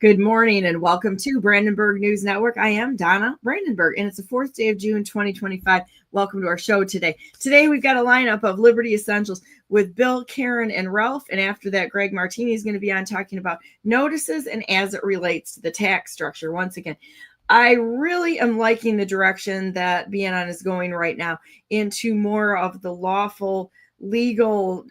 Good morning and welcome to Brandenburg News Network. I am Donna Brandenburg and it's the 4th day of June 2025. Welcome to our show today. Today we've got a lineup of Liberty Essentials with Bill, Karen, and Ralph. And after that, Greg Martini is going to be on talking about notices and as it relates to the tax structure. Once again, I really am liking the direction that BNN is going right now into more of the lawful legal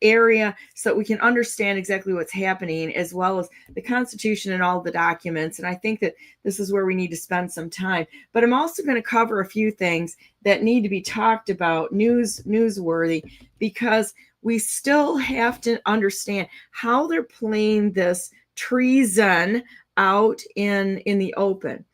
area so that we can understand exactly what's happening, as well as the Constitution and all the documents. And I think that this is where we need to spend some time. But I'm also going to cover a few things that need to be talked about, newsworthy, because we still have to understand how they're playing this treason out in the open.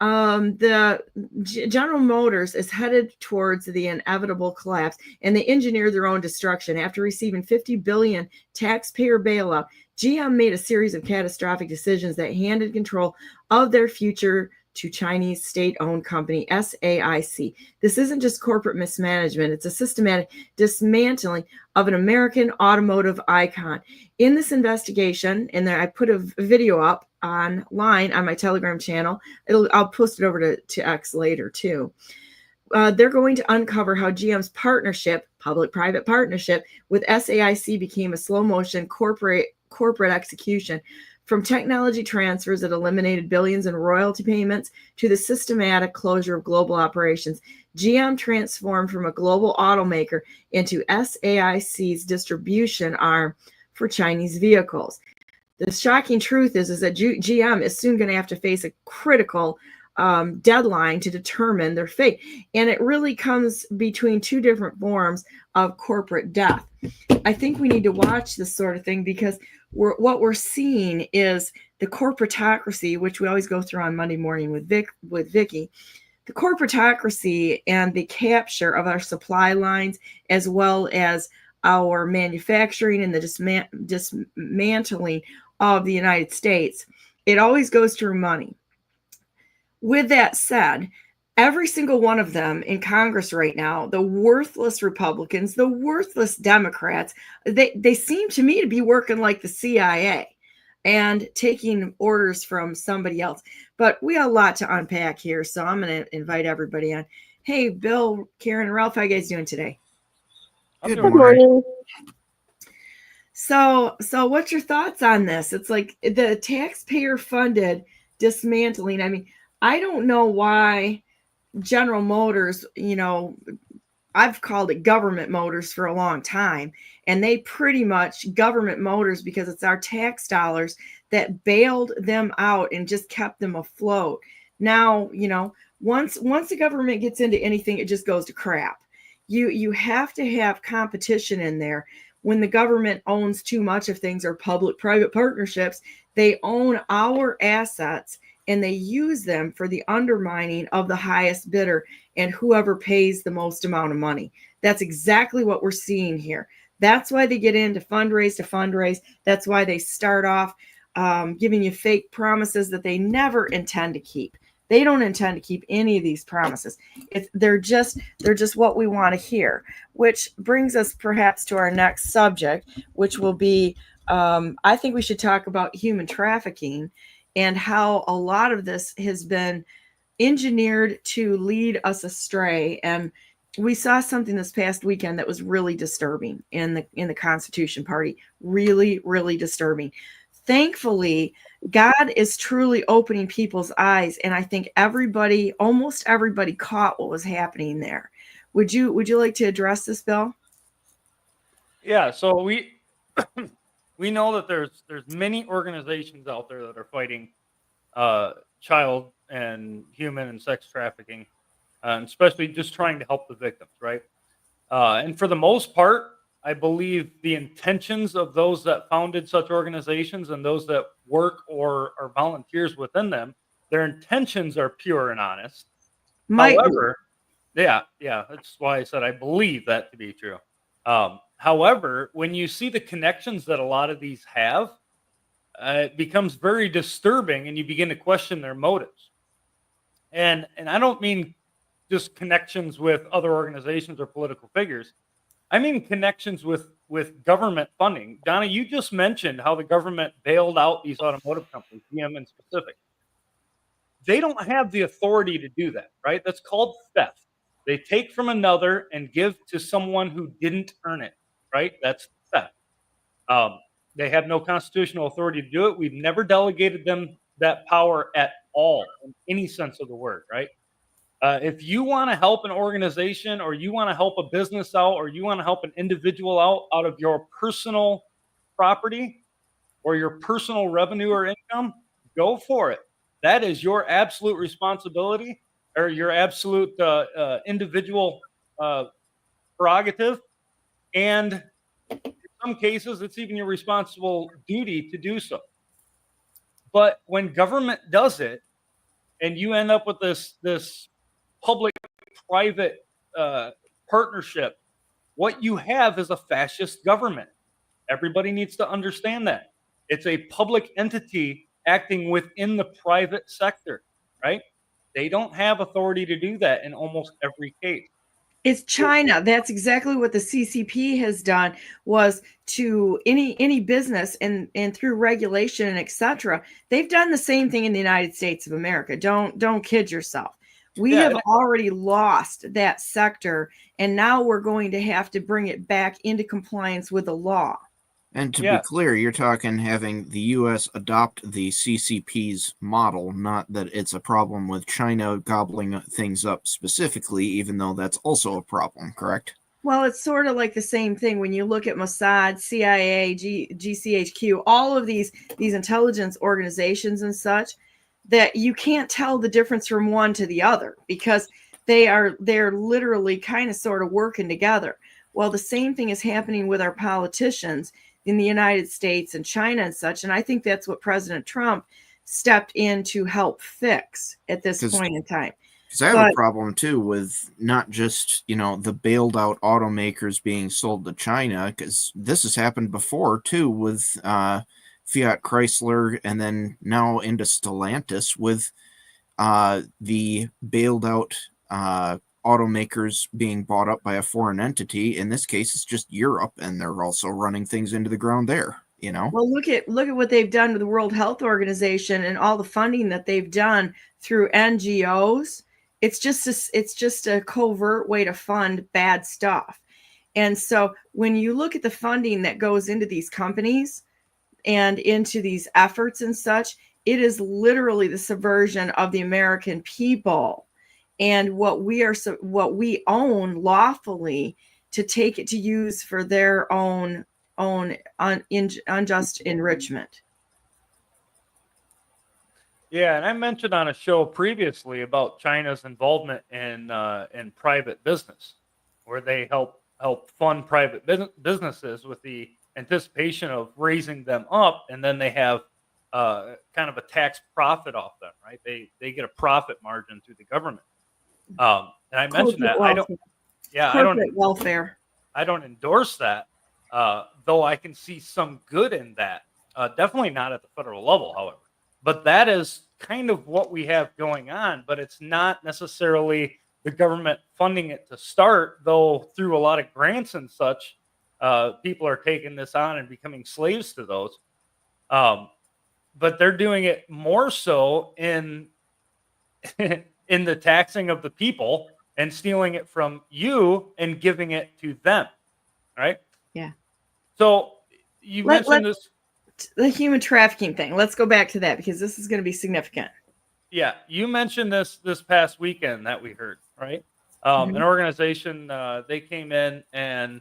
The General Motors is headed towards the inevitable collapse, and they engineered their own destruction. After receiving $50 billion taxpayer bailout, GM made a series of catastrophic decisions that handed control of their future to Chinese state-owned company SAIC. This isn't just corporate mismanagement, it's a systematic dismantling of an American automotive icon. In this investigation, and I put a video up online on my Telegram channel, I'll post it over to X later too. They're going to uncover how GM's partnership, public-private partnership, with SAIC became a slow-motion corporate execution. From technology transfers that eliminated billions in royalty payments to the systematic closure of global operations, GM transformed from a global automaker into SAIC's distribution arm for Chinese vehicles. The shocking truth is that GM is soon going to have to face a critical deadline to determine their fate. And it really comes between two different forms of corporate death. I think we need to watch this sort of thing because what we're seeing is the corporatocracy, which we always go through on Monday morning with Vicky, the corporatocracy and the capture of our supply lines, as well as our manufacturing and the dismantling of the United States. It always goes through money. With that said, every single one of them in Congress right now, the worthless Republicans, the worthless Democrats, they seem to me to be working like the CIA and taking orders from somebody else. But we have a lot to unpack here, so I'm going to invite everybody on. Hey, Bill, Karen, Ralph, how you guys doing today? Good morning. So what's your thoughts on this? It's like the taxpayer-funded dismantling. I mean, I don't know why General Motors, I've called it government motors for a long time, and they pretty much government motors because it's our tax dollars that bailed them out and just kept them afloat. Now, once the government gets into anything, it just goes to crap. You have to have competition in there. When the government owns too much of things or public-private partnerships, they own our assets and they use them for the undermining of the highest bidder and whoever pays the most amount of money. That's exactly what we're seeing here. That's why they get into fundraise. That's why they start off giving you fake promises that they never intend to keep. They don't intend to keep any of these promises. They're just what we want to hear, which brings us perhaps to our next subject, which will be, I think we should talk about human trafficking and how a lot of this has been engineered to lead us astray. And we saw something this past weekend that was really disturbing in the Constitution Party, really, really disturbing. Thankfully, God is truly opening people's eyes, and I think almost everybody caught what was happening there. Would you like to address this, Bill? Yeah, so we know that there's many organizations out there that are fighting child and human and sex trafficking, especially just trying to help the victims, right? And for the most part, I believe the intentions of those that founded such organizations and those that work or are volunteers within them, their intentions are pure and honest. However, that's why I said I believe that to be true. However, when you see the connections that a lot of these have, it becomes very disturbing, and you begin to question their motives. And I don't mean just connections with other organizations or political figures. I mean connections with with government funding. Donna, you just mentioned how the government bailed out these automotive companies, GM in specific. They don't have the authority to do that, right? That's called theft. They take from another and give to someone who didn't earn it, right? That's theft. They have no constitutional authority to do it. We've never delegated them that power at all in any sense of the word, right? If you want to help an organization, or you want to help a business out, or you want to help an individual out of your personal property or your personal revenue or income, go for it. That is your absolute responsibility, or your absolute individual prerogative. And in some cases, it's even your responsible duty to do so. But when government does it, and you end up with this public-private partnership, what you have is a fascist government. Everybody needs to understand that. It's a public entity acting within the private sector, right? They don't have authority to do that in almost every case. It's China. That's exactly what the CCP has done, was to any business and through regulation and etc. They've done the same thing in the United States of America. Don't kid yourself. We have already lost that sector, and now we're going to have to bring it back into compliance with the law. And to be clear, you're talking having the U.S. adopt the CCP's model, not that it's a problem with China gobbling things up specifically, even though that's also a problem, correct? Well, it's sort of like the same thing when you look at Mossad, CIA, GCHQ, all of these intelligence organizations and such, that you can't tell the difference from one to the other, because they're literally kind of sort of working together. Well, the same thing is happening with our politicians in the United States and China and such. And I think that's what President Trump stepped in to help fix at this point in time. Because I have a problem too with not just, the bailed out automakers being sold to China, because this has happened before too with Fiat Chrysler, and then now into Stellantis with the bailed out automakers being bought up by a foreign entity. In this case, it's just Europe, and they're also running things into the ground there. Well, look at what they've done with the World Health Organization and all the funding that they've done through NGOs. It's just a covert way to fund bad stuff. And so when you look at the funding that goes into these companies and into these efforts and such, it is literally the subversion of the American people and what we own lawfully, to take it to use for their own unjust enrichment. Yeah, and I mentioned on a show previously about China's involvement in private business, where they help fund private businesses with the anticipation of raising them up, and then they have kind of a tax profit off them, right? They get a profit margin through the government. And I mentioned that corporate welfare. I don't endorse that, though I can see some good in that. Definitely not at the federal level, however. But that is kind of what we have going on. But it's not necessarily the government funding it to start, though through a lot of grants and such, people are taking this on and becoming slaves to those. But they're doing it more so in in the taxing of the people and stealing it from you and giving it to them, right? Yeah. So you mentioned this. The human trafficking thing. Let's go back to that, because this is going to be significant. Yeah, you mentioned this past weekend that we heard, right? An organization, they came in and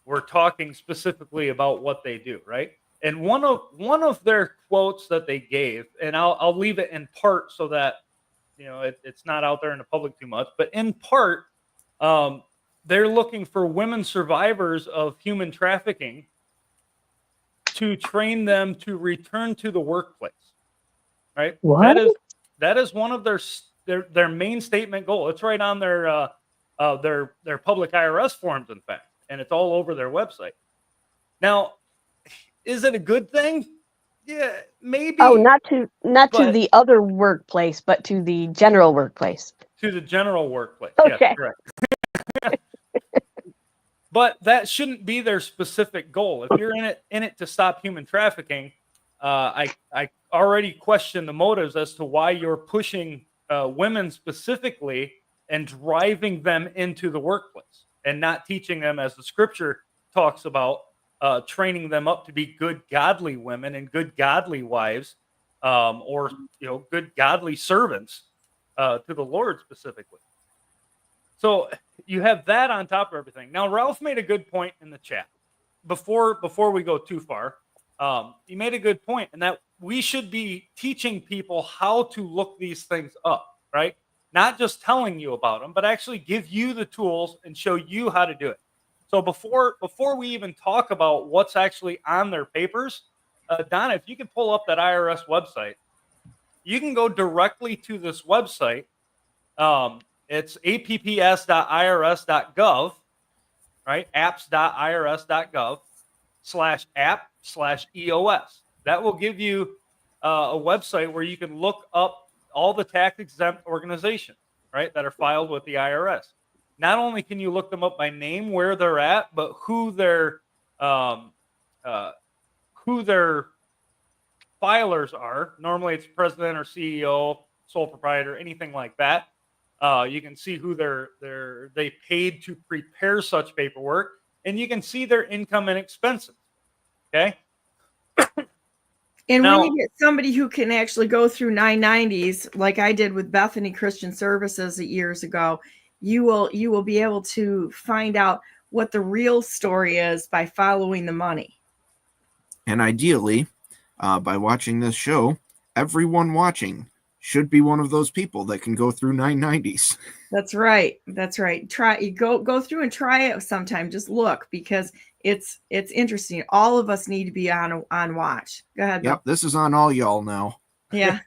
were talking specifically about what they do, right? And one of their quotes that they gave, and I'll leave it in part so that it's not out there in the public too much, but in part, they're looking for women survivors of human trafficking to train them to return to the workplace, right? What? That is one of their main statement goal. It's right on their public IRS forms, in fact, and it's all over their website. Now, is it a good thing? Yeah, maybe. Oh, not to the other workplace, but to the general workplace. To the general workplace. Okay. Yes, correct. But that shouldn't be their specific goal. If you're in it to stop human trafficking, I already question the motives as to why you're pushing women specifically and driving them into the workplace and not teaching them, as the scripture talks about, training them up to be good godly women and good godly wives, or good godly servants to the Lord specifically. So you have that on top of everything. Now, Ralph made a good point in the chat before we go too far. He made a good point, and that we should be teaching people how to look these things up, right? Not just telling you about them, but actually give you the tools and show you how to do it. So before we even talk about what's actually on their papers, Donna, if you can pull up that IRS website, you can go directly to this website. It's apps.irs.gov, right? apps.irs.gov/app/EOS. That will give you a website where you can look up all the tax exempt organizations, right, that are filed with the IRS. Not only can you look them up by name, where they're at, but who their filers are. Normally, it's president or CEO, sole proprietor, anything like that. You can see who they paid to prepare such paperwork, and you can see their income and expenses. Okay. And when you get somebody who can actually go through 990s, like I did with Bethany Christian Services years ago, you will be able to find out what the real story is by following the money. And ideally, by watching this show, everyone watching should be one of those people that can go through 990s. That's right. That's right. Go through and try it sometime. Just look, because it's interesting. All of us need to be on watch. Go ahead, Bill. Yep, this is on all y'all now. Yeah.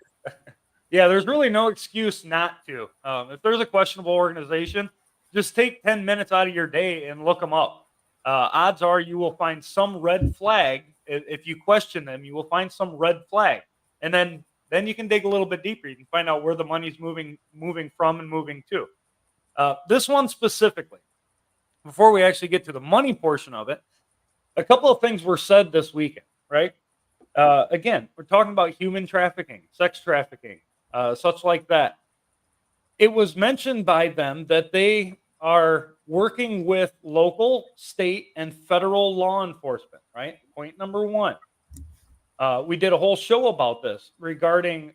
Yeah, there's really no excuse not to. If there's a questionable organization, just take 10 minutes out of your day and look them up. Odds are you will find some red flag. If you question them, you will find some red flag. And then you can dig a little bit deeper. You can find out where the money's moving from and moving to. This one specifically, before we actually get to the money portion of it, a couple of things were said this weekend, right? Again, we're talking about human trafficking, sex trafficking, such like that. It was mentioned by them that they are working with local, state, and federal law enforcement, right? Point number one. We did a whole show about this regarding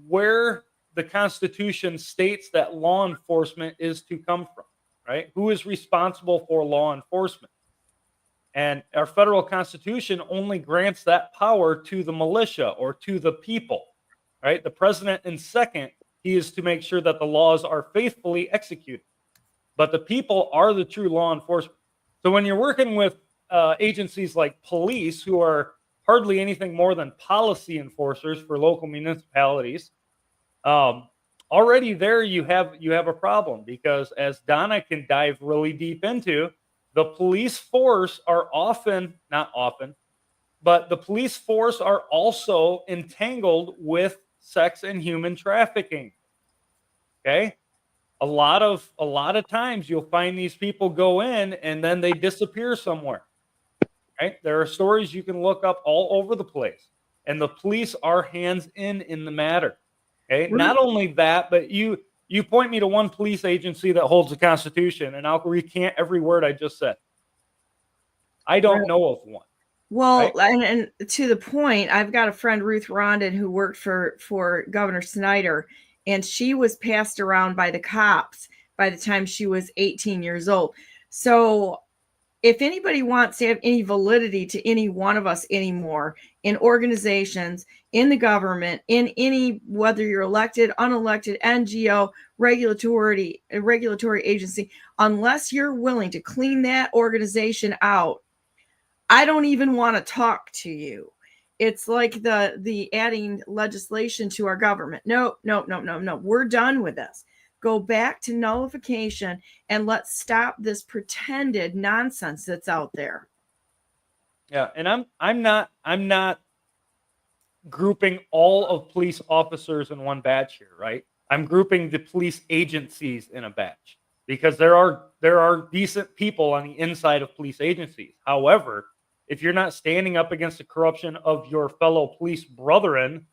where the Constitution states that law enforcement is to come from, right? Who is responsible for law enforcement? And our federal Constitution only grants that power to the militia or to the people, right? The president in second, he is to make sure that the laws are faithfully executed. But the people are the true law enforcement. So when you're working with agencies like police, who are hardly anything more than policy enforcers for local municipalities, already there you have a problem, because as Donna can dive really deep into, the police force are not often, but the police force are also entangled with sex and human trafficking. Okay? A lot of times you'll find these people go in and then they disappear somewhere. Right? There are stories you can look up all over the place, and the police are hands in the matter. Okay? Not only that, but you point me to one police agency that holds the Constitution, and I'll recant every word I just said. I don't know of one. Well, right? and to the point, I've got a friend, Ruth Rondon, who worked for Governor Snyder, and she was passed around by the cops by the time she was 18 years old. So if anybody wants to have any validity to any one of us anymore in organizations, in the government, in any, whether you're elected, unelected, NGO, regulatory agency, unless you're willing to clean that organization out, I don't even want to talk to you. It's like the adding legislation to our government. No. We're done with this. Go back to nullification and let's stop this pretended nonsense that's out there. Yeah, and I'm not grouping all of police officers in one batch here, right? I'm grouping the police agencies in a batch. because there are decent people on the inside of police agencies. However, if you're not standing up against the corruption of your fellow police brethren,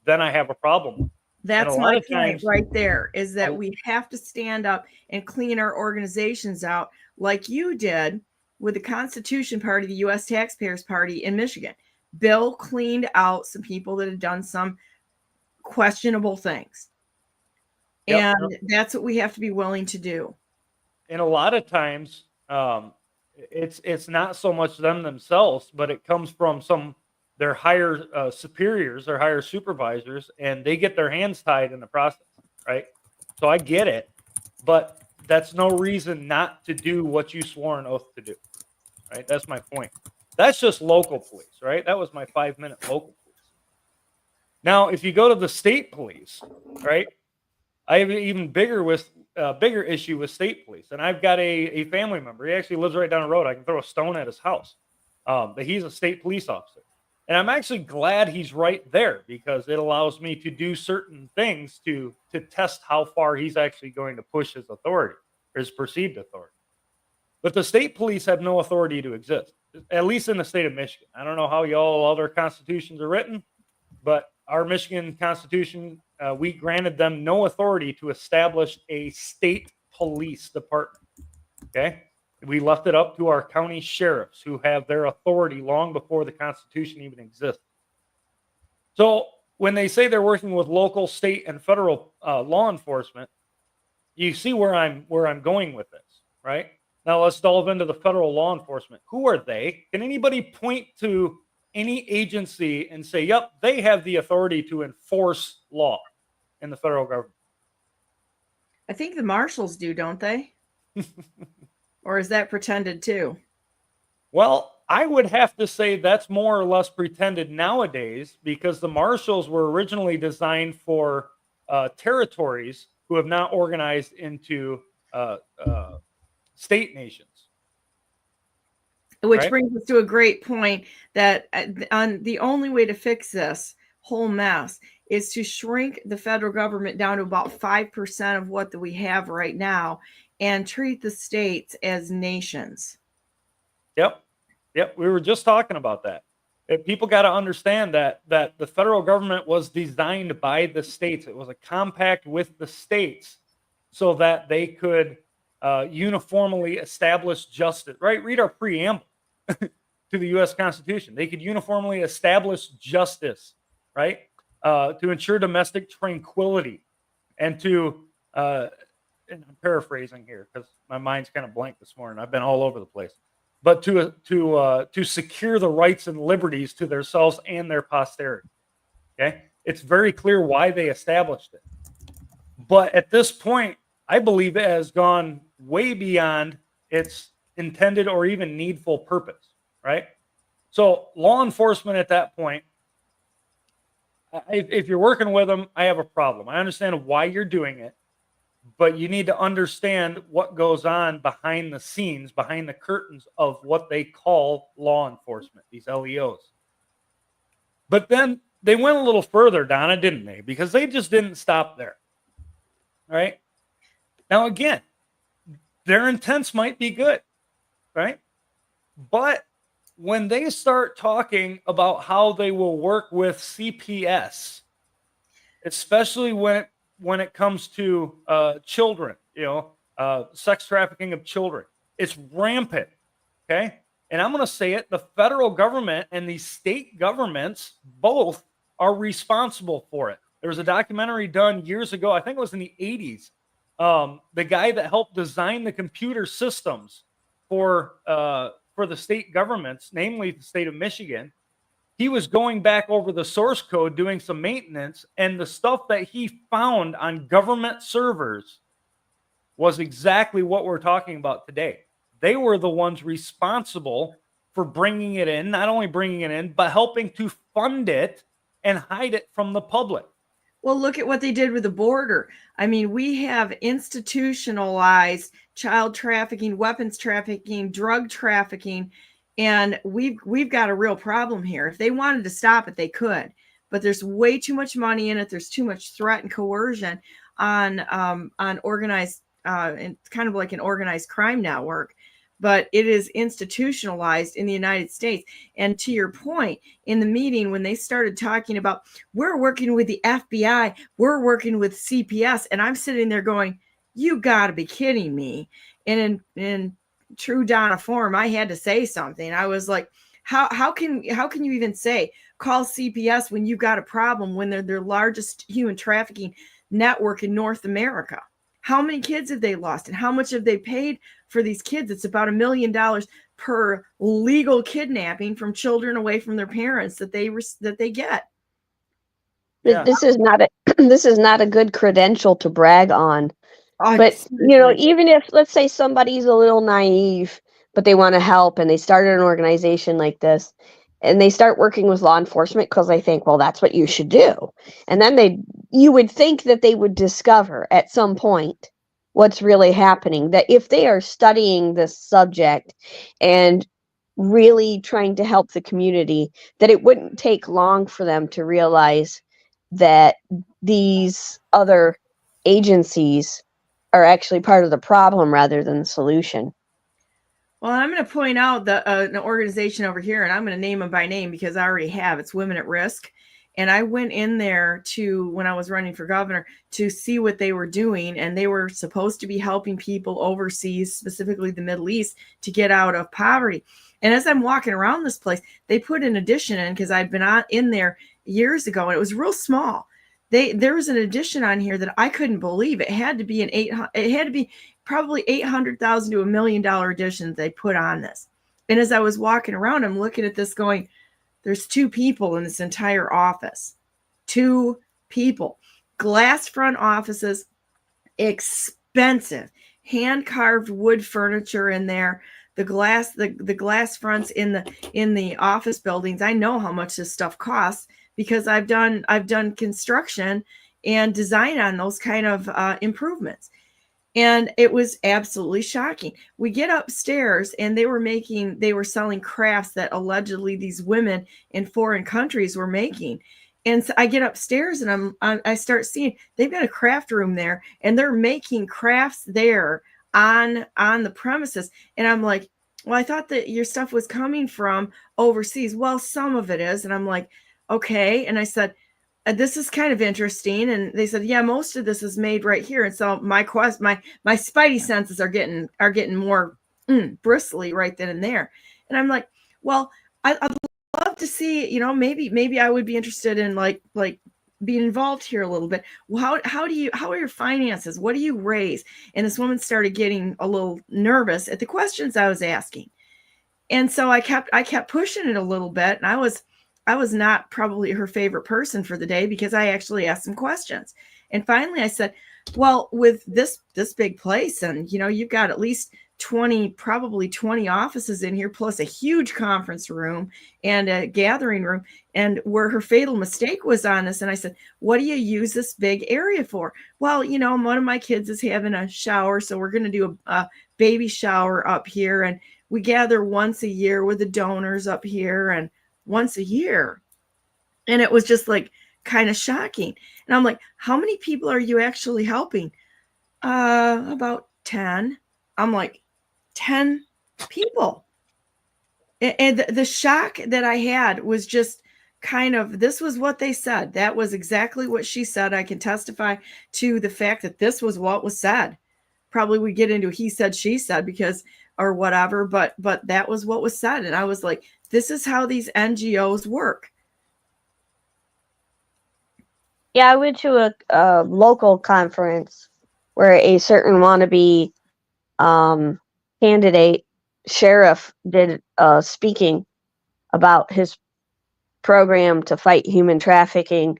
then I have a problem. That's a lot my of point times- right there, is that Oh. we have to stand up and clean our organizations out like you did with the Constitution Party, the U.S. Taxpayers Party in Michigan. Bill cleaned out some people that had done some questionable things. Yep. And that's what we have to be willing to do. And a lot of times, it's not so much them themselves, but it comes from their higher superiors, their higher supervisors, and they get their hands tied in the process, right? So I get it, but that's no reason not to do what you swore an oath to do, right? That's my point. That's just local police, right? That was my 5-minute local police. Now, if you go to the state police, right? I have an even bigger issue with state police, and I've got a family member. He actually lives right down the road. I can throw a stone at his house, but he's a state police officer, and I'm actually glad he's right there because it allows me to do certain things to test how far he's actually going to push his authority or his perceived authority. But the state police have no authority to exist, at least in the state of Michigan. I don't know how y'all other constitutions are written, but our Michigan Constitution, we granted them no authority to establish a state police department. Okay. We left it up to our county sheriffs, who have their authority long before the Constitution even existed. So when they say they're working with local, state, and federal law enforcement, you see where I'm going with this, right? Now let's delve into the federal law enforcement. Who are they? Can anybody point to any agency and say, yep, they have the authority to enforce law in the federal government? I think the marshals do, don't they? Or is that pretended too? Well, I would have to say that's more or less pretended nowadays, because the marshals were originally designed for territories who have not organized into state nations. Which right? brings us to a great point that the only way to fix this whole mess is to shrink the federal government down to about 5% of what we have right now and treat the states as nations. Yep. We were just talking about that. People got to understand that the federal government was designed by the states. It was a compact with the states so that they could uniformly establish justice. Right? Read our preamble to the U.S. Constitution. They could uniformly establish justice, right? To ensure domestic tranquility, and to and I'm paraphrasing here because my mind's kind of blank this morning. I've been all over the place. But to secure the rights and liberties to themselves and their posterity. Okay, it's very clear why they established it. But at this point, I believe it has gone way beyond its intended or even needful purpose. Right. So law enforcement at that point, if you're working with them, I have a problem. I understand why you're doing it, but you need to understand what goes on behind the scenes, behind the curtains of what they call law enforcement, these LEOs. But then they went a little further, Donna, didn't they? Because they just didn't stop there. Right? Now, again, their intents might be good, right? But when they start talking about how they will work with CPS, especially when it comes to children, sex trafficking of children, it's rampant. Okay. And I'm going to say it, the federal government and the state governments both are responsible for it. There was a documentary done years ago, I think it was in the 80s. The guy that helped design the computer systems for the state governments, namely the state of Michigan, he was going back over the source code, doing some maintenance, and the stuff that he found on government servers was exactly what we're talking about today. They were the ones responsible for bringing it in, not only bringing it in, but helping to fund it and hide it from the public. Well, look at what they did with the border. I mean, we have institutionalized child trafficking, weapons trafficking, drug trafficking, and we've got a real problem here. If they wanted to stop it, they could, but there's way too much money in it. There's too much threat and coercion on organized and it's kind of like an organized crime network, but it is institutionalized in the United States. And to your point, in the meeting, when they started talking about, we're working with the FBI, we're working with CPS, and I'm sitting there going, you got to be kidding me. And in true Donna form, I had to say something. I was like, how can you even say call CPS when you've got a problem, when they're their largest human trafficking network in North America? How many kids have they lost, and how much have they paid for these kids? It's about $1 million per legal kidnapping from children away from their parents that they get. Yeah. This is not a this is not a good credential to brag on. But Seriously. even if, let's say, somebody's a little naive, but they want to help, and they started an organization like this, and they start working with law enforcement because they think, well, that's what you should do. And then you would think that they would discover at some point what's really happening, that if they are studying this subject and really trying to help the community, that it wouldn't take long for them to realize that these other agencies are actually part of the problem rather than the solution. Well, I'm going to point out an organization over here, and I'm going to name them by name because I already have. It's Women at Risk. And I went in there when I was running for governor, to see what they were doing. And they were supposed to be helping people overseas, specifically the Middle East, to get out of poverty. And as I'm walking around this place, they put an addition in, because I'd been in there years ago, and it was real small. There was an addition on here that I couldn't believe. It had to be probably $800,000 to $1 million addition they put on this. And as I was walking around, I'm looking at this going, there's 2 people in this entire office. 2 people. Glass front offices, expensive, hand-carved wood furniture in there. The glass fronts in the office buildings. I know how much this stuff costs because I've done construction and design on those kind of improvements. And it was absolutely shocking. We get upstairs, and they were selling crafts that allegedly these women in foreign countries were making. And so I get upstairs, and I start seeing they've got a craft room there, and they're making crafts there on the premises. And I'm like, well, I thought that your stuff was coming from overseas. Well, some of it is. And I'm like, okay. And I said, this is kind of interesting. And they said, yeah, most of this is made right here. And so my spidey senses are getting more bristly right then and there. And I'm like, well, I'd love to see, maybe I would be interested in like being involved here a little bit. Well, how are your finances? What do you raise? And this woman started getting a little nervous at the questions I was asking. And so I kept pushing it a little bit. And I was not probably her favorite person for the day, because I actually asked some questions. And finally I said, well, with this big place, and you've got at least probably 20 offices in here, plus a huge conference room and a gathering room, and where her fatal mistake was on this. And I said, what do you use this big area for? Well, one of my kids is having a shower, so we're going to do a baby shower up here, and we gather once a year with the donors up here, and once a year. And it was just like kind of shocking. And I'm like, how many people are you actually helping? About 10. I'm like, 10 people. And the shock that I had was just kind of, this was what they said. That was exactly what she said. I can testify to the fact that this was what was said. Probably we get into he said, she said, because, or whatever, but that was what was said. And I was like, this is how these NGOs work. Yeah, I went to a local conference where a certain wannabe candidate sheriff did speaking about his program to fight human trafficking.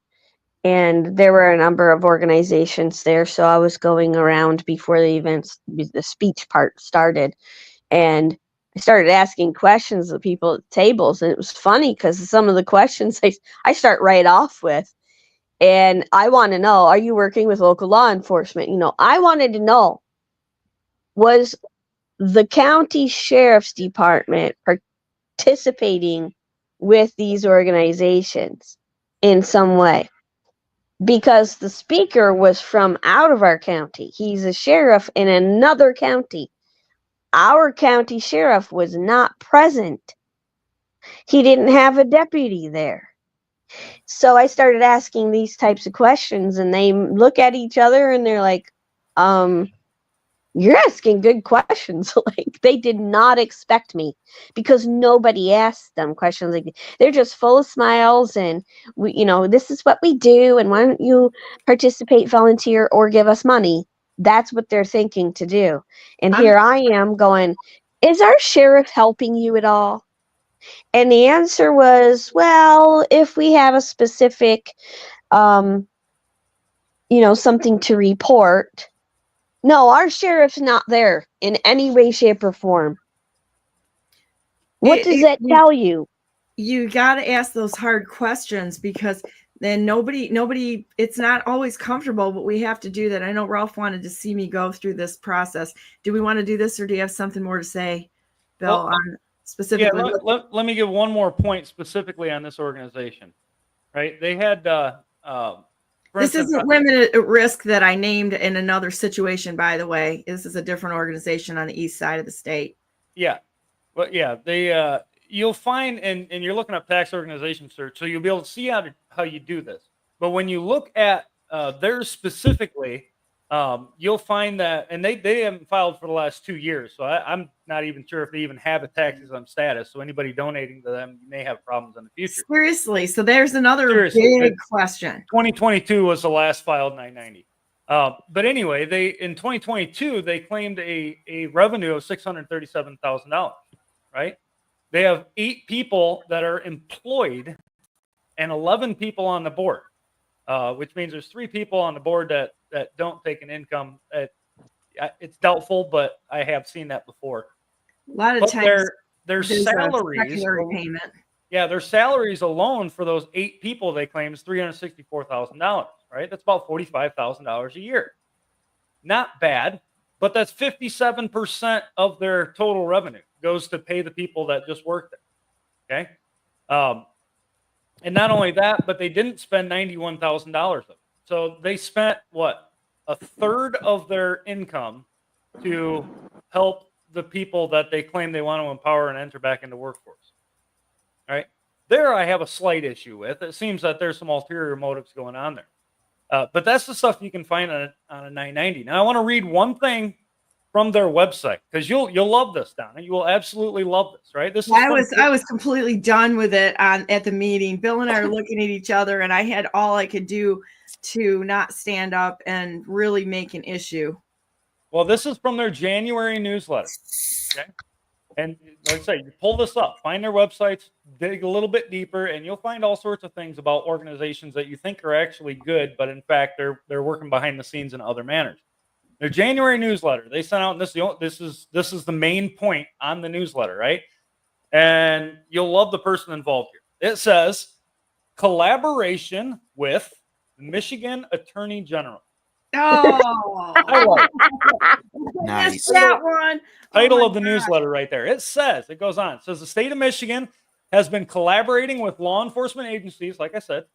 And there were a number of organizations there. So I was going around before the speech part started. And I started asking questions of people at tables. And it was funny because some of the questions I start right off with. And I want to know, are you working with local law enforcement? I wanted to know, was the county sheriff's department participating with these organizations in some way? because the speaker was from out of our county. He's a sheriff in another county. Our county sheriff was not present. He didn't have a deputy there. So I started asking these types of questions, and they look at each other and they're like, you're asking good questions. Like, they did not expect me, because nobody asked them questions like they're just full of smiles and this is what we do, and why don't you participate, volunteer, or give us money? That's what they're thinking to do. And here I am going, is our sheriff helping you at all? And the answer was, well, if we have a specific something to report. No, our sheriff's not there in any way, shape, or form. What does that tell you? You got to ask those hard questions, because then nobody, it's not always comfortable, but we have to do that. I know Ralph wanted to see me go through this process. Do we want to do this, or do you have something more to say, Bill, on specifically? Yeah, let me give one more point specifically on this organization, right? They had, this isn't Women at Risk that I named in another situation, by the way. This is a different organization on the east side of the state. Yeah. But yeah, they you'll find, and you're looking up tax organization search, so you'll be able to see how you do this. But when you look at theirs specifically, you'll find that, and they haven't filed for the last 2 years. So I'm not even sure if they even have a tax exempt status. So anybody donating to them, you may have problems in the future. Seriously. So there's another big question. 2022 was the last filed 990. But anyway, in 2022, they claimed a revenue of $637,000, right? They have 8 people that are employed and 11 people on the board, which means there's 3 people on the board that don't take an income. It's doubtful, but I have seen that before. A lot of times their salaries, their salaries alone for those 8 people they claim is $364,000, right? That's about $45,000 a year. Not bad, but that's 57% of their total revenue goes to pay the people that just work there. Okay. And not only that, but they didn't spend $91,000 of it. So they spent a third of their income to help the people that they claim they want to empower and enter back into workforce. All right. There I have a slight issue with. It seems that there's some ulterior motives going on there. But that's the stuff you can find on a 990. Now I want to read one thing from their website, because you'll love this, Donna. You will absolutely love this, right? I was completely done with it at the meeting. Bill and I are looking at each other, and I had all I could do to not stand up and really make an issue. Well, this is from their January newsletter. Okay. And like I say, you pull this up, find their websites, dig a little bit deeper, and you'll find all sorts of things about organizations that you think are actually good, but in fact they're working behind the scenes in other manners. Their January newsletter, they sent out, and this is the main point on the newsletter, right? And you'll love the person involved here. It says collaboration with Michigan Attorney General. Oh, I love it. Nice. That one. Title of the newsletter right there. It goes on. It says the state of Michigan has been collaborating with law enforcement agencies, like I said,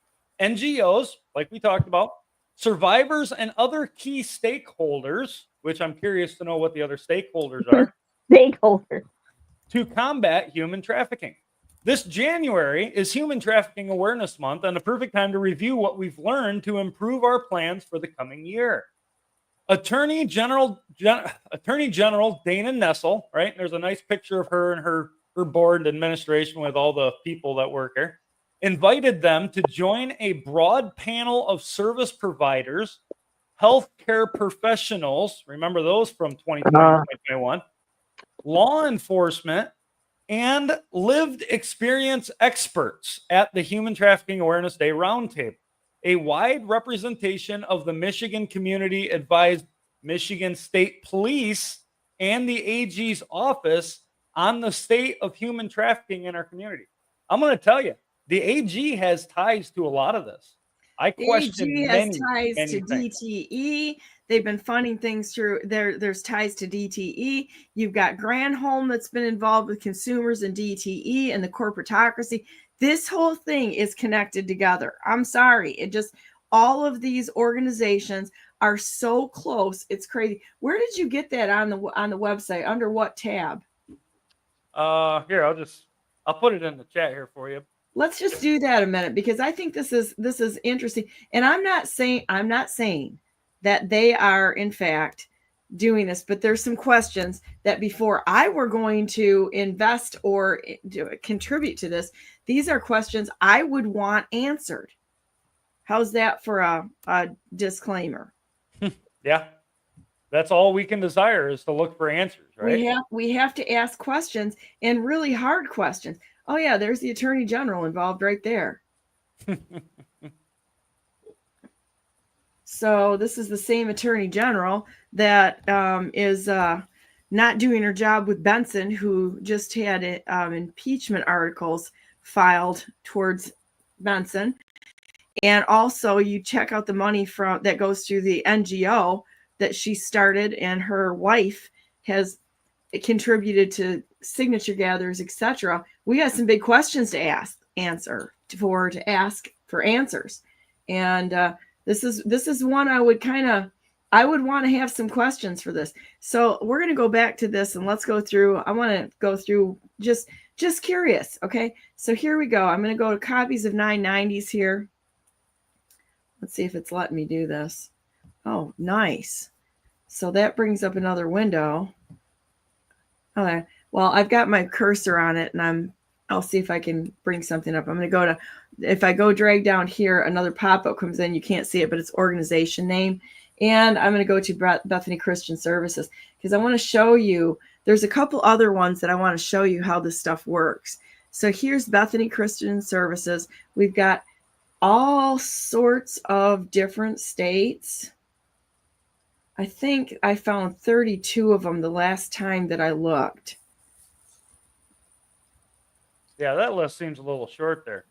NGOs, like we talked about, survivors, and other key stakeholders, which I'm curious to know what the other stakeholders are. Stakeholders. To combat human trafficking. This January is Human Trafficking Awareness Month, and the perfect time to review what we've learned to improve our plans for the coming year. Attorney General Dana Nessel, right? There's a nice picture of her and her board administration with all the people that work there. Invited them to join a broad panel of service providers, healthcare professionals, remember those from 2020 2021, law enforcement, and lived experience experts at the Human Trafficking Awareness Day Roundtable. A wide representation of the Michigan community advised Michigan State Police and the AG's office on the state of human trafficking in our community. I'm going to tell you, the AG has ties to a lot of this. I question AG has ties to things. DTE. They've been funding things through there. There's ties to DTE. You've got Granholm that's been involved with consumers and DTE and the corporatocracy. This whole thing is connected together. I'm sorry. all of these organizations are so close. It's crazy. Where did you get that on the website? Under what tab? Here, I'll put it in the chat here for you. Let's just do that a minute, because I think this is interesting. And I'm not saying that they are in fact doing this, but there's some questions that before I were going to invest or contribute to this, these are questions I would want answered. How's that for a disclaimer? Yeah, that's all we can desire, is to look for answers, right? We have to ask questions, and really hard questions. Oh yeah, there's the Attorney General involved right there. So this is the same Attorney General that is not doing her job with Benson, who just had impeachment articles filed towards Benson. And also, you check out the money that goes through the NGO that she started, and her wife has contributed to signature gatherers, etc. We got some big questions to ask for answers, and this is one I would want to have some questions for this. So we're going to go back to this, and let's go through. I want to go through just curious. Okay, so here we go. I'm going to go to copies of 990s here. Let's see if it's letting me do this. Oh, nice. So that brings up another window. Okay. Well, I've got my cursor on it, and I'll see if I can bring something up. I'm going to go to, if I go drag down here, another pop-up comes in. You can't see it, but it's organization name. And I'm going to go to Bethany Christian Services, because I want to show you, there's a couple other ones that I want to show you how this stuff works. So here's Bethany Christian Services. We've got all sorts of different states. I think I found 32 of them the last time that I looked. Yeah, that list seems a little short there.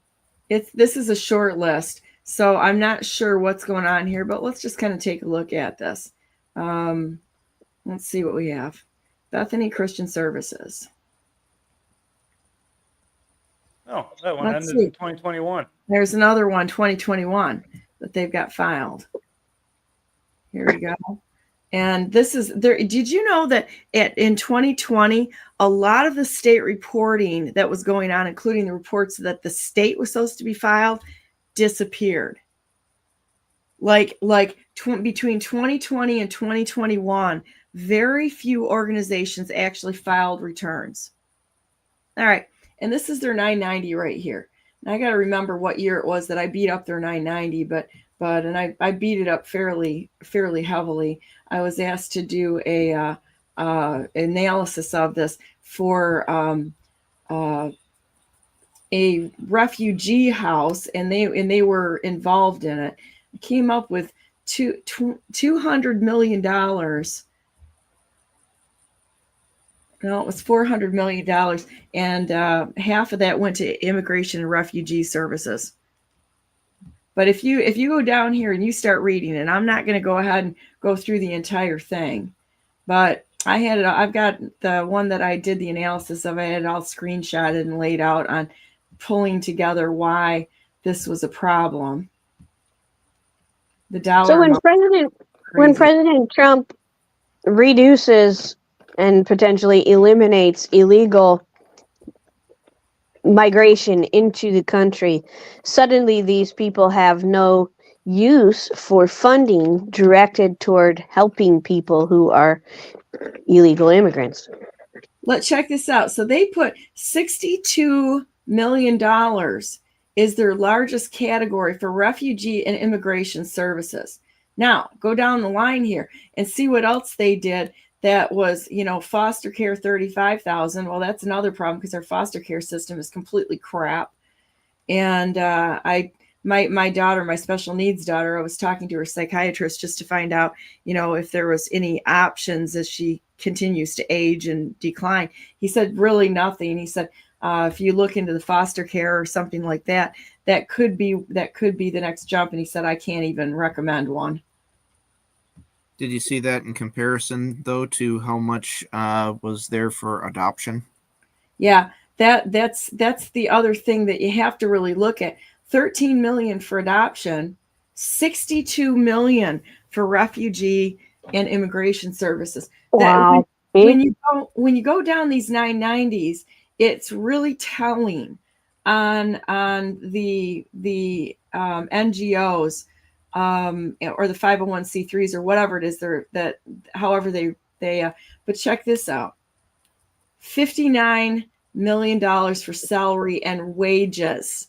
This is a short list, so I'm not sure what's going on here, but let's just kind of take a look at this. Let's see what we have. Bethany Christian Services. Oh, that one ended in 2021. There's another one, 2021, that they've got filed. Here we go. And this is there. Did you know that in 2020, a lot of the state reporting that was going on, including the reports that the state was supposed to be filed, disappeared? Between 2020 and 2021, very few organizations actually filed returns. All right. And this is their 990 right here. And I got to remember what year it was that I beat up their 990, and I beat it up fairly heavily. I was asked to do a analysis of this for a refugee house, and they were involved in it. I came up with $200 million. No, it was $400 million, and half of that went to immigration and refugee services. But if you go down here and you start reading, and I'm not going to go ahead and go through the entire thing, but I've got the one that I did the analysis of. I had it all screenshotted and laid out on pulling together why this was a problem. The dollar. So when President Trump reduces and potentially eliminates illegal migration into the country, suddenly these people have no use for funding directed toward helping people who are illegal immigrants. Let's check this out. So they put $62 million is their largest category for refugee and immigration services. Now, go down the line here and see what else they did. That was, foster care, $35,000. Well, that's another problem, because our foster care system is completely crap. And my daughter, my special needs daughter, I was talking to her psychiatrist just to find out, if there was any options as she continues to age and decline. He said really nothing. He said if you look into the foster care or something like that, that could be the next jump. And he said I can't even recommend one. Did you see that in comparison, though, to how much was there for adoption? Yeah, that's the other thing that you have to really look at. $13 million for adoption, $62 million for refugee and immigration services. Wow. When you go down these 990s, it's really telling on the NGOs or the 501c3s or whatever it is that however they but check this out. $59 million for salary and wages.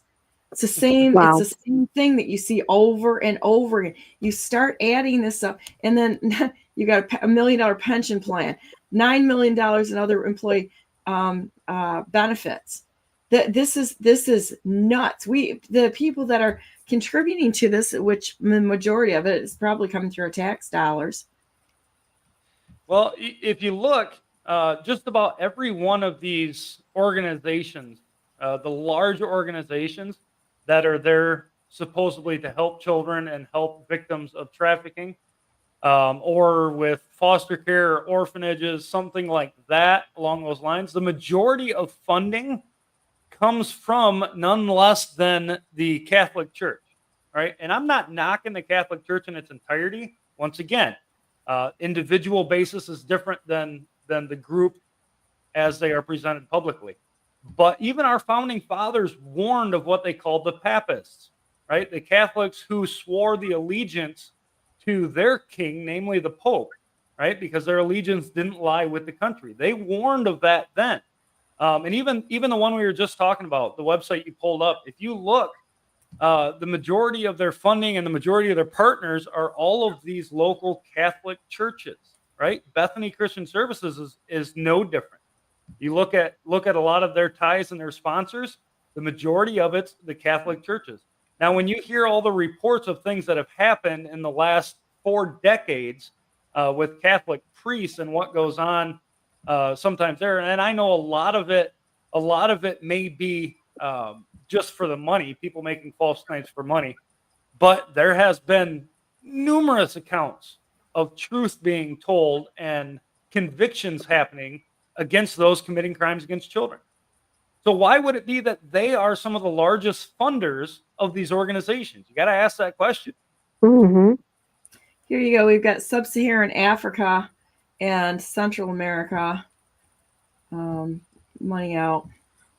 It's the same. Wow. It's the same thing that you see over and over again. You start adding this up, and then you got a $1 million pension plan, $9 million in other employee benefits. This is nuts. The people that are contributing to this, which the majority of it is probably coming through our tax dollars. Well, if you look, just about every one of these organizations, the large organizations that are there supposedly to help children and help victims of trafficking, or with foster care or orphanages, something like that along those lines, the majority of funding comes from none less than the Catholic Church, right? And I'm not knocking the Catholic Church in its entirety. Once again, individual basis is different than the group as they are presented publicly. But even our founding fathers warned of what they called the papists, right? The Catholics who swore the allegiance to their king, namely the Pope, right? Because their allegiance didn't lie with the country. They warned of that then. And even the one we were just talking about, the website you pulled up, if you look, the majority of their funding and the majority of their partners are all of these local Catholic churches, right? Bethany Christian Services is no different. You look at a lot of their ties and their sponsors, the majority of it's the Catholic churches. Now, when you hear all the reports of things that have happened in the last 4 decades with Catholic priests and what goes on sometimes there, and I know a lot of it may be just for the money, people making false claims for money, but there has been numerous accounts of truth being told and convictions happening against those committing crimes against children. So why would it be that they are some of the largest funders of these organizations? You got to ask that question. Mm-hmm. Here you go. We've got Sub-Saharan Africa and Central America money out.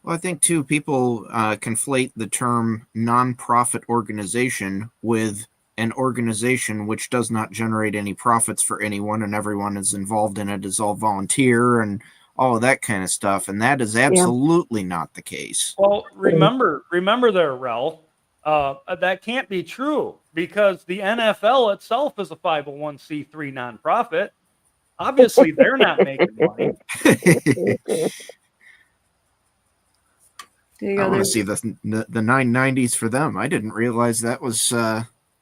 Well, I think, too, people conflate the term nonprofit organization with an organization which does not generate any profits for anyone, and everyone is involved in it is all volunteer and all of that kind of stuff. And that is absolutely not the case. Well, remember there, Ralph, that can't be true because the NFL itself is a 501c3 nonprofit. Obviously, they're not making money. There you go. I want to see the 990s for them. I didn't realize that was.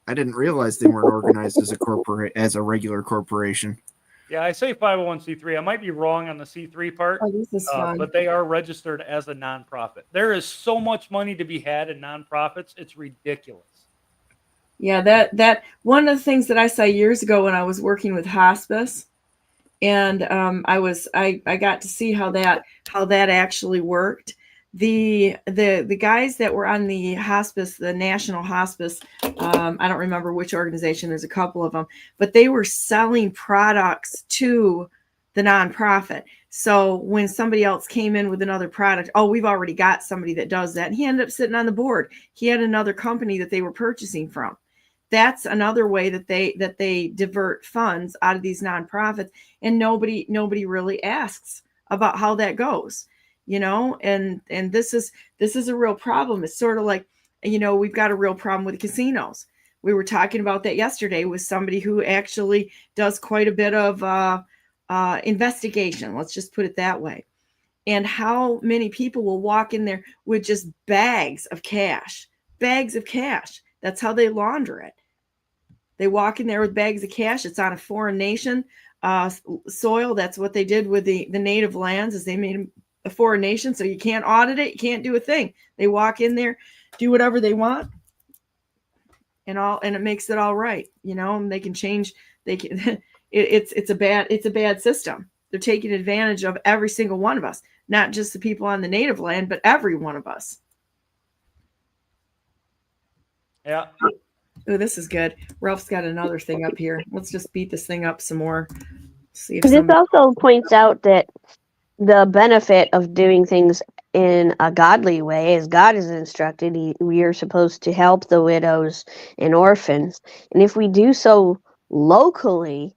I didn't realize they weren't organized as a regular corporation. Yeah, I say 501c3. I might be wrong on the C3 part, this is fun. but they are registered as a nonprofit. There is so much money to be had in nonprofits; it's ridiculous. Yeah, that one of the things that I saw years ago when I was working with hospice, and I got to see how that actually worked. The guys that were on the hospice, the National Hospice, I don't remember which organization, there's a couple of them, but they were selling products to the nonprofit. So when somebody else came in with another product, we've already got somebody that does that. And he ended up sitting on the board. He had another company that they were purchasing from. That's another way that they divert funds out of these nonprofits, and nobody really asks about how that goes. And this is a real problem. It's sort of like, we've got a real problem with casinos. We were talking about that yesterday with somebody who actually does quite a bit of investigation. Let's just put it that way. And how many people will walk in there with just bags of cash. That's how they launder it. They walk in there with bags of cash. It's on a foreign nation soil. That's what they did with the native lands, is they made them a foreign nation, so you can't audit it, you can't do a thing. They walk in there, do whatever they want, and it makes it all right. And they can change. They can. It's a bad system. They're taking advantage of every single one of us, not just the people on the native land, but every one of us. Yeah. Oh, this is good. Ralph's got another thing up here. Let's just beat this thing up some more. See if This some. also points out that the benefit of doing things in a godly way, as God is instructed, we are supposed to help the widows and orphans. And if we do so locally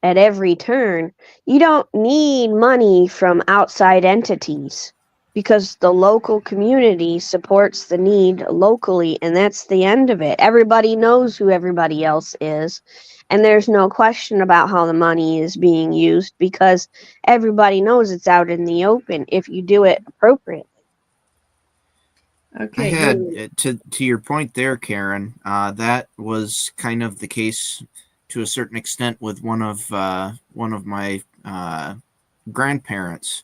at every turn, you don't need money from outside entities because the local community supports the need locally, and that's the end of it. Everybody knows who everybody else is, and there's no question about how the money is being used because everybody knows it's out in the open if you do it appropriately. Okay. I had to your point there, Karen. That was kind of the case to a certain extent with one of my grandparents.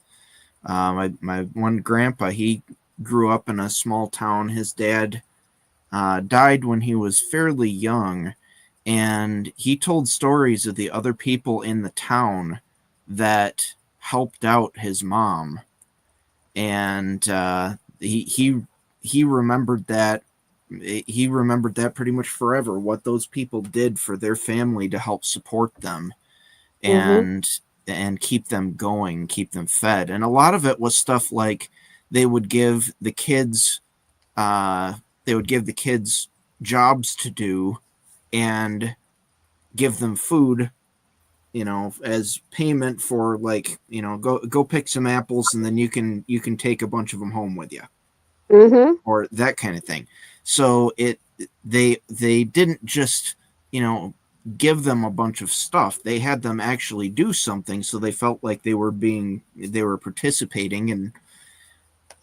My one grandpa, he grew up in a small town. His dad died when he was fairly young, and he told stories of the other people in the town that helped out his mom, and he remembered that. He remembered that pretty much forever, what those people did for their family to help support them and keep them going, keep them fed. And a lot of it was stuff like they would give the kids jobs to do and give them food, as payment for, like, go pick some apples and then you can take a bunch of them home with you. Or that kind of thing. So they didn't just give them a bunch of stuff. They had them actually do something, so they felt like they were participating,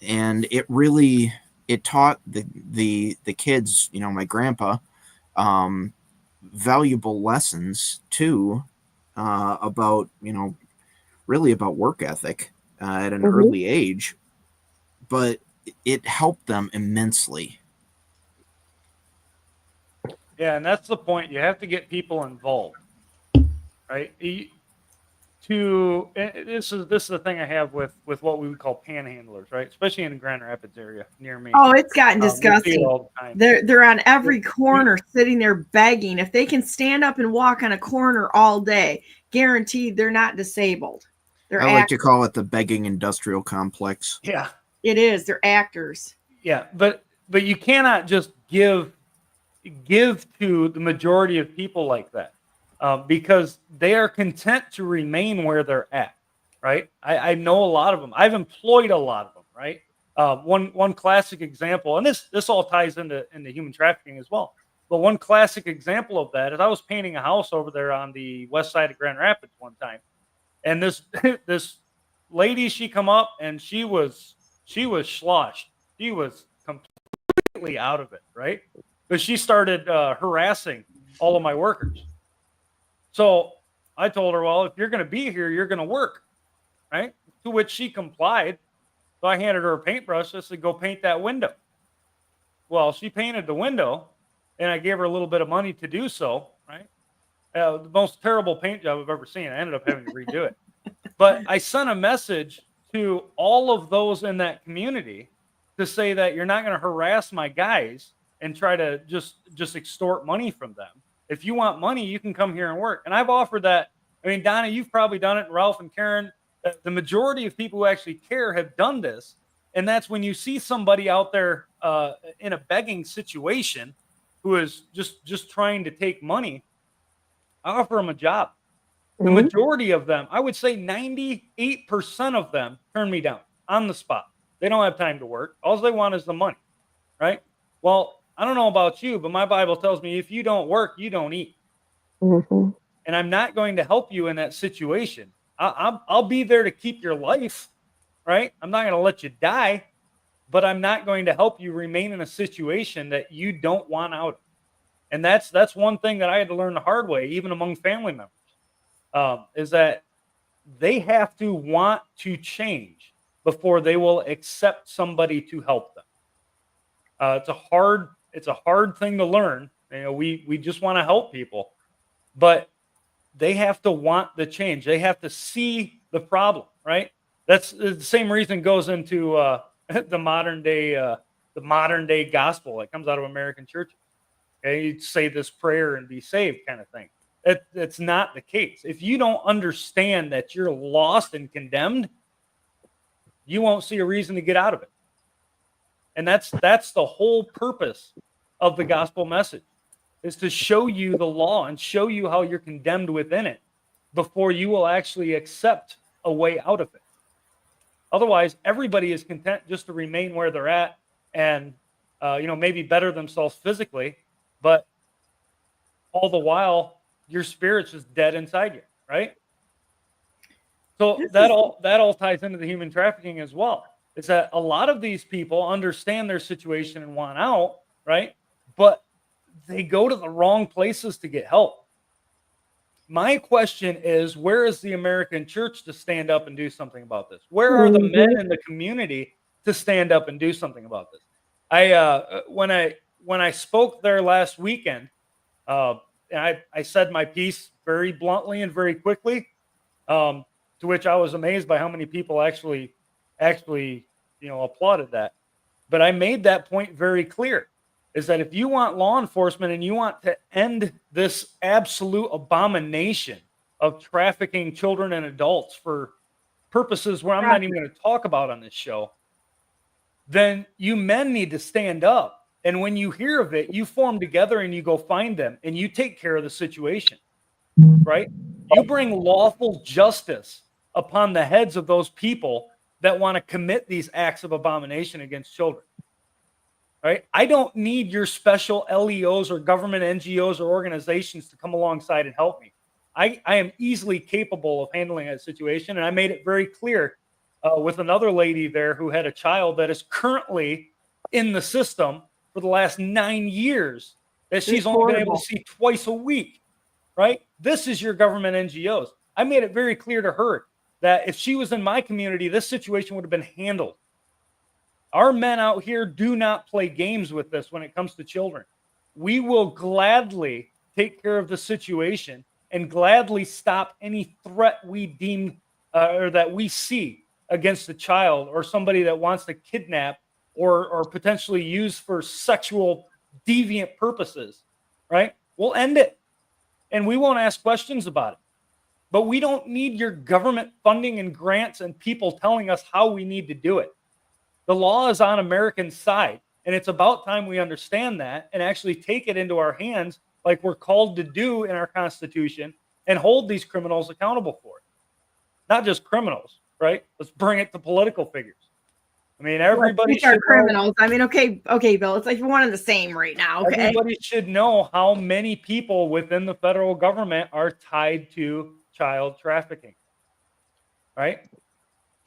and it taught the kids, my grandpa, valuable lessons too, about really about work ethic at an early age, but it helped them immensely. Yeah, and that's the point. You have to get people involved, right? This is the thing I have with what we would call panhandlers, right? Especially in the Grand Rapids area near me. Oh, it's gotten We see it disgusting. all the time. They're on every corner sitting there begging. If they can stand up and walk on a corner all day, guaranteed they're not disabled. I like to call it the begging industrial complex. Yeah, it is. They're actors. Yeah, but you cannot just give to the majority of people like that, because they are content to remain where they're at, right? I know a lot of them. I've employed a lot of them, right? One classic example, and this all ties into human trafficking as well. But one classic example of that is I was painting a house over there on the west side of Grand Rapids one time, and this lady, she come up and she was sloshed. She was completely out of it, right? But she started harassing all of my workers. So I told her, well, if you're going to be here, you're going to work, right? To which she complied. So I handed her a paintbrush. I said, go paint that window. Well, she painted the window, and I gave her a little bit of money to do so, right? The most terrible paint job I've ever seen. I ended up having to redo it. But I sent a message to all of those in that community to say that you're not going to harass my guys and try to just extort money from them. If you want money, you can come here and work. And I've offered that. I mean, Donna, you've probably done it, and Ralph and Karen. The majority of people who actually care have done this. And that's when you see somebody out there in a begging situation who is just trying to take money, I offer them a job. The majority of them, I would say 98% of them, turn me down on the spot. They don't have time to work. All they want is the money, right? Well, I don't know about you, but my Bible tells me if you don't work, you don't eat. And I'm not going to help you in that situation. I'll be there to keep your life, right? I'm not going to let you die, but I'm not going to help you remain in a situation that you don't want out of. And that's one thing that I had to learn the hard way, even among family members, is that they have to want to change before they will accept somebody to help them. It's a hard thing to learn. We just want to help people, but they have to want the change. They have to see the problem, right? That's the same reason goes into the modern day gospel that comes out of American churches. Okay, you'd say this prayer and be saved, kind of thing. That's not the case. If you don't understand that you're lost and condemned, you won't see a reason to get out of it. And that's the whole purpose of the gospel message, is to show you the law and show you how you're condemned within it before you will actually accept a way out of it. Otherwise, everybody is content just to remain where they're at and, maybe better themselves physically, but all the while your spirit's just dead inside you, right? So that all ties into the human trafficking as well. Is that a lot of these people understand their situation and want out, right? But they go to the wrong places to get help. My question is, where is the American church to stand up and do something about this? Where are the men in the community to stand up and do something about this? When I spoke there last weekend, and I said my piece very bluntly and very quickly, to which I was amazed by how many people actually applauded that. But I made that point very clear, is that if you want law enforcement and you want to end this absolute abomination of trafficking children and adults for purposes where I'm not even going to talk about on this show, then you men need to stand up. And when you hear of it, you form together and you go find them and you take care of the situation, right? You bring lawful justice upon the heads of those people that want to commit these acts of abomination against children, right? I don't need your special LEOs or government NGOs or organizations to come alongside and help me. I am easily capable of handling that situation. And I made it very clear with another lady there who had a child that is currently in the system for the last 9 years that she's only been able to see twice a week, right? This is your government NGOs. I made it very clear to her that if she was in my community, this situation would have been handled. Our men out here do not play games with this when it comes to children. We will gladly take care of the situation and gladly stop any threat we deem or that we see against a child or somebody that wants to kidnap or potentially use for sexual deviant purposes, right? We'll end it and we won't ask questions about it. But we don't need your government funding and grants and people telling us how we need to do it. The law is on American side, and it's about time we understand that and actually take it into our hands like we're called to do in our Constitution and hold these criminals accountable for it. Not just criminals, right? Let's bring it to political figures. I mean, everybody should criminals. I mean, okay, Bill. It's like one and the same right now. Okay? Everybody should know how many people within the federal government are tied to child trafficking, right?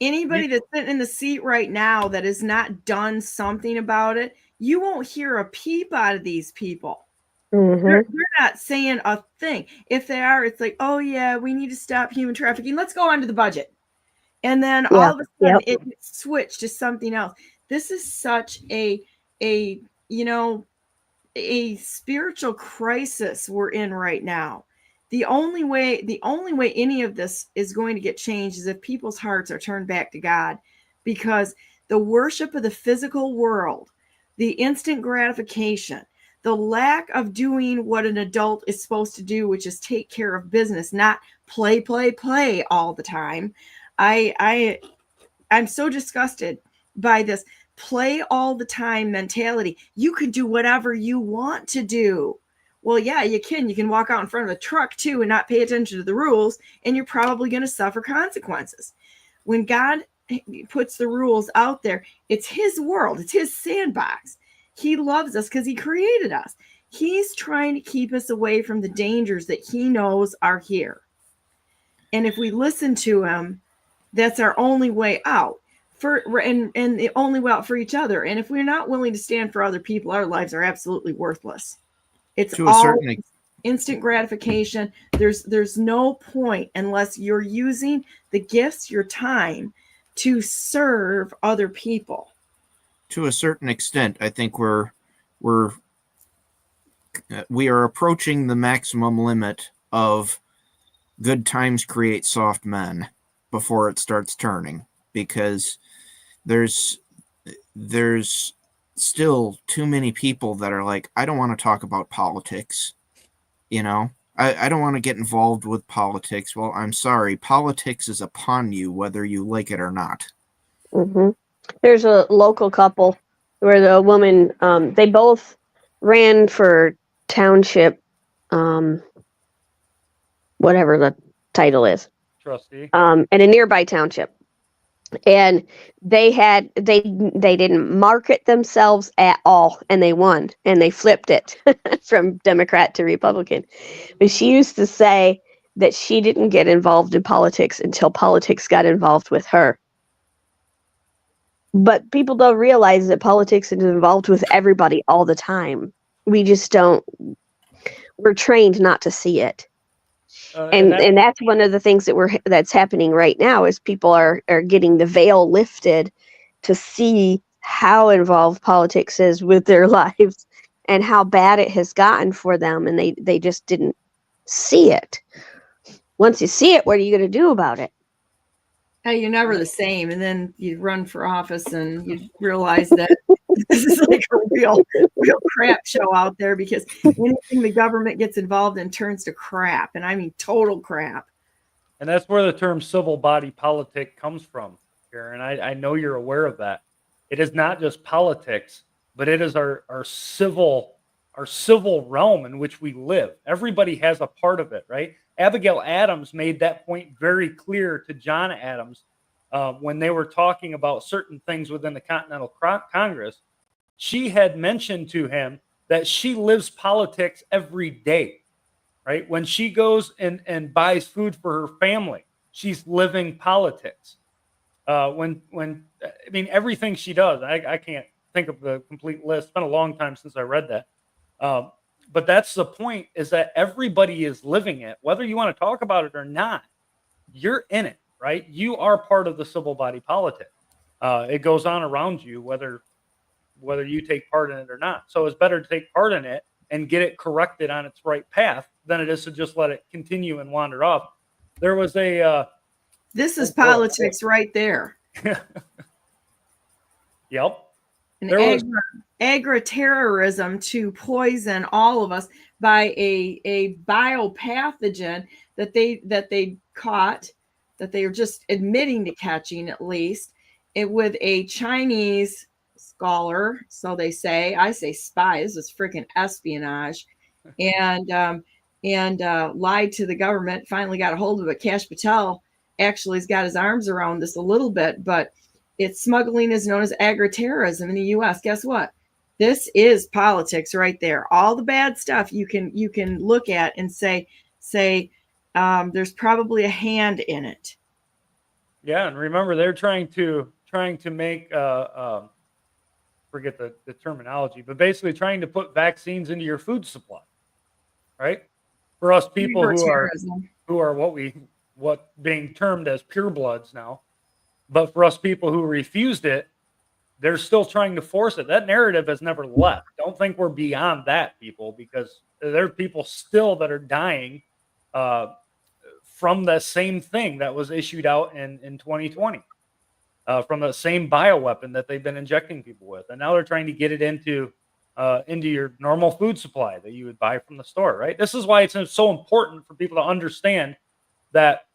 Anybody that's sitting in the seat right now that has not done something about it, you won't hear a peep out of these people. They're not saying a thing. If they are, it's like, oh yeah, we need to stop human trafficking. Let's go on to the budget. And then all of a sudden it switched to something else. This is such a spiritual crisis we're in right now. The only way any of this is going to get changed is if people's hearts are turned back to God, because the worship of the physical world, the instant gratification, the lack of doing what an adult is supposed to do, which is take care of business, not play all the time. I'm so disgusted by this play all the time mentality. You can do whatever you want to do. Well, yeah, you can walk out in front of a truck too and not pay attention to the rules, and you're probably going to suffer consequences. When God puts the rules out there, it's his world. It's his sandbox. He loves us because he created us. He's trying to keep us away from the dangers that he knows are here. And if we listen to him, that's our only way out and the only way out for each other. And if we're not willing to stand for other people, our lives are absolutely worthless. It's all instant gratification. There's no point unless you're using the gifts, your time, to serve other people. To a certain extent, I think we are approaching the maximum limit of good times create soft men before it starts turning, because there's still too many people that are like, I don't want to talk about politics. I don't want to get involved with politics. Well, I'm sorry. Politics is upon you, whether you like it or not. Mm-hmm. There's a local couple where the woman, they both ran for township, whatever the title is, Trustee. in a nearby township. And they didn't market themselves at all, and they won, and they flipped it from Democrat to Republican. But she used to say that she didn't get involved in politics until politics got involved with her. But people don't realize that politics is involved with everybody all the time. We just don't. We're trained not to see it. And that's one of the things that's happening right now is people are getting the veil lifted to see how involved politics is with their lives and how bad it has gotten for them, and they just didn't see it. Once you see it, what are you going to do about it? Hey, you're never the same, and then you run for office and you realize that this is like a real crap show out there, because anything the government gets involved in turns to crap, and I mean total crap. And that's where the term civil body politic comes from, Karen. I know you're aware of that. It is not just politics, but it is our civil realm in which we live. Everybody has a part of it, right? Abigail Adams made that point very clear to John Adams when they were talking about certain things within the Continental Congress. She had mentioned to him that she lives politics every day, right? When she goes and buys food for her family, she's living politics. I mean, everything she does, I can't think of the complete list. It's been a long time since I read that. But that's the point, is that everybody is living it, whether you want to talk about it or not. You're in it, right? You are part of the civil body politic. It goes on around you, whether you take part in it or not. So it's better to take part in it and get it corrected on its right path than it is to just let it continue and wander off. There was this is politics right there. Yep. And agri-terrorism to poison all of us by a biopathogen that they caught, that they are just admitting to catching, at least, with a Chinese scholar. So they say, I say spy. This is freaking espionage, and lied to the government. Finally got a hold of it. Kash Patel actually has got his arms around this a little bit, but it's smuggling is known as agri-terrorism in the U.S. Guess what? This is politics right there. All the bad stuff you can look at and say there's probably a hand in it. Yeah, and remember, they're trying to make forget the terminology, but basically trying to put vaccines into your food supply, right? For us people who are what being termed as purebloods now, but for us people who refused it, they're still trying to force it. That narrative has never left. Don't think we're beyond that, people, because there are people still that are dying from the same thing that was issued out in 2020, from the same bioweapon that they've been injecting people with. And now they're trying to get it into your normal food supply that you would buy from the store, right? This is why it's so important for people to understand that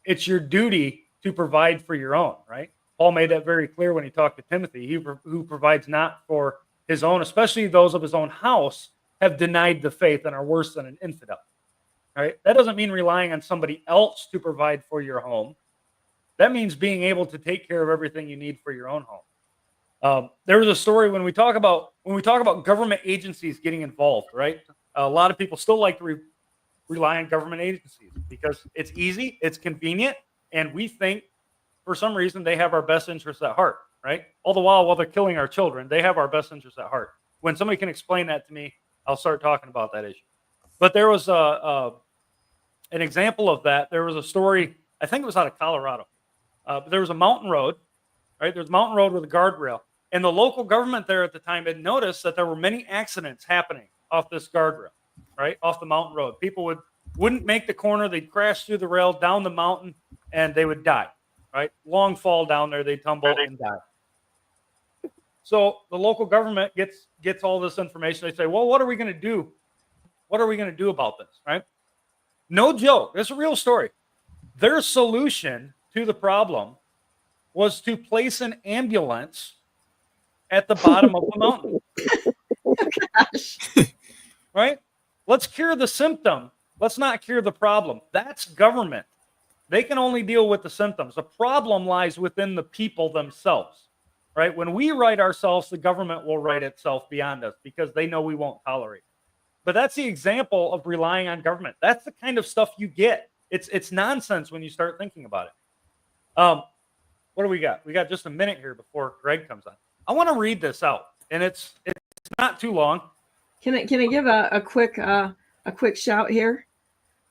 it's your duty to provide for your own, right? Paul made that very clear when he talked to Timothy. Who provides not for his own, especially those of his own house, have denied the faith and are worse than an infidel. Right? That doesn't mean relying on somebody else to provide for your home. That means being able to take care of everything you need for your own home. There was a story when we talk about government agencies getting involved, right? A lot of people still like to rely on government agencies because it's easy, it's convenient, and we think for some reason they have our best interests at heart, right? All the while they're killing our children, they have our best interests at heart. When somebody can explain that to me, I'll start talking about that issue. But there was an example of that. There was a story, I think it was out of Colorado. But there was a mountain road, right? There's a mountain road with a guardrail. And the local government there at the time had noticed that there were many accidents happening off this guardrail, right? Off the mountain road. People wouldn't make the corner. They'd crash through the rail down the mountain and they would die, right? Long fall down there. They'd tumble and die. So the local government gets all this information. They say, well, what are we going to do? What are we going to do about this, right? No joke. It's a real story. Their solution to the problem was to place an ambulance at the bottom of the mountain. Gosh. Right? Let's cure the symptom. Let's not cure the problem. That's government. They can only deal with the symptoms. The problem lies within the people themselves, right? When we right ourselves, the government will right itself beyond us because they know we won't tolerate it. But that's the example of relying on government. That's the kind of stuff you get. It's nonsense when you start thinking about it. What do we got? We got just a minute here before Greg comes on. I want to read this out, and it's not too long. Can I give a quick shout here?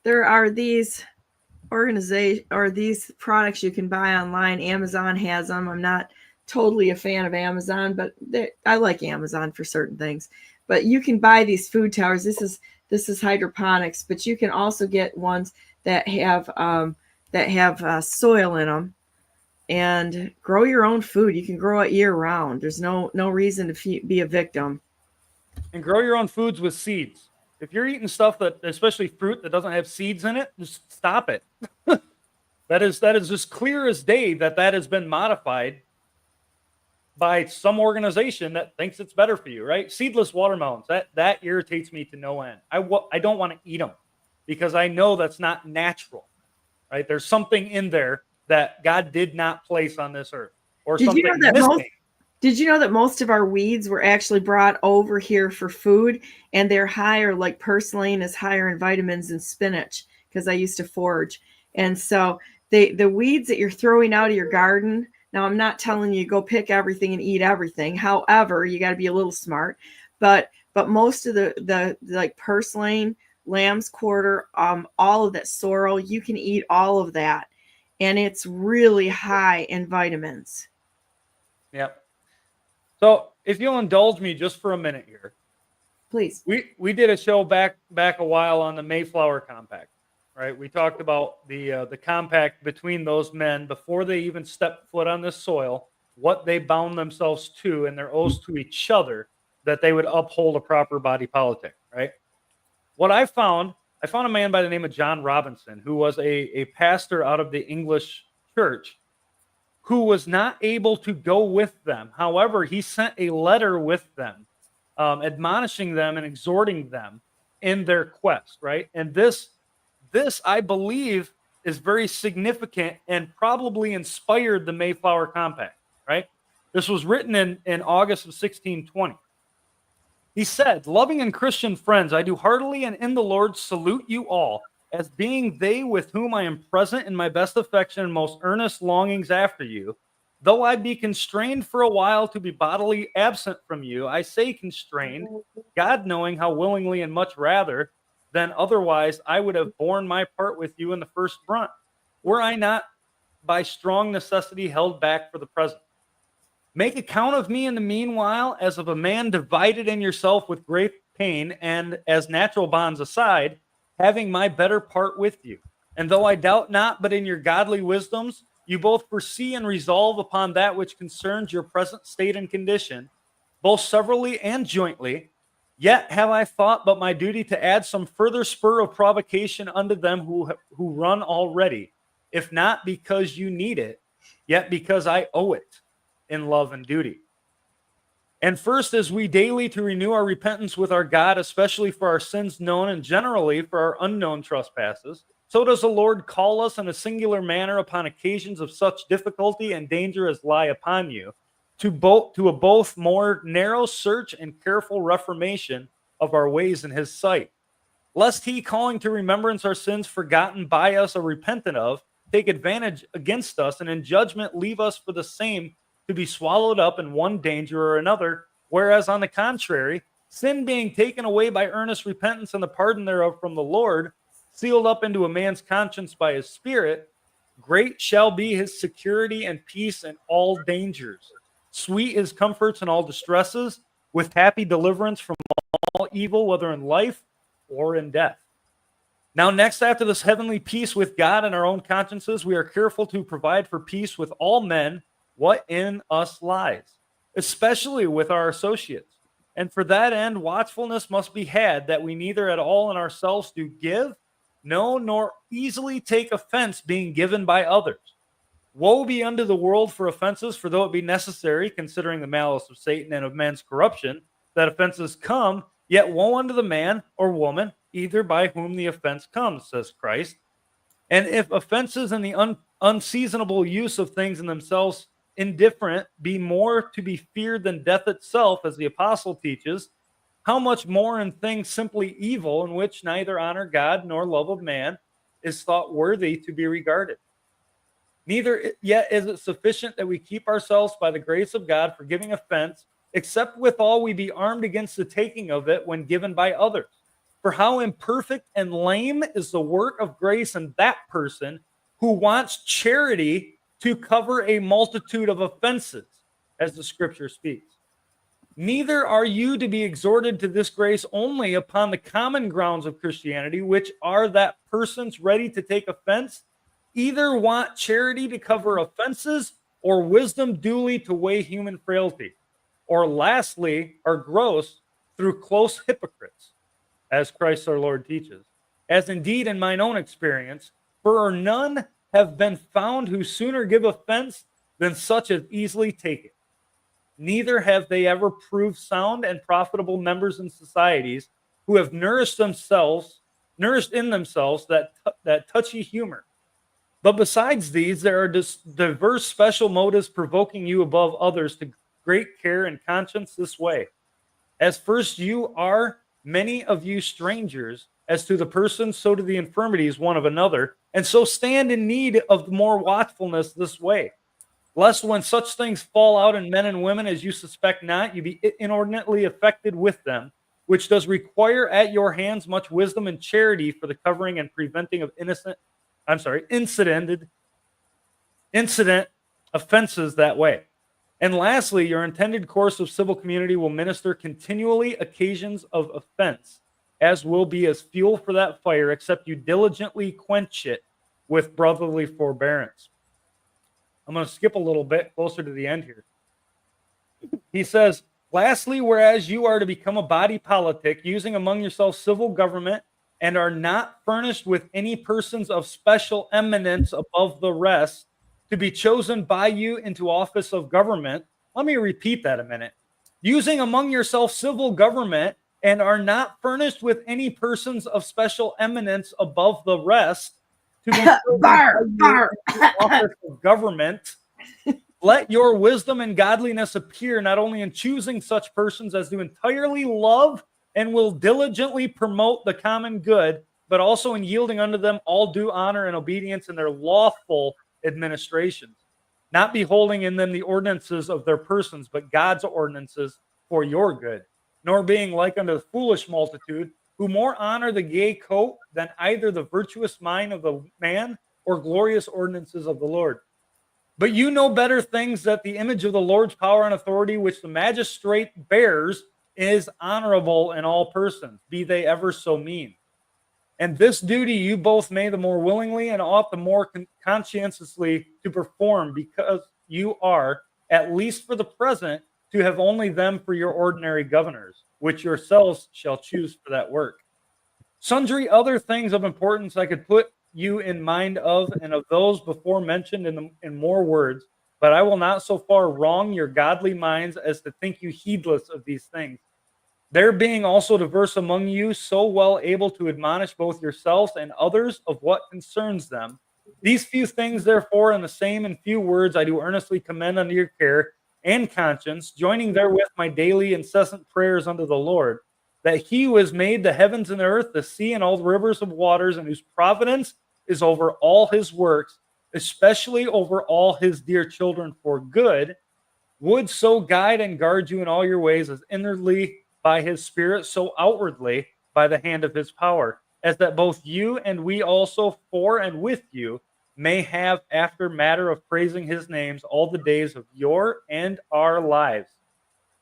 There are these these products you can buy online. Amazon has them. I'm not totally a fan of Amazon, but I like Amazon for certain things. But you can buy these food towers. This is hydroponics, but you can also get ones that have soil in them and grow your own food. You can grow it year round. There's no reason to be a victim. And grow your own foods with seeds. If you're eating stuff that, especially fruit that doesn't have seeds in it, just stop it. That is just clear as day that has been modified by some organization that thinks it's better for you, right? Seedless watermelons, that irritates me to no end. I don't want to eat them because I know that's not natural, right? There's something in there that God did not place on this earth, or something missing. Did you know that most of our weeds were actually brought over here for food, and they're higher, like purslane is higher in vitamins than spinach, because I used to forage. And so the weeds that you're throwing out of your garden, now I'm not telling you go pick everything and eat everything. However, you got to be a little smart. But most of the like purslane, lamb's quarter, all of that sorrel, you can eat all of that. And it's really high in vitamins. Yep. So if you'll indulge me just for a minute here. Please. We did a show back a while on the Mayflower Compact, right? We talked about the compact between those men before they even stepped foot on this soil, what they bound themselves to and their oaths to each other, that they would uphold a proper body politic, right? What I found a man by the name of John Robinson, who was a pastor out of the English church, who was not able to go with them. However, he sent a letter with them, admonishing them and exhorting them in their quest, right? And this, I believe, is very significant and probably inspired the Mayflower Compact, right? This was written in August of 1620. He said, "Loving and Christian friends, I do heartily and in the Lord salute you all, as being they with whom I am present in my best affection and most earnest longings after you. Though I be constrained for a while to be bodily absent from you, I say constrained, God knowing how willingly and much rather than otherwise I would have borne my part with you in the first brunt, were I not by strong necessity held back for the present. Make account of me in the meanwhile as of a man divided in yourself with great pain, and as natural bonds aside, having my better part with you. And though I doubt not, but in your godly wisdoms, you both foresee and resolve upon that which concerns your present state and condition, both severally and jointly, yet have I thought but my duty to add some further spur of provocation unto them who run already, if not because you need it, yet because I owe it in love and duty. And first, as we daily to renew our repentance with our God, especially for our sins known and generally for our unknown trespasses, so does the Lord call us in a singular manner upon occasions of such difficulty and danger as lie upon you, to a both more narrow search and careful reformation of our ways in his sight. Lest he, calling to remembrance our sins forgotten by us or repentant of, take advantage against us, and in judgment leave us for the same to be swallowed up in one danger or another, whereas on the contrary, sin being taken away by earnest repentance and the pardon thereof from the Lord, sealed up into a man's conscience by his Spirit, great shall be his security and peace in all dangers. Sweet his comforts in all distresses, with happy deliverance from all evil, whether in life or in death. Now, next, after this heavenly peace with God and our own consciences, we are careful to provide for peace with all men what in us lies, especially with our associates. And for that end, watchfulness must be had, that we neither at all in ourselves do give, no, nor easily take offense being given by others. Woe be unto the world for offenses, for though it be necessary, considering the malice of Satan and of man's corruption, that offenses come, yet woe unto the man or woman, either by whom the offense comes, says Christ. And if offenses and the unseasonable use of things in themselves indifferent be more to be feared than death itself, as the apostle teaches, how much more in things simply evil, in which neither honor God nor love of man is thought worthy to be regarded? Neither yet is it sufficient that we keep ourselves by the grace of God for giving offense, except withal we be armed against the taking of it when given by others. For how imperfect and lame is the work of grace in that person who wants charity to cover a multitude of offenses, as the scripture speaks. Neither are you to be exhorted to this grace only upon the common grounds of Christianity, which are that persons ready to take offense either want charity to cover offenses or wisdom duly to weigh human frailty, or lastly are gross through close hypocrites, as Christ our Lord teaches. As indeed in mine own experience, for none have been found who sooner give offense than such as easily take it. Neither have they ever proved sound and profitable members in societies who have nourished in themselves that touchy humor. But besides these, there are diverse special motives provoking you above others to great care and conscience this way. As first you are, many of you, strangers, as to the person, so to the infirmities one of another, and so stand in need of more watchfulness this way. Lest when such things fall out in men and women as you suspect not, you be inordinately affected with them, which does require at your hands much wisdom and charity for the covering and preventing of incident offenses that way. And lastly, your intended course of civil community will minister continually occasions of offense, as will be as fuel for that fire, except you diligently quench it with brotherly forbearance. I'm going to skip a little bit closer to the end here. He says, lastly, whereas you are to become a body politic, using among yourselves civil government, and are not furnished with any persons of special eminence above the rest, to be chosen by you into office of government. Let me repeat that a minute. Using among yourself civil government, and are not furnished with any persons of special eminence above the rest, to be chosen by you into office of government. Let your wisdom and godliness appear not only in choosing such persons as do entirely love and will diligently promote the common good, but also in yielding unto them all due honor and obedience in their lawful administrations, not beholding in them the ordinances of their persons, but God's ordinances for your good, nor being like unto the foolish multitude, who more honor the gay coat than either the virtuous mind of the man or glorious ordinances of the Lord. But you know better things, that the image of the Lord's power and authority, which the magistrate bears, is honorable in all persons, be they ever so mean. And this duty you both may the more willingly and ought the more conscientiously to perform, because you are, at least for the present, to have only them for your ordinary governors, which yourselves shall choose for that work. Sundry other things of importance I could put you in mind of, and of those before mentioned in more words, but I will not so far wrong your godly minds as to think you heedless of these things. There being also diverse among you, so well able to admonish both yourselves and others of what concerns them. These few things, therefore, in the same and few words, I do earnestly commend unto your care and conscience, joining therewith my daily incessant prayers unto the Lord, that he who has made the heavens and the earth, the sea, and all the rivers of waters, and whose providence is over all his works, especially over all his dear children for good, would so guide and guard you in all your ways, as inwardly by his Spirit, so outwardly by the hand of his power, as that both you and we also for and with you may have after matter of praising his names all the days of your and our lives.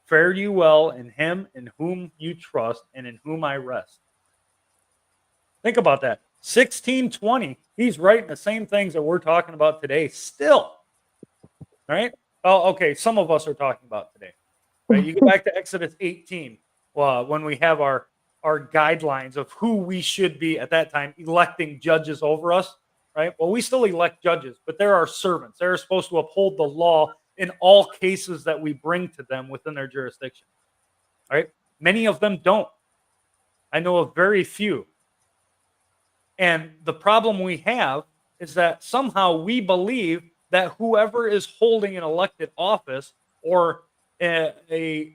Fare you well in him in whom you trust and in whom I rest. Think about that. 1620, he's writing the same things that we're talking about today still. All right? Oh, okay, some of us are talking about today. right? You go back to Exodus 18, when we have our guidelines of who we should be at that time electing judges over us, right? Well, we still elect judges, but they're our servants. They're supposed to uphold the law in all cases that we bring to them within their jurisdiction, right? Many of them don't. I know of very few. And the problem we have is that somehow we believe that whoever is holding an elected office or a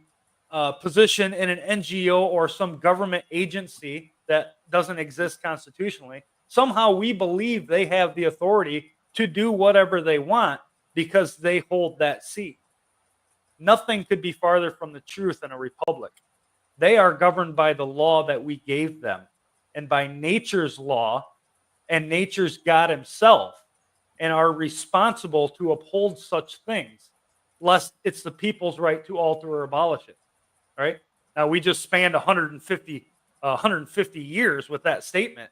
position in an NGO or some government agency that doesn't exist constitutionally, somehow we believe they have the authority to do whatever they want because they hold that seat. Nothing could be farther from the truth in a republic. They are governed by the law that we gave them and by nature's law and nature's God himself, and are responsible to uphold such things, lest it's the people's right to alter or abolish it. Right? Now, we just spanned 150 years with that statement,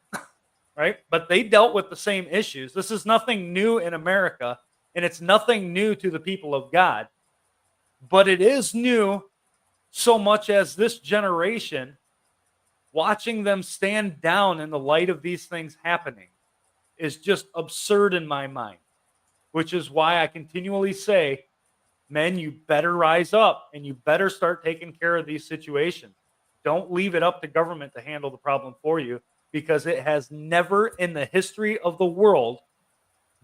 right? But they dealt with the same issues. This is nothing new in America, and it's nothing new to the people of God. But it is new so much as this generation, watching them stand down in the light of these things happening, is just absurd in my mind, which is why I continually say, men, you better rise up and you better start taking care of these situations. Don't leave it up to government to handle the problem for you, because it has never in the history of the world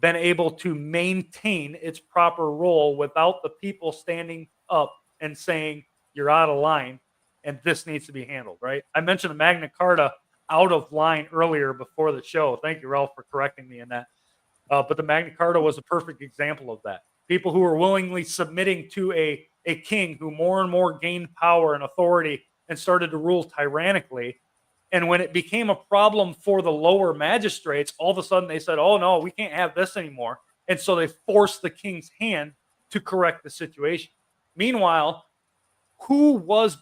been able to maintain its proper role without the people standing up and saying, you're out of line and this needs to be handled, right? I mentioned the Magna Carta out of line earlier before the show. Thank you, Ralph, for correcting me in that. But the Magna Carta was a perfect example of that. People who were willingly submitting to a king who more and more gained power and authority and started to rule tyrannically. And when it became a problem for the lower magistrates, all of a sudden they said, oh, no, we can't have this anymore. And so they forced the king's hand to correct the situation. Meanwhile, who was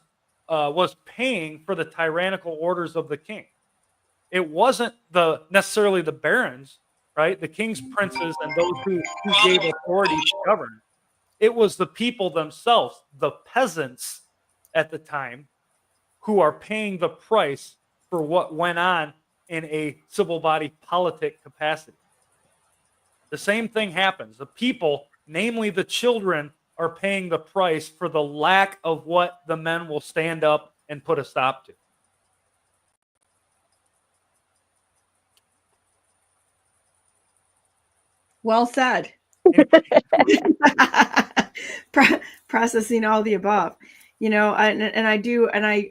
paying for the tyrannical orders of the king? It wasn't necessarily the barons, right? The king's princes and those who gave authority to govern. It was the people themselves, the peasants at the time, who are paying the price for what went on in a civil body politic capacity. The same thing happens. The people, namely the children, are paying the price for the lack of what the men will stand up and put a stop to. Well said. Processing all the above, I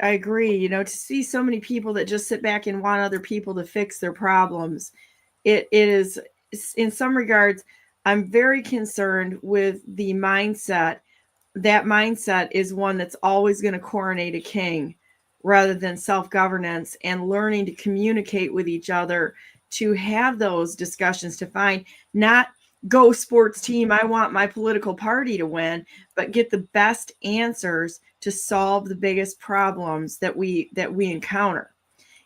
agree, to see so many people that just sit back and want other people to fix their problems. It is, in some regards, I'm very concerned with the mindset. That mindset is one that's always going to coronate a king rather than self-governance and learning to communicate with each other, to have those discussions, to find not go sports team, I want my political party to win, but get the best answers to solve the biggest problems that we encounter,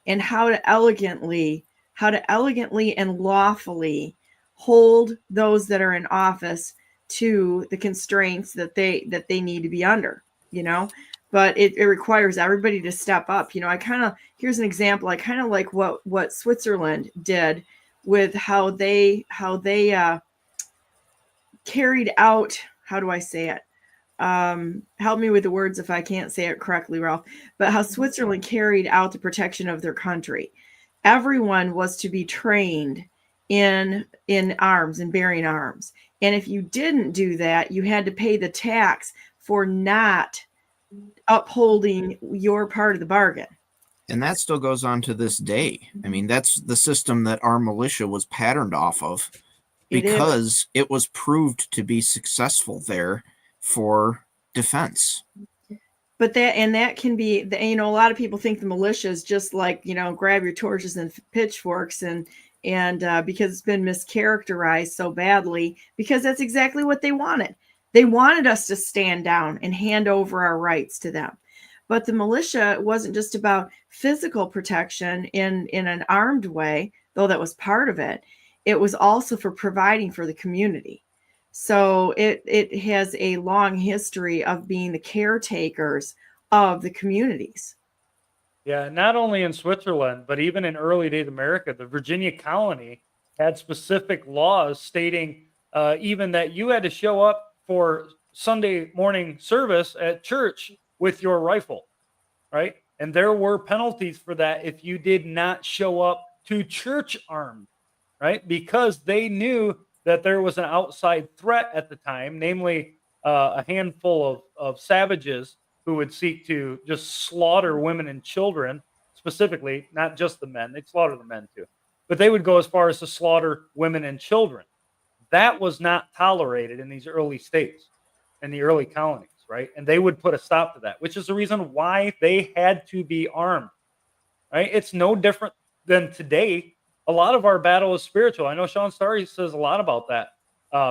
and how to elegantly and lawfully hold those that are in office to the constraints that they need to be under, but it requires everybody to step up. Here's an example. I kind of like what Switzerland did with how they carried out, how do I say it? Help me with the words if I can't say it correctly, Ralph, but how Switzerland carried out the protection of their country. Everyone was to be trained in arms and bearing arms. And if you didn't do that, you had to pay the tax for not upholding your part of the bargain. And that still goes on to this day. I mean, that's the system that our militia was patterned off of, because it was proved to be successful there for defense. But that can be, a lot of people think the militia is just like, grab your torches and pitchforks and because it's been mischaracterized so badly, because that's exactly what they wanted. They wanted us to stand down and hand over our rights to them. But the militia wasn't just about physical protection in an armed way, though that was part of it. It was also for providing for the community. So it has a long history of being the caretakers of the communities. Yeah, not only in Switzerland, but even in early days America, the Virginia colony had specific laws stating even that you had to show up for Sunday morning service at church with your rifle, right? And there were penalties for that if you did not show up to church armed, right? Because they knew that there was an outside threat at the time, namely a handful of savages who would seek to just slaughter women and children, specifically, not just the men. They'd slaughter the men too. But they would go as far as to slaughter women and children. That was not tolerated in these early states, in the early colonies, right? And they would put a stop to that, which is the reason why they had to be armed, right? It's no different than today. A lot of our battle is spiritual. I know Sean Starry says a lot about that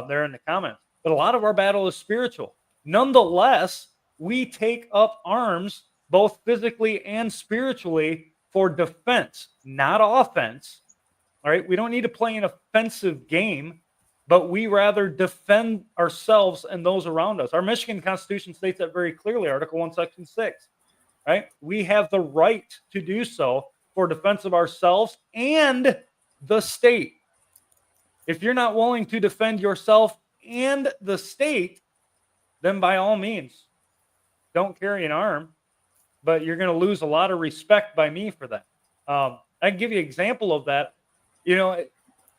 there in the comments, but a lot of our battle is spiritual. Nonetheless, we take up arms both physically and spiritually for defense, not offense. All right. We don't need to play an offensive game, but we rather defend ourselves and those around us. Our Michigan Constitution states that very clearly, Article 1, Section 6. Right? We have the right to do so for defense of ourselves and the state. If you're not willing to defend yourself and the state, then by all means, don't carry an arm, but you're going to lose a lot of respect by me for that. I can give you an example of that. You know,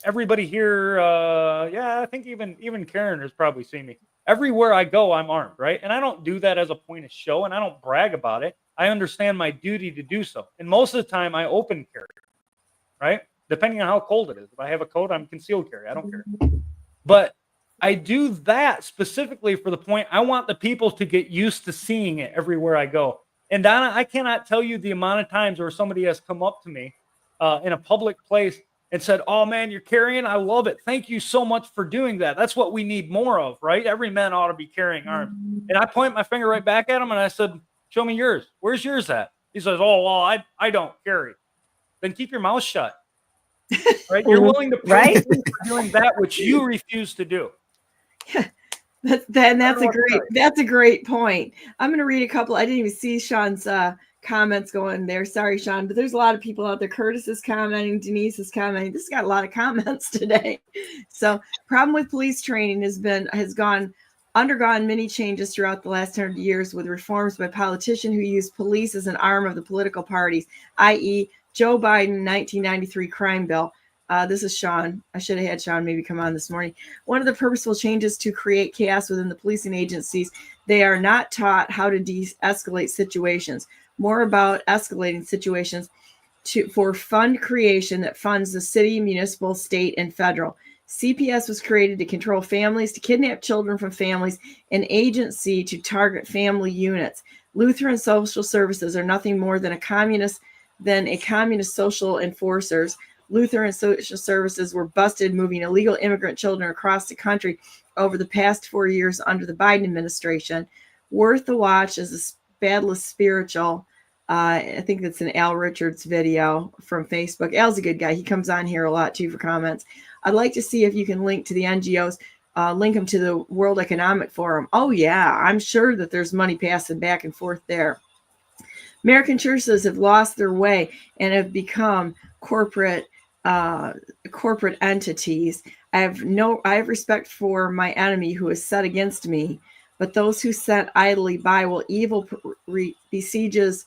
everybody here, I think even Karen has probably seen me. Everywhere I go, I'm armed, right? And I don't do that as a point of show, and I don't brag about it. I understand my duty to do so. And most of the time, I open carry, right? Depending on how cold it is. If I have a coat, I'm concealed carry. I don't care. But I do that specifically for the point I want the people to get used to seeing it everywhere I go. And Donna, I cannot tell you the amount of times where somebody has come up to me in a public place and said, "Oh man, you're carrying. I love it. Thank you so much for doing that. That's what we need more of, right? Every man ought to be carrying arms." And I point my finger right back at him and I said, "Show me yours. Where's yours at?" He says, "Oh, well, I don't carry." Then keep your mouth shut. Right? You're willing to pay for doing that which you refuse to do. That's a great point. I'm going to read a couple. I didn't even see Sean's comments going there. Sorry, Sean, but there's a lot of people out there. Curtis is commenting. Denise is commenting. This has got a lot of comments today. So, problem with police training has undergone many changes throughout the last 100 years with reforms by politicians who use police as an arm of the political parties, i.e., Joe Biden 1993 crime bill. This is Sean. I should have had Sean maybe come on this morning. One of the purposeful changes to create chaos within the policing agencies. They are not taught how to de-escalate situations. More about escalating situations for fund creation that funds the city, municipal, state, and federal. CPS was created to control families, to kidnap children from families, an agency to target family units. Lutheran social services are nothing more than communist social enforcers. Lutheran social services were busted moving illegal immigrant children across the country over the past 4 years under the Biden administration. Worth the watch is a Badless Spiritual. I think that's an Al Richards video from Facebook. Al's a good guy. He comes on here a lot too for comments. I'd like to see if you can link to the NGOs, link them to the World Economic Forum. Oh yeah, I'm sure that there's money passing back and forth there. American churches have lost their way and have become corporate entities. I have respect for my enemy who is set against me, but those who sit idly by while evil besieges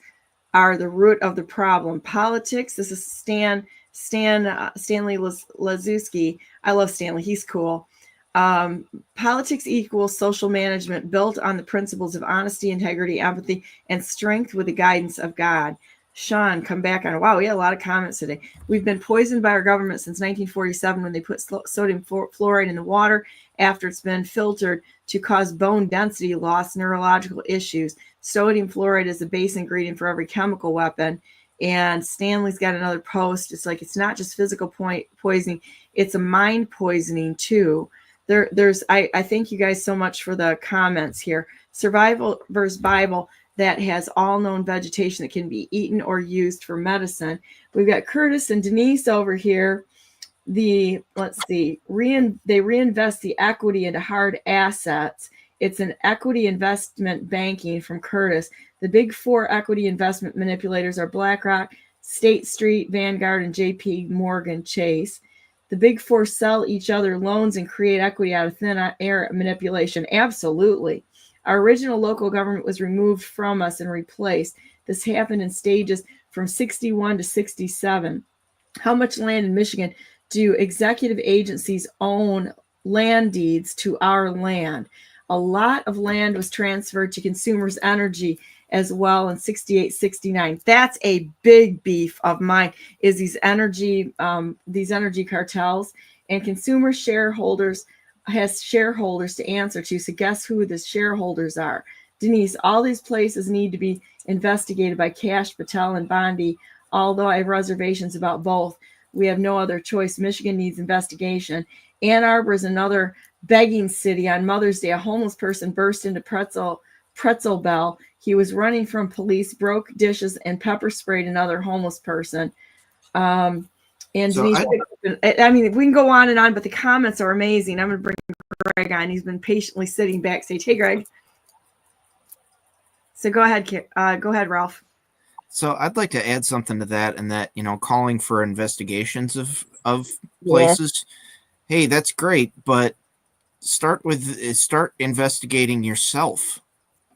are the root of the problem. Politics. This is Stanley Lazuski. I love Stanley. He's cool. Politics equals social management built on the principles of honesty, integrity, empathy, and strength with the guidance of God. Sean, come back on. Wow, we had a lot of comments today. We've been poisoned by our government since 1947 when they put sodium fluoride in the water after it's been filtered to cause bone density loss, neurological issues. Sodium fluoride is the base ingredient for every chemical weapon. And Stanley's got another post. It's like it's not just physical poisoning, it's a mind poisoning too. I thank you guys so much for the comments here. Survival versus Bible that has all known vegetation that can be eaten or used for medicine. We've got Curtis and Denise over here let's see, they reinvest the equity into hard assets. It's an equity investment banking from Curtis. The big four equity investment manipulators are BlackRock, State Street, Vanguard, and JP Morgan Chase. The big four sell each other loans and create equity out of thin air manipulation. Absolutely. Our original local government was removed from us and replaced. This happened in stages from 61 to 67. How much land in Michigan do executive agencies own land deeds to our land? A lot of land was transferred to Consumers Energy as well in 68, 69. That's a big beef of mine, is these energy cartels, and consumer shareholders has shareholders to answer to. So guess who the shareholders are? Denise, all these places need to be investigated by Cash Patel and Bondi, although I have reservations about both. We have no other choice. Michigan needs investigation. Ann Arbor is another begging city. On Mother's Day, a homeless person burst into Pretzel Bell. He was running from police, broke dishes, and pepper sprayed another homeless person. And so Denise, I mean, we can go on and on, but the comments are amazing. I'm going to bring Greg on. He's been patiently sitting backstage. Hey, Greg. So go ahead, Ralph. So I'd like to add something to that, and that, calling for investigations of places. Yeah. Hey, that's great, but start investigating yourself.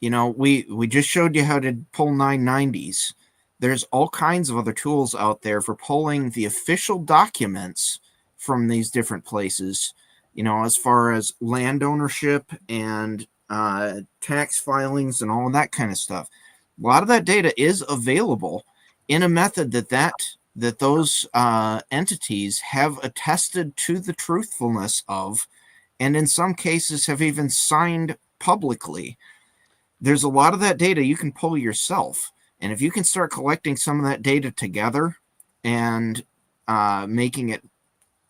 We just showed you how to pull 990s. There's all kinds of other tools out there for pulling the official documents from these different places, as far as land ownership and tax filings and all of that kind of stuff. A lot of that data is available in a method that those entities have attested to the truthfulness of, and in some cases have even signed publicly. There's a lot of that data you can pull yourself. And if you can start collecting some of that data together and making it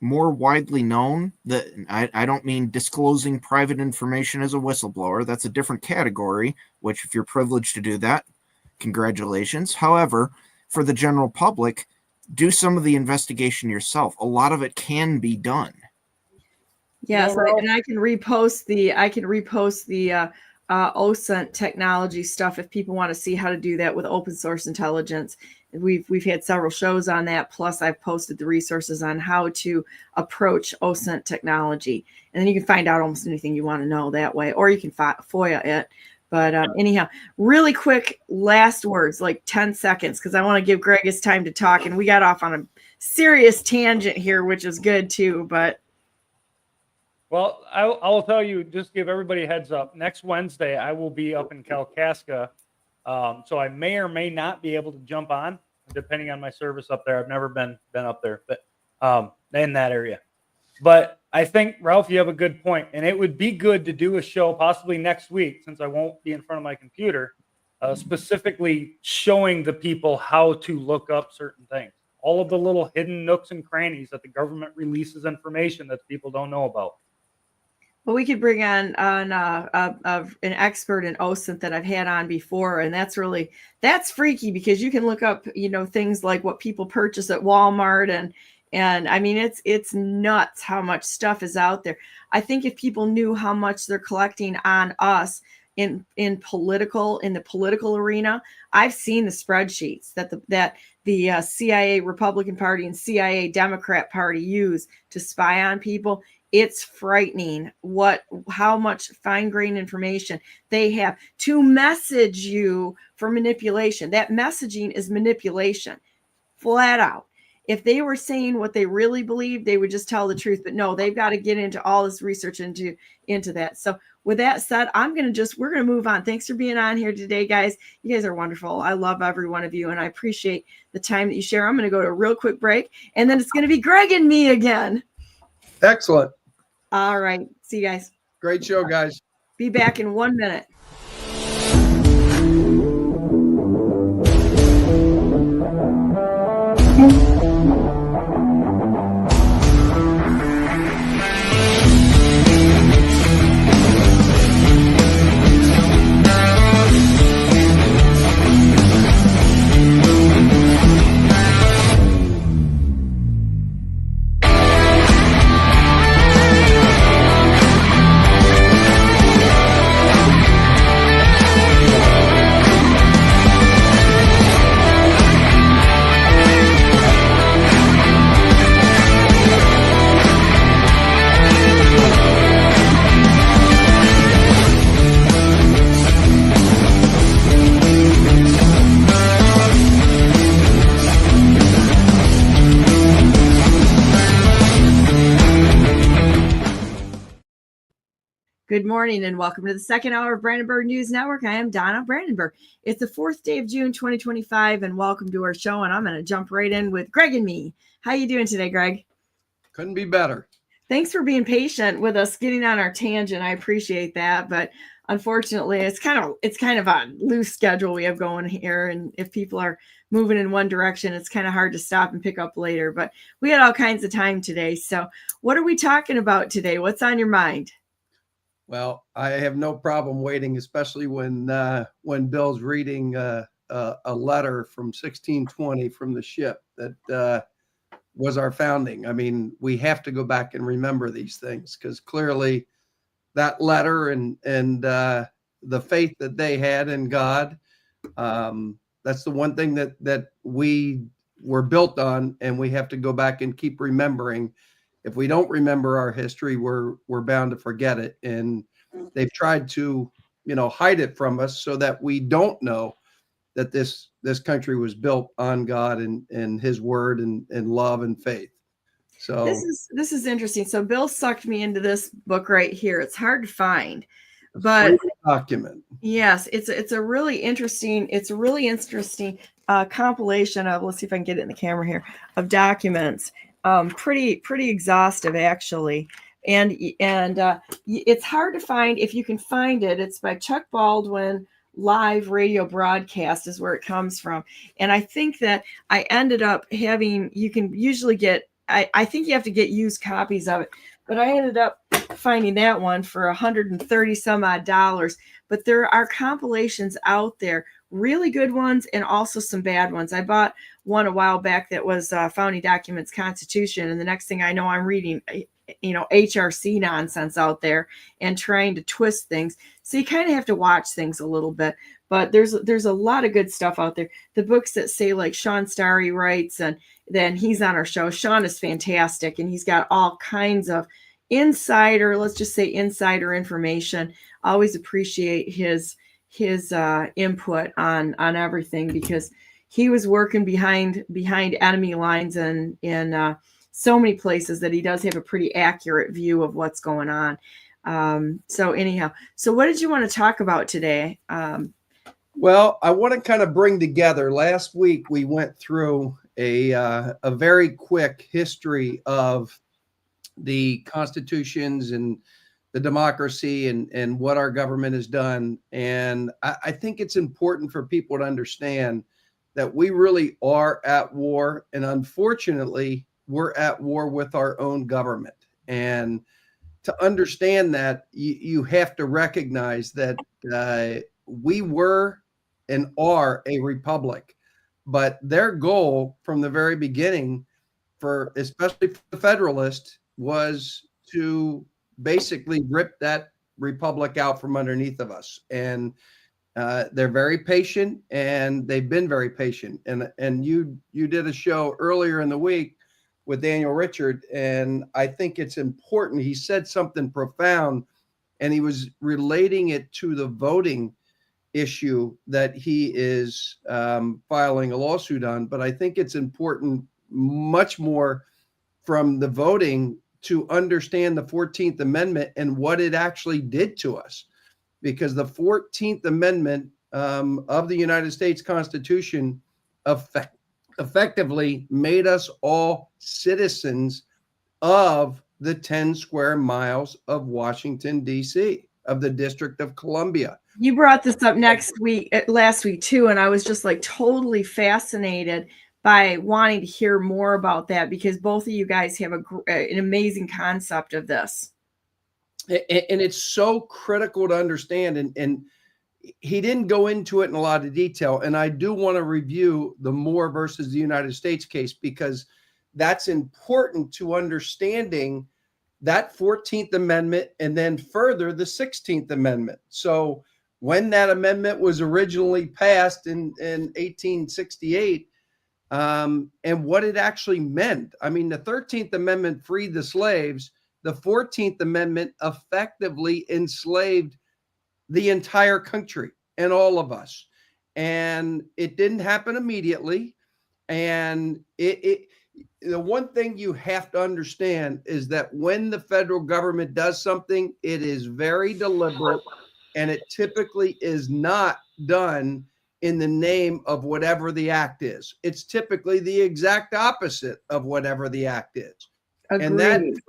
more widely known, that I don't mean disclosing private information as a whistleblower. That's a different category, which if you're privileged to do that, congratulations. However, for the general public, do some of the investigation yourself. A lot of it can be done. Yes, and I can repost the OSINT technology stuff if people want to see how to do that with open source intelligence. We've had several shows on that. Plus, I've posted the resources on how to approach OSINT technology, and then you can find out almost anything you want to know that way, or you can FOIA it. But anyhow, really quick last words, like 10 seconds, because I want to give Greg his time to talk, and we got off on a serious tangent here, which is good too. But well, I will tell you, just give everybody a heads up. Next Wednesday, I will be up in Kalkaska. So I may or may not be able to jump on, depending on my service up there. I've never been up there, but in that area. But I think, Ralph, you have a good point. And it would be good to do a show possibly next week, since I won't be in front of my computer, specifically showing the people how to look up certain things. All of the little hidden nooks and crannies that the government releases information that people don't know about. Well, we could bring on an expert in OSINT that I've had on before, and that's freaky, because you can look up, things like what people purchase at Walmart, and I mean it's nuts how much stuff is out there. I think if people knew how much they're collecting on us in the political arena, I've seen the spreadsheets that the CIA Republican Party and CIA Democrat Party use to spy on people. It's frightening how much fine-grained information they have to message you for manipulation. That messaging is manipulation, flat out. If they were saying what they really believe, they would just tell the truth. But no, they've got to get into all this research into that. So with that said, we're going to move on. Thanks for being on here today, guys. You guys are wonderful. I love every one of you, and I appreciate the time that you share. I'm going to go to a real quick break, and then it's going to be Greg and me again. Excellent. All right. See you guys. Great show, guys. Be back in 1 minute. Good morning and welcome to the second hour of Brandenburg News Network. I am Donna Brandenburg. It's the 4th day of June, 2025, and welcome to our show. And I'm going to jump right in with Greg and me. How you doing today, Greg? Couldn't be better. Thanks for being patient with us getting on our tangent. I appreciate that, but unfortunately, it's kind of a loose schedule we have going here, and if people are moving in one direction, it's kind of hard to stop and pick up later. But we had all kinds of time today. So, what are we talking about today? What's on your mind? Well, I have no problem waiting, especially when Bill's reading a letter from 1620 from the ship that was our founding. I mean, we have to go back and remember these things because clearly that letter and the faith that they had in God, that's the one thing that we were built on, and we have to go back and keep remembering. If we don't remember our history, we're bound to forget it. And they've tried to, hide it from us so that we don't know that this country was built on God and His Word and love and faith. So this is interesting. So Bill sucked me into this book right here. It's hard to find, but document. Yes, it's a really interesting compilation of, let's see if I can get it in the camera here, of documents. Pretty exhaustive actually, and it's hard to find. If you can find it, it's by Chuck Baldwin. Live radio broadcast is where it comes from, and I think that I ended up having. You can usually get. I think you have to get used copies of it, but I ended up finding that one for $130 some odd. But there are compilations out there, really good ones and also some bad ones. I bought one a while back that was Founding Documents Constitution, and the next thing I know, I'm reading HRC nonsense out there and trying to twist things. So you kind of have to watch things a little bit, but there's a lot of good stuff out there. The books that say, like, Sean Starry writes, and then he's on our show. Sean is fantastic, and he's got all kinds of insider information. Always appreciate his input on everything, because he was working behind enemy lines and in so many places that he does have a pretty accurate view of what's going on. So anyhow, so what did you want to talk about today? Well, I want to kind of bring together. Last week we went through a very quick history of the constitutions and the democracy and what our government has done. And I think it's important for people to understand that we really are at war. And unfortunately, we're at war with our own government. And to understand that, you have to recognize that we were and are a republic. But their goal from the very beginning, especially for the Federalists, was to basically rip that republic out from underneath of us. And they're very patient, and they've been very patient. And you did a show earlier in the week with Daniel Richard, and I think it's important. He said something profound, and he was relating it to the voting issue that he is filing a lawsuit on. But I think it's important, much more from the voting, to understand the 14th Amendment and what it actually did to us. Because the 14th Amendment of the United States Constitution effectively made us all citizens of the 10 square miles of Washington, D.C., of the District of Columbia. You brought this up last week too, and I was just like totally fascinated by wanting to hear more about that, because both of you guys have an amazing concept of this. And it's so critical to understand. And he didn't go into it in a lot of detail. And I do want to review the Mohr versus the United States case, because that's important to understanding that 14th Amendment and then further the 16th Amendment. So when that amendment was originally passed in 1868, and what it actually meant. I mean, the 13th Amendment freed the slaves. The 14th Amendment effectively enslaved the entire country and all of us. And it didn't happen immediately. And the one thing you have to understand is that when the federal government does something, it is very deliberate, and it typically is not done in the name of whatever the act is. It's typically the exact opposite of whatever the act is. And that Agreed.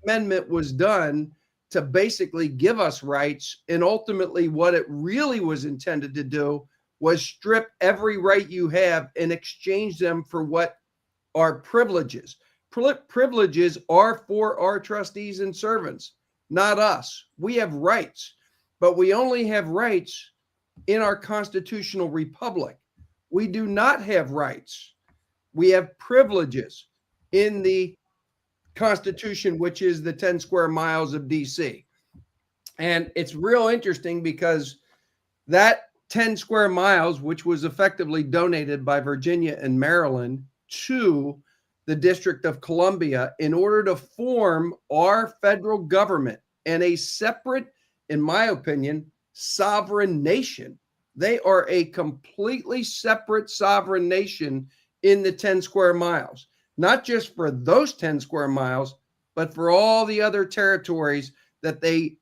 amendment was done to basically give us rights. And ultimately, what it really was intended to do was strip every right you have and exchange them for what are privileges. Privileges are for our trustees and servants, not us. We have rights, but we only have rights in our constitutional republic. We do not have rights. We have privileges in the Constitution, which is the 10 square miles of DC. And it's real interesting because that 10 square miles, which was effectively donated by Virginia and Maryland to the District of Columbia in order to form our federal government and a separate, in my opinion, sovereign nation. They are a completely separate sovereign nation in the 10 square miles, not just for those 10 square miles, but for all the other territories that they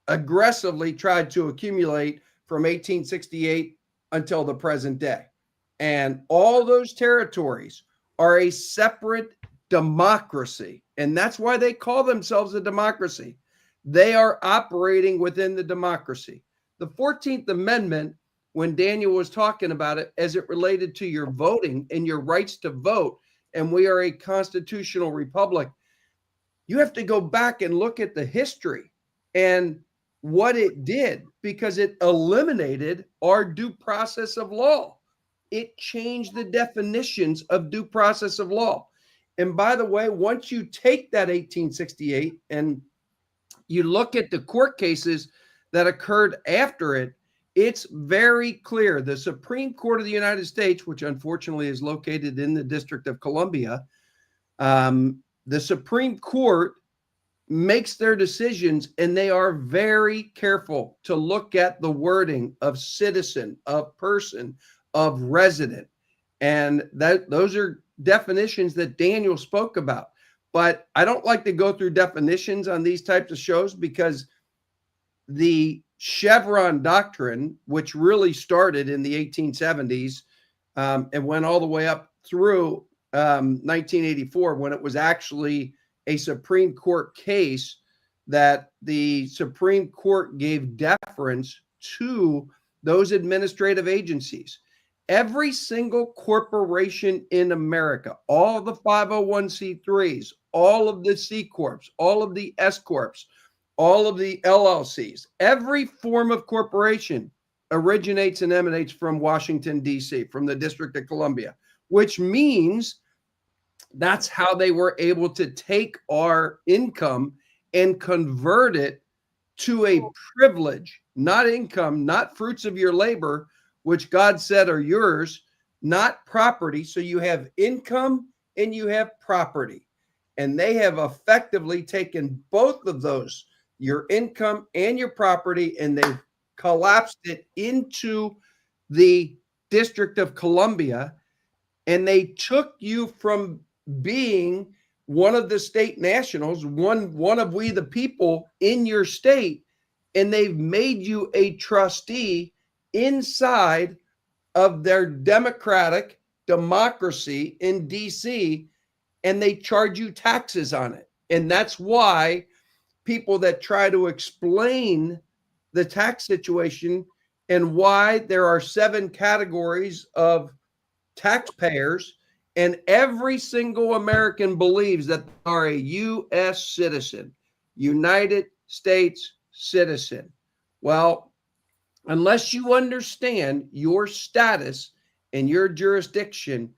aggressively tried to accumulate from 1868 until the present day. And all those territories are a separate democracy. And that's why they call themselves a democracy. They are operating within the democracy. The 14th Amendment, when Daniel was talking about it as it related to your voting and your rights to vote, and we are a constitutional republic, you have to go back and look at the history and what it did, because it eliminated our due process of law. It changed the definitions of due process of law. And by the way, once you take that 1868 and you look at the court cases that occurred after it, it's very clear. The Supreme Court of the United States, which unfortunately is located in the District of Columbia, the Supreme Court makes their decisions, and they are very careful to look at the wording of citizen, of person, of resident. And those are definitions that Daniel spoke about. But I don't like to go through definitions on these types of shows, because the Chevron doctrine, which really started in the 1870s and went all the way up through 1984, when it was actually a Supreme Court case that the Supreme Court gave deference to those administrative agencies. Every single corporation in America, all the 501c3s, all of the C Corps, all of the S Corps, all of the LLCs, every form of corporation originates and emanates from Washington, D.C., from the District of Columbia, which means that's how they were able to take our income and convert it to a privilege, not income, not fruits of your labor, which God said are yours, not property. So you have income and you have property. And they have effectively taken both of those, your income and your property, and they've collapsed it into the District of Columbia. And they took you from being one of the state nationals, one of we the people in your state, and they've made you a trustee inside of their democratic democracy in DC, and they charge you taxes on it. And that's why people that try to explain the tax situation and why there are 7 categories of taxpayers, and every single American believes that they are a U.S. citizen, United States citizen. Well, unless you understand your status and your jurisdiction,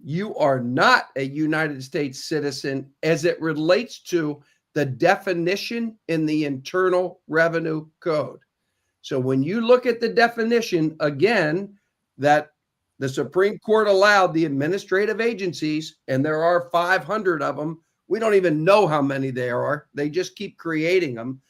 you are not a United States citizen as it relates to the definition in the Internal Revenue Code. So when you look at the definition, again, that the Supreme Court allowed the administrative agencies, and there are 500 of them. We don't even know how many there are. They just keep creating them.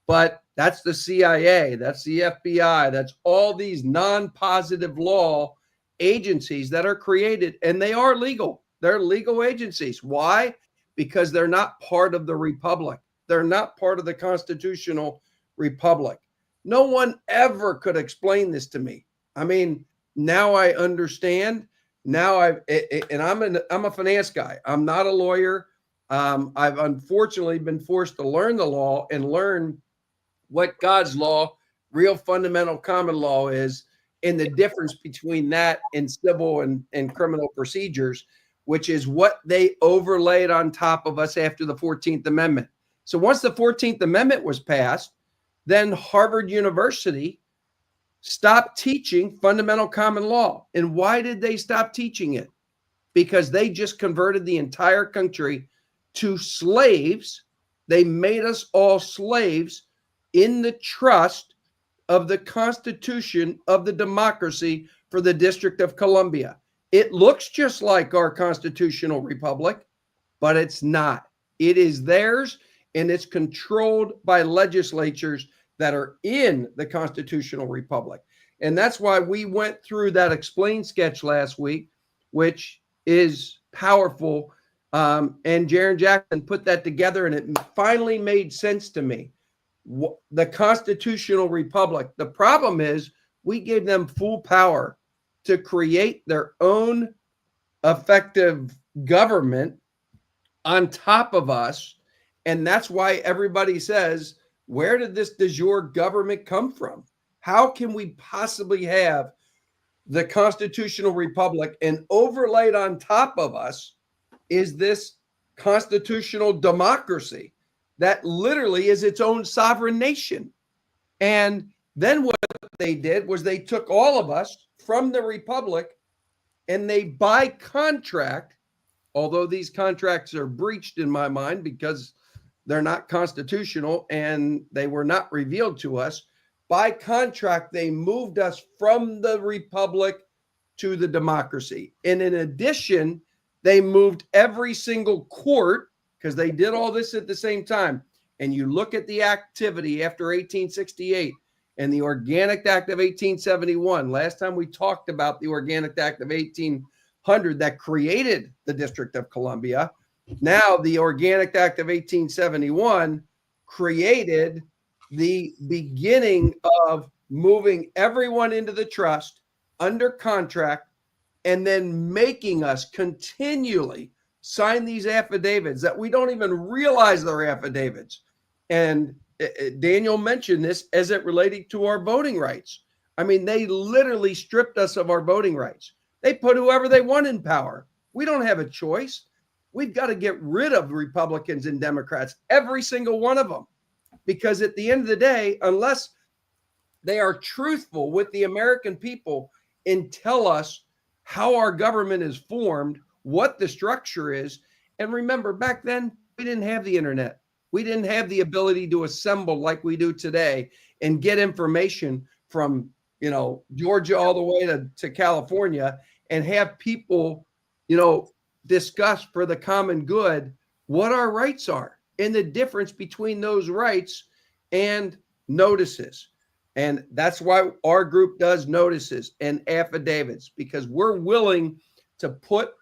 But that's the CIA, that's the FBI, that's all these non-positive law agencies that are created, and they are legal. They're legal agencies. Why? Because they're not part of the republic. They're not part of the constitutional republic. No one ever could explain this to me. I mean, now I understand. Now I'm a finance guy. I'm not a lawyer. I've unfortunately been forced to learn the law and learn what God's law, real fundamental common law is, and the difference between that and civil and criminal procedures, which is what they overlaid on top of us after the 14th Amendment. So once the 14th Amendment was passed, then Harvard University stopped teaching fundamental common law. And why did they stop teaching it? Because they just converted the entire country to slaves. They made us all slaves in the trust of the Constitution of the democracy for the District of Columbia. It looks just like our constitutional republic, but it's not. It is theirs, and it's controlled by legislatures that are in the constitutional republic. And that's why we went through that explain sketch last week, which is powerful. And Jaron Jackson put that together, and it finally made sense to me. The constitutional republic. The problem is we gave them full power to create their own effective government on top of us. And that's why everybody says, where did this de jure government come from? How can we possibly have the constitutional republic, and overlaid on top of us is this constitutional democracy that literally is its own sovereign nation? And then what they did was they took all of us from the republic, and they, by contract, although these contracts are breached in my mind because they're not constitutional and they were not revealed to us, by contract, they moved us from the republic to the democracy. And in addition, they moved every single court, because they did all this at the same time. And you look at the activity after 1868 and the Organic Act of 1871. Last time we talked about the Organic Act of 1800 that created the District of Columbia. Now the Organic Act of 1871 created the beginning of moving everyone into the trust under contract, and then making us continually sign these affidavits that we don't even realize they're affidavits. And Daniel mentioned this as it related to our voting rights. I mean, they literally stripped us of our voting rights. They put whoever they want in power. We don't have a choice. We've got to get rid of Republicans and Democrats, every single one of them. Because at the end of the day, unless they are truthful with the American people and tell us how our government is formed, what the structure is. And remember, back then, we didn't have the internet. We didn't have the ability to assemble like we do today and get information from, Georgia all the way to California, and have people, discuss for the common good what our rights are and the difference between those rights and notices. And that's why our group does notices and affidavits, because we're willing to put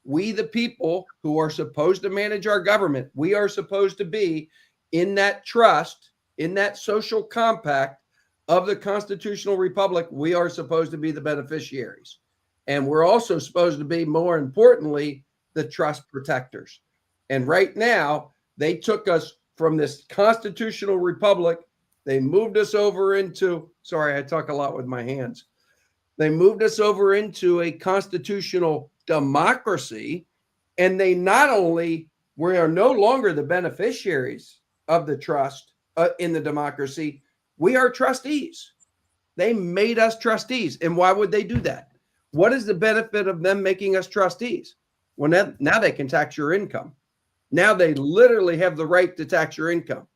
we the people who are supposed to manage our government, we are supposed to be in that trust, in that social compact of the constitutional republic. We are supposed to be the beneficiaries. And we're also supposed to be, more importantly, the trust protectors. And right now, they took us from this constitutional republic. They moved us over into, sorry, I talk a lot with my hands. They moved us over into a constitutional democracy. And they not only, we are no longer the beneficiaries of the trust in the democracy, we are trustees. They made us trustees. And why would they do that? What is the benefit of them making us trustees? Well, now they can tax your income. Now they literally have the right to tax your income.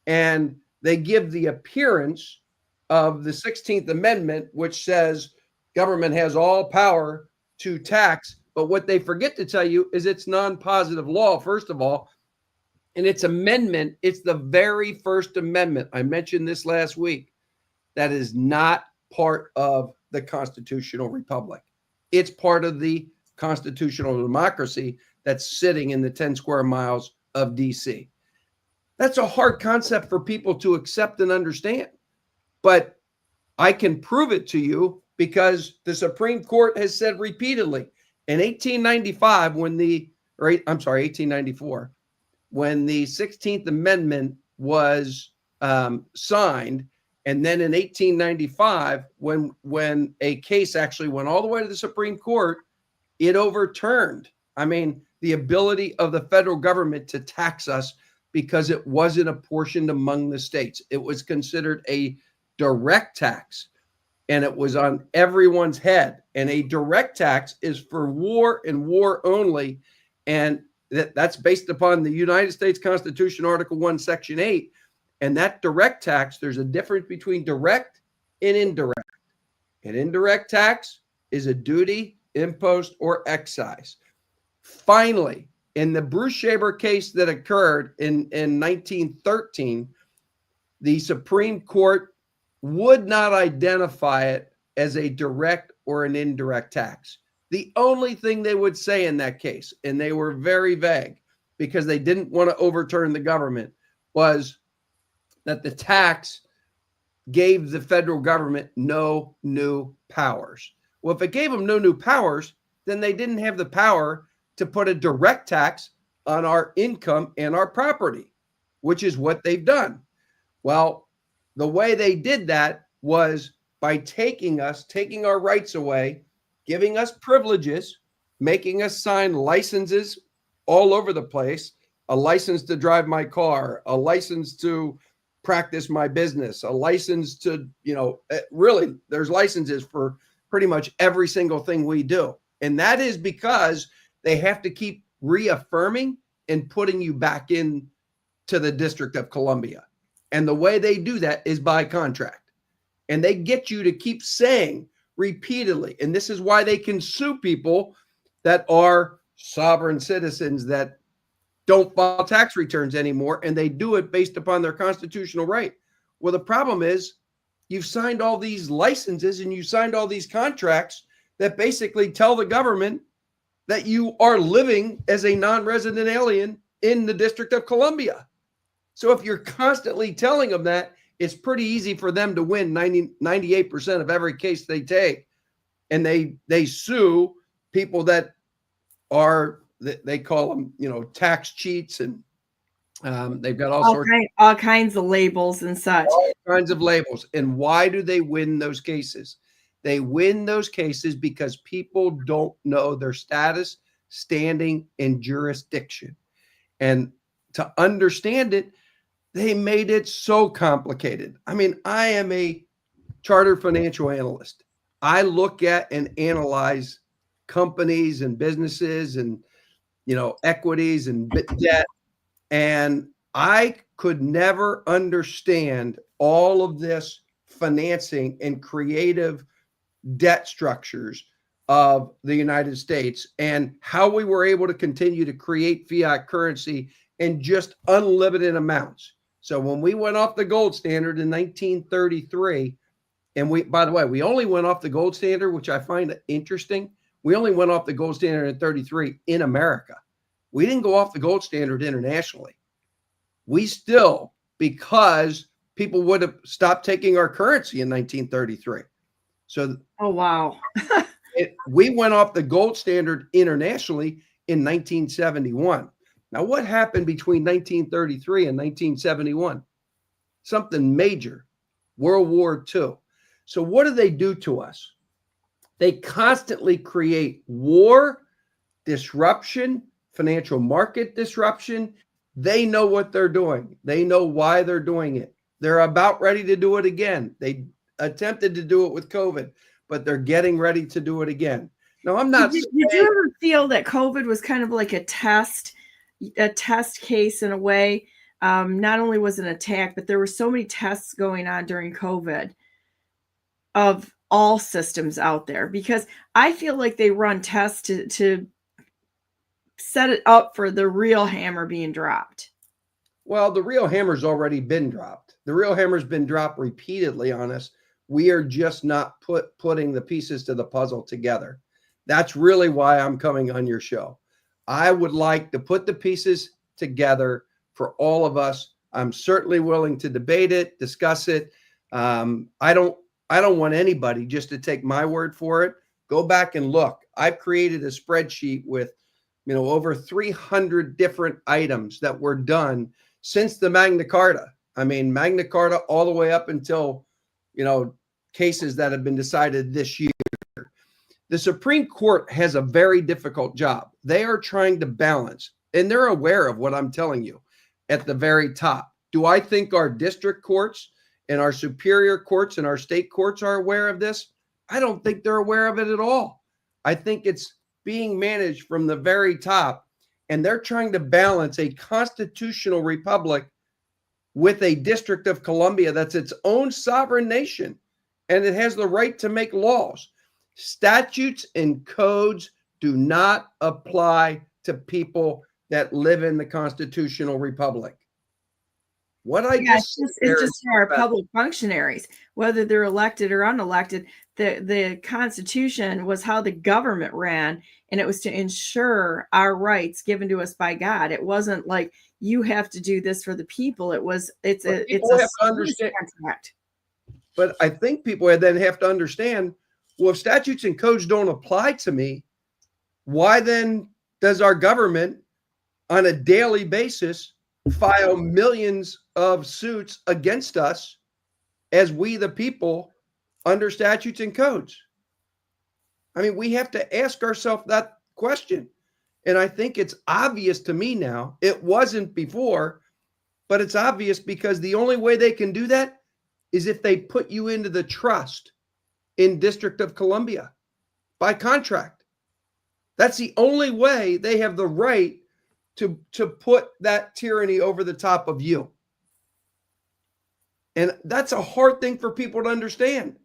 And they give the appearance of the 16th Amendment, which says government has all power to tax. But what they forget to tell you is it's non-positive law, first of all. And its amendment, it's the very first amendment. I mentioned this last week. That is not part of the constitutional republic. It's part of the constitutional democracy that's sitting in the 10 square miles of DC. That's a hard concept for people to accept and understand. But I can prove it to you because the Supreme Court has said repeatedly in 1895, 1894, when the 16th Amendment was signed, and then in 1895, when a case actually went all the way to the Supreme Court, it overturned, the ability of the federal government to tax us because it wasn't apportioned among the states. It was considered a direct tax, and it was on everyone's head. And a direct tax is for war and war only, and that's based upon the United States Constitution, Article 1, Section 8. And that direct tax, there's a difference between direct and indirect. An indirect tax is a duty, impost, or excise. Finally, in the Bruce Shaber case that occurred in 1913, the Supreme Court would not identify it as a direct or an indirect tax. The only thing they would say in that case, and they were very vague because they didn't want to overturn the government, was that the tax gave the federal government no new powers. Well, if it gave them no new powers, then they didn't have the power to put a direct tax on our income and our property, which is what they've done. Well, the way they did that was by taking our rights away, giving us privileges, making us sign licenses all over the place, a license to drive my car, a license to practice my business, a license to, really, there's licenses for pretty much every single thing we do. And that is because they have to keep reaffirming and putting you back in to the District of Columbia. And the way they do that is by contract. And they get you to keep saying repeatedly, and this is why they can sue people that are sovereign citizens that don't file tax returns anymore, and they do it based upon their constitutional right. Well, the problem is you've signed all these licenses and you signed all these contracts that basically tell the government that you are living as a non-resident alien in the District of Columbia. So if you're constantly telling them that, it's pretty easy for them to win 98% of every case they take. And they sue people that are, they call them, tax cheats, and they've got all kinds of labels and such. All kinds of labels. And why do they win those cases? They win those cases because people don't know their status, standing, and jurisdiction. And to understand it, they made it so complicated. I am a chartered financial analyst. I look at and analyze companies and businesses and, equities and debt. And I could never understand all of this financing and creative debt structures of the United States and how we were able to continue to create fiat currency in just unlimited amounts. So when we went off the gold standard in 1933, and by the way, we only went off the gold standard, which I find interesting. We only went off the gold standard in 33 in America. We didn't go off the gold standard internationally. We still, because people would have stopped taking our currency in 1933. So, oh, wow. We went off the gold standard internationally in 1971. Now, what happened between 1933 and 1971? Something major, World War II. So what do they do to us? They constantly create war, disruption, financial market disruption. They know what they're doing. They know why they're doing it. They're about ready to do it again. They attempted to do it with COVID, but they're getting ready to do it again. Now, I'm not. Did you ever feel that COVID was kind of like a test case in a way? Not only was it an attack, but there were so many tests going on during COVID of all systems out there, because I feel like they run tests to set it up for the real hammer being dropped. Well, the real hammer's already been dropped. The real hammer's been dropped repeatedly on us. We are just not putting the pieces to the puzzle together. That's really why I'm coming on your show. I would like to put the pieces together for all of us. I'm certainly willing to debate it, discuss it. I don't want anybody just to take my word for it. Go back and look. I've created a spreadsheet with, over 300 different items that were done since the Magna Carta. I mean, Magna Carta all the way up until, cases that have been decided this year. The Supreme Court has a very difficult job. They are trying to balance, and they're aware of what I'm telling you at the very top. Do I think our district courts and our superior courts and our state courts are aware of this? I don't think they're aware of it at all. I think it's being managed from the very top, and they're trying to balance a constitutional republic with a District of Columbia that's its own sovereign nation, and it has the right to make laws. Statutes and codes do not apply to people that live in the constitutional republic. It's just for our public functionaries, whether they're elected or unelected. The Constitution was how the government ran, and it was to ensure our rights given to us by God. It wasn't like you have to do this for the people. It's a understand contract. But I think people then have to understand, well, if statutes and codes don't apply to me, why then does our government on a daily basis file millions of suits against us as we, the people, under statutes and codes? I mean, we have to ask ourselves that question. And I think it's obvious to me now. It wasn't before, but it's obvious because the only way they can do that is if they put you into the trust in District of Columbia by contract. That's the only way they have the right to put that tyranny over the top of you. And that's a hard thing for people to understand.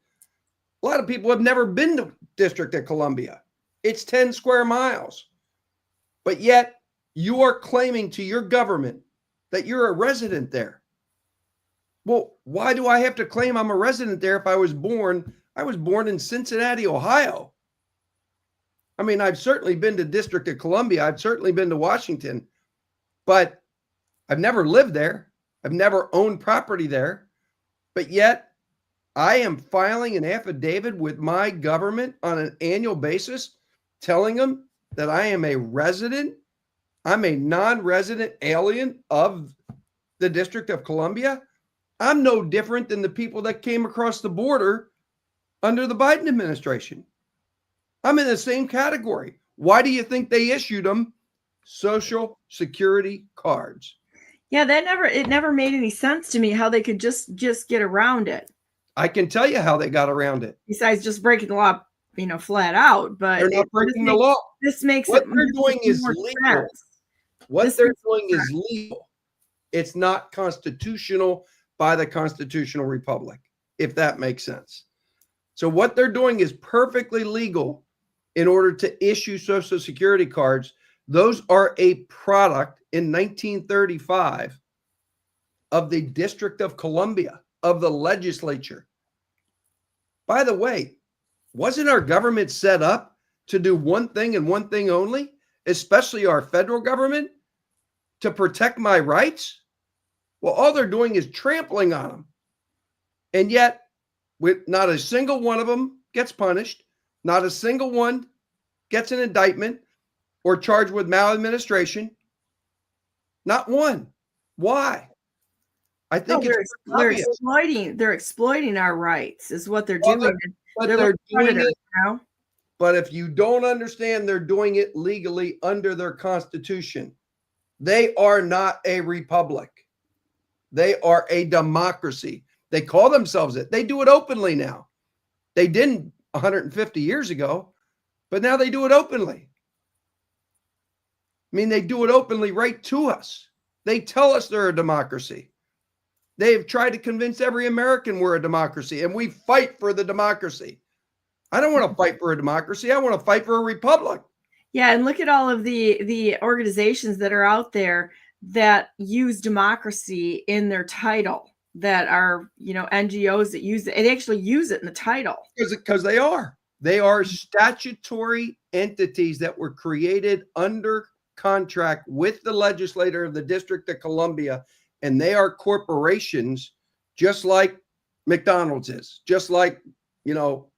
A lot of people have never been to District of Columbia. It's 10 square miles. But yet you are claiming to your government that you're a resident there. Well, why do I have to claim I'm a resident there if I was born in Cincinnati, Ohio? I mean, I've certainly been to District of Columbia. I've certainly been to Washington, but I've never lived there. I've never owned property there. But yet I am filing an affidavit with my government on an annual basis telling them that I am a resident. I'm a non-resident alien of the District of Columbia. I'm no different than the people that came across the border under the Biden administration. I'm in the same category. Why do you think they issued them Social Security cards? Yeah, it never made any sense to me how they could just get around it. I can tell you how they got around it. Besides just breaking the law, flat out. But they're not breaking the law. This makes what they're doing is legal. Sense. What they're doing is legal. It's not constitutional by the constitutional republic, if that makes sense. So what they're doing is perfectly legal in order to issue Social Security cards. Those are a product in 1935 of the District of Columbia, of the legislature. By the way, wasn't our government set up to do one thing and one thing only, especially our federal government, to protect my rights? Well, all they're doing is trampling on them. And yet, not a single one of them gets punished. Not a single one gets an indictment or charged with maladministration. Not one. Why? I think they're exploiting our rights is what they're doing. They're doing it now. But if you don't understand, they're doing it legally under their constitution. They are not a republic. They are a democracy. They call themselves it. They do it openly now. They didn't 150 years ago, but now they do it openly. I mean, they do it openly right to us. They tell us they're a democracy. They've tried to convince every American we're a democracy, and we fight for the democracy. I don't want to fight for a democracy. I want to fight for a republic. Yeah, and look at all of the organizations that are out there that use democracy in their title, that are, NGOs that use it. They actually use it in the title. Because they are. They are statutory entities that were created under contract with the legislator of the District of Columbia, and they are corporations just like McDonald's is, just like,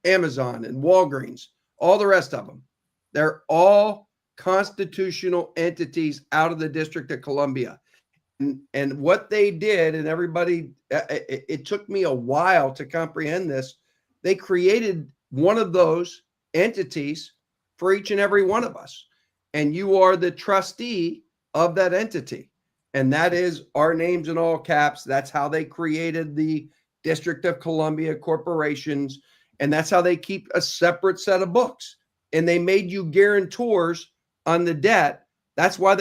Amazon and Walgreens, all the rest of them. They're all constitutional entities out of the District of Columbia. And what they did, and everybody, it took me a while to comprehend this. They created one of those entities for each and every one of us. And you are the trustee of that entity. And that is our names in all caps. That's how they created the District of Columbia corporations. And that's how they keep a separate set of books. And they made you guarantors on the debt. That's why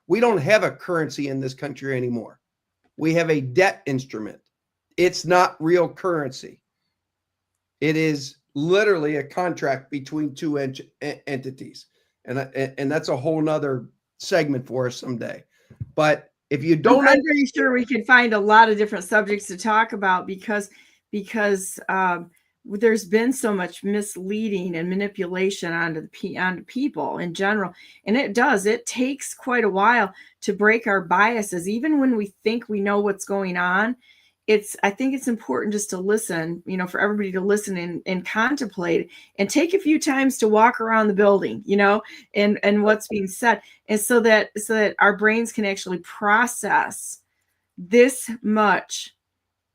we don't have a currency in this country anymore. We have a debt instrument. It's not real currency. It is literally a contract between two entities. And that's a whole nother segment for us someday. But if you don't, I'm pretty sure we can find a lot of different subjects to talk about because there's been so much misleading and manipulation onto people in general. And it takes quite a while to break our biases. Even when we think we know what's going on, I think it's important just to listen, for everybody to listen and contemplate and take a few times to walk around the building, and what's being said. And so that our brains can actually process this much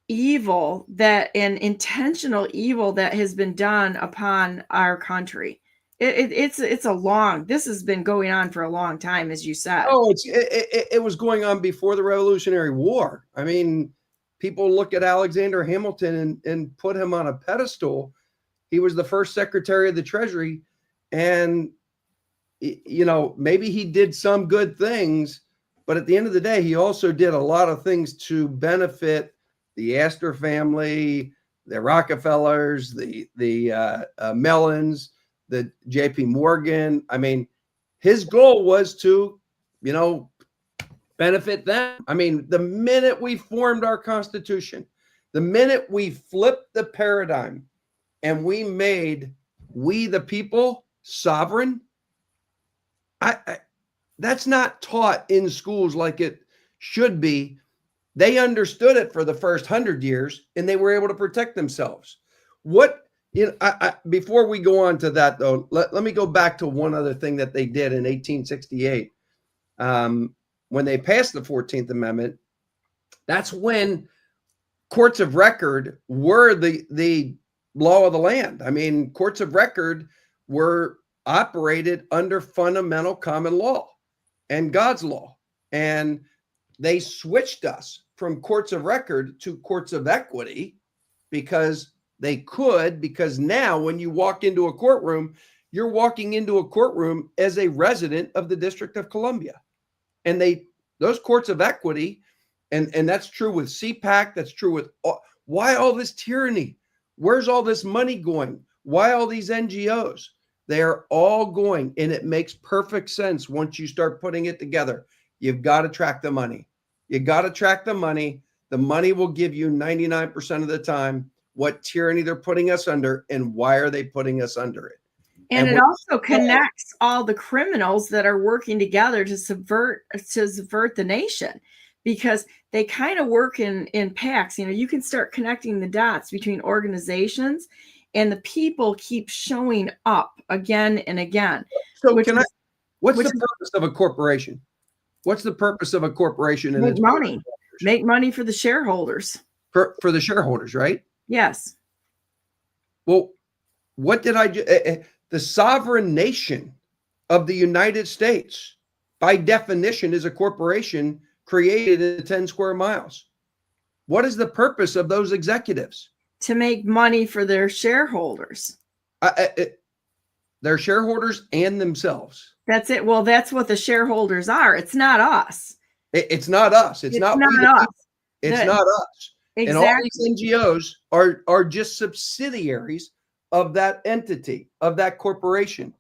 evil and intentional evil that has been done upon our country. This has been going on for a long time, as you said. Oh, it was going on before the Revolutionary War. I mean, people look at Alexander Hamilton and put him on a pedestal. He was the first Secretary of the Treasury, and maybe he did some good things, but at the end of the day, he also did a lot of things to benefit the Astor family, the Rockefellers, the Mellons, the JP Morgan. I mean, his goal was to, benefit them. I mean, the minute we formed our Constitution, the minute we flipped the paradigm and we made we the people sovereign, that's not taught in schools like it should be. They understood it for the first 100 years and they were able to protect themselves. Before we go on to that, though, let me go back to one other thing that they did in 1868. When they passed the 14th Amendment, that's when courts of record were the law of the land. I mean, courts of record were operated under fundamental common law and God's law. And they switched us from courts of record to courts of equity because now when you walk into a courtroom, you're walking into a courtroom as a resident of the District of Columbia. And those courts of equity, and that's true with CPAC, that's true with why all this tyranny? Where's all this money going? Why all these NGOs? They are all going, and it makes perfect sense once you start putting it together. You've got to track the money. You got to track the money. The money will give you 99% of the time what tyranny they're putting us under and why are they putting us under it. And it also connects all the criminals that are working together to subvert the nation, because they kind of work in packs. You can start connecting the dots between organizations, and the people keep showing up again and again. So what's the purpose of a corporation? What's the purpose of a corporation? Make money. Make money for the shareholders. For the shareholders, right? Yes. Well, what did I do? The sovereign nation of the United States, by definition, is a corporation created in 10 square miles. What is the purpose of those executives? To make money for their shareholders. Their shareholders and themselves. That's it. Well, that's what the shareholders are. It's not us. It's not us. It's not us. It's not us. Exactly. And all these NGOs are just subsidiaries of that entity, of that corporation.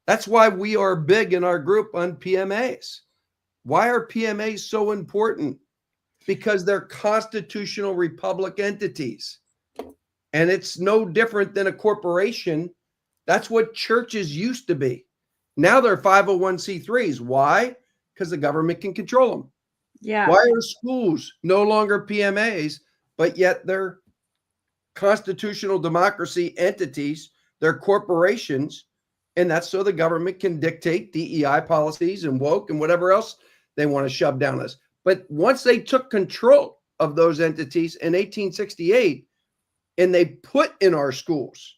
That's why we are big in our group on PMAs. Why are PMAs so important? Because they're constitutional republic entities. And it's no different than a corporation That's what churches used to be. Now they're 501c3s. Why? Because the government can control them. Yeah. Why are schools no longer PMAs, but yet they're constitutional democracy entities? They're corporations. And that's so the government can dictate DEI policies and woke and whatever else they want to shove down us. But once they took control of those entities in 1868 and they put in our schools,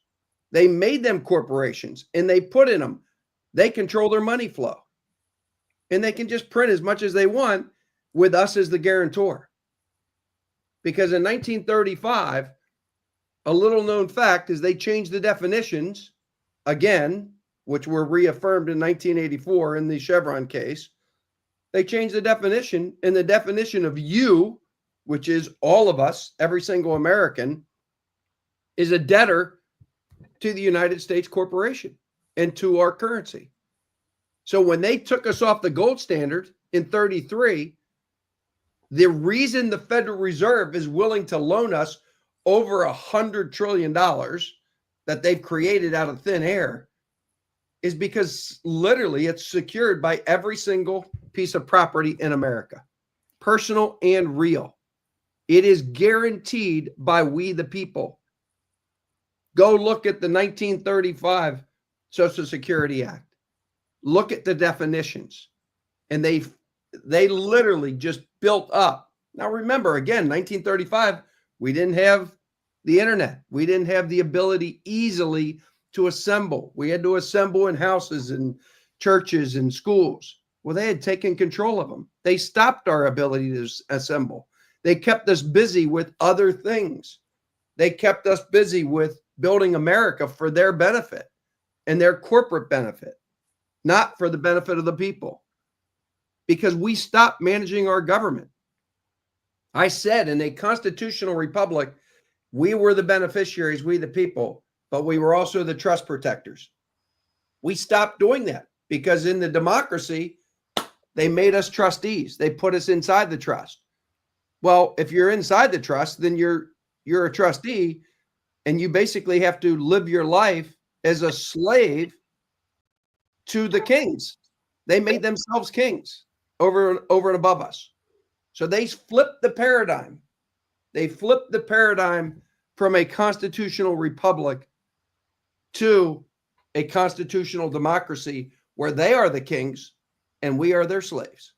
they made them corporations and they put in them, they control their money flow. And they can just print as much as they want with us as the guarantor. Because in 1935, a little known fact is they changed the definitions again, which were reaffirmed in 1984 in the Chevron case. They changed the definition, and the definition of you, which is all of us, every single American, is a debtor to the United States corporation and to our currency. So when they took us off the gold standard in 33, the reason the Federal Reserve is willing to loan us over $100 trillion that they've created out of thin air is because literally it's secured by every single piece of property in America, personal and real. It is guaranteed by we the people. Go look at the 1935 Social Security Act. Look at the definitions. And they literally just built up. Now remember, again, 1935, we didn't have the internet. We didn't have the ability easily to assemble. We had to assemble in houses and churches and schools. Well, they had taken control of them. They stopped our ability to assemble. They kept us busy with other things. They kept us busy with building America for their benefit and their corporate benefit, not for the benefit of the people, because we stopped managing our government. I said in a constitutional republic, we were the beneficiaries, we the people, but we were also the trust protectors. We stopped doing that because in the democracy, they made us trustees. They put us inside the trust. Well, if you're inside the trust, then you're a trustee, and you basically have to live your life as a slave to the kings. They made themselves kings over and above us. So they flipped the paradigm. They flipped the paradigm from a constitutional republic to a constitutional democracy where they are the kings and we are their slaves.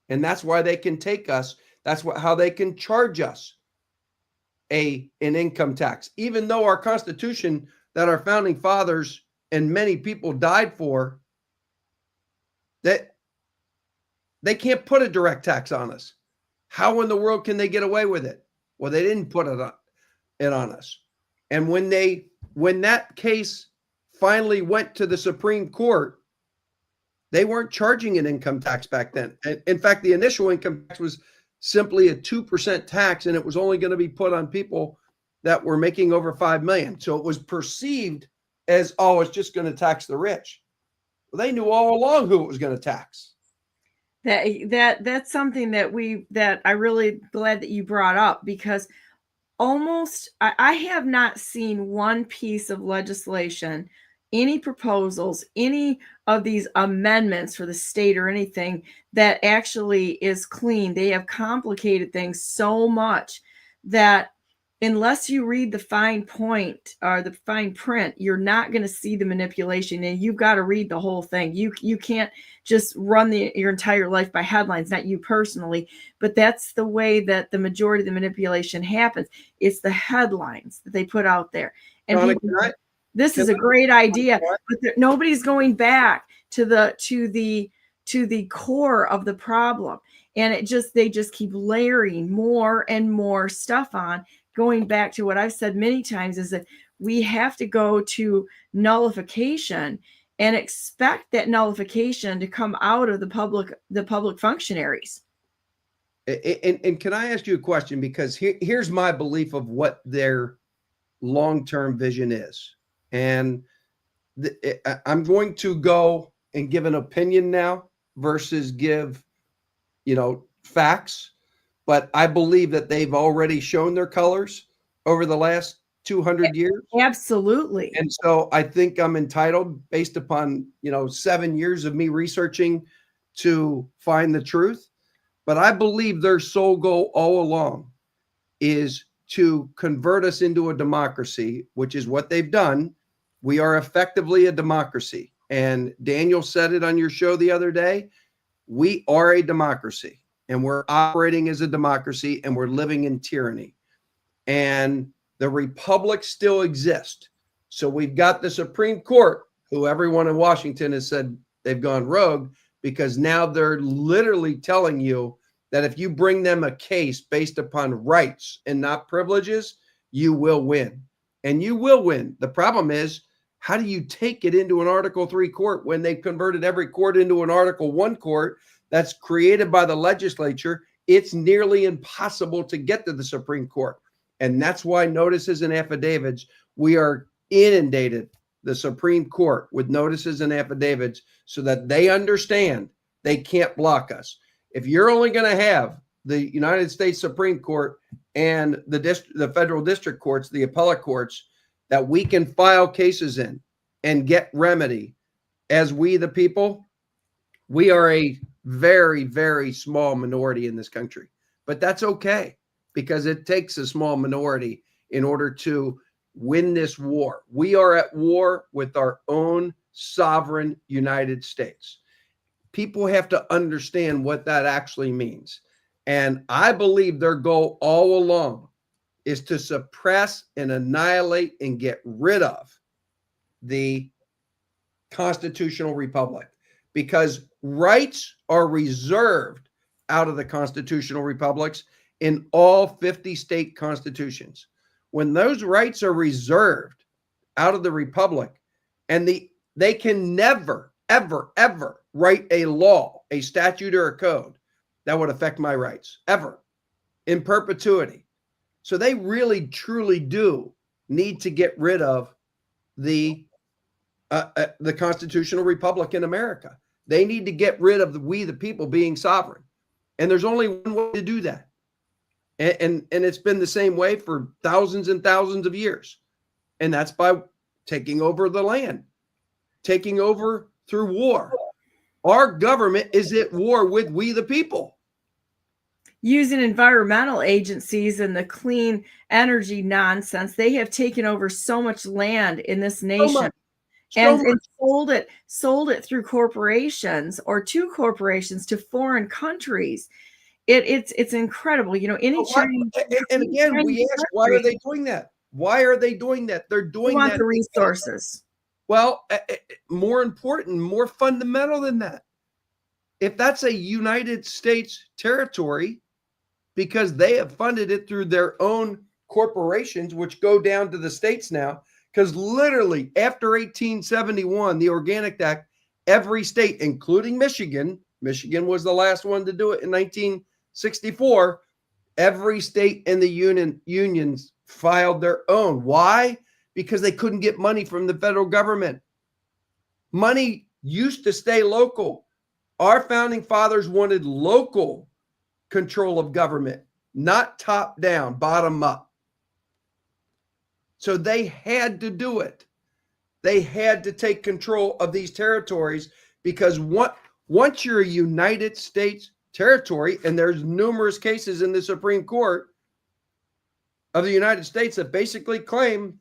And that's why they can take us. That's how they can charge us an income tax, even though our Constitution that our founding fathers and many people died for, that they can't put a direct tax on us. How in the world can they get away with it? Well, they didn't put it on us. And when that case finally went to the Supreme Court, they weren't charging an income tax back then. In fact, the initial income tax was simply a 2% tax, and it was only going to be put on people that were making over $5 million. So it was perceived as, oh, it's just going to tax the rich. Well, they knew all along who it was going to tax. That's something that I really glad that you brought up, because I have not seen one piece of legislation, any proposals, any of these amendments for the state or anything that actually is clean. They have complicated things so much that unless you read the fine point or the fine print, you're not going to see the manipulation, and you've got to read the whole thing. You can't just run your entire life by headlines, not you personally, but that's the way that the majority of the manipulation happens. It's the headlines that they put out there. And Donna, people, this is a great idea, but nobody's going back to the core of the problem. And they just keep layering more and more stuff on. Going back to what I've said many times is that we have to go to nullification and expect that nullification to come out of the public functionaries. And can I ask you a question? Because here's my belief of what their long-term vision is. And I'm going to go and give an opinion now versus give, facts. But I believe that they've already shown their colors over the last 200 years. Absolutely. And so I think I'm entitled, based upon, 7 years of me researching, to find the truth. But I believe their sole goal all along is to convert us into a democracy, which is what they've done. We are effectively a democracy. And Daniel said it on your show the other day. We are a democracy, and we're operating as a democracy, and we're living in tyranny. And the republic still exists. So we've got the Supreme Court, who everyone in Washington has said they've gone rogue, because now they're literally telling you that if you bring them a case based upon rights and not privileges, you will win. And you will win. The problem is, how do you take it into an Article 3 court when they've converted every court into an Article 1 court that's created by the legislature? It's nearly impossible to get to the Supreme Court. And that's why notices and affidavits, we are inundated the Supreme Court with notices and affidavits so that they understand they can't block us. If you're only going to have the United States Supreme Court and the federal district courts, the appellate courts, that we can file cases in and get remedy as we, the people, we are a very, very small minority in this country. But that's okay, because it takes a small minority in order to win this war. We are at war with our own sovereign United States. People have to understand what that actually means. And I believe their goal all along is to suppress and annihilate and get rid of the constitutional republic, because rights are reserved out of the constitutional republics in all 50 state constitutions. When those rights are reserved out of the republic, and they can never, ever, ever write a law, a statute, or a code that would affect my rights, ever, in perpetuity. So they really, truly do need to get rid of the constitutional republic in America. They need to get rid of we, the people, being sovereign. And there's only one way to do that. And it's been the same way for thousands and thousands of years. And that's by taking over the land, taking over through war. Our government is at war with we, the people. Using environmental agencies and the clean energy nonsense, they have taken over so much land in this nation. And sold it through corporations or to corporations to foreign countries. It's incredible. Any change. And again, we ask, why are they doing that? Why are they doing that? They're doing that. The resources. Well, more important, more fundamental than that. If that's a United States territory, because they have funded it through their own corporations, which go down to the states now, because literally after 1871, the Organic Act, every state, including Michigan was the last one to do it in 1964, every state in the unions filed their own. Why? Because they couldn't get money from the federal government. Money used to stay local. Our founding fathers wanted local control of government, not top down, bottom up. So they had to do it. They had to take control of these territories, because once you're a United States territory, and there's numerous cases in the Supreme Court of the United States that basically claim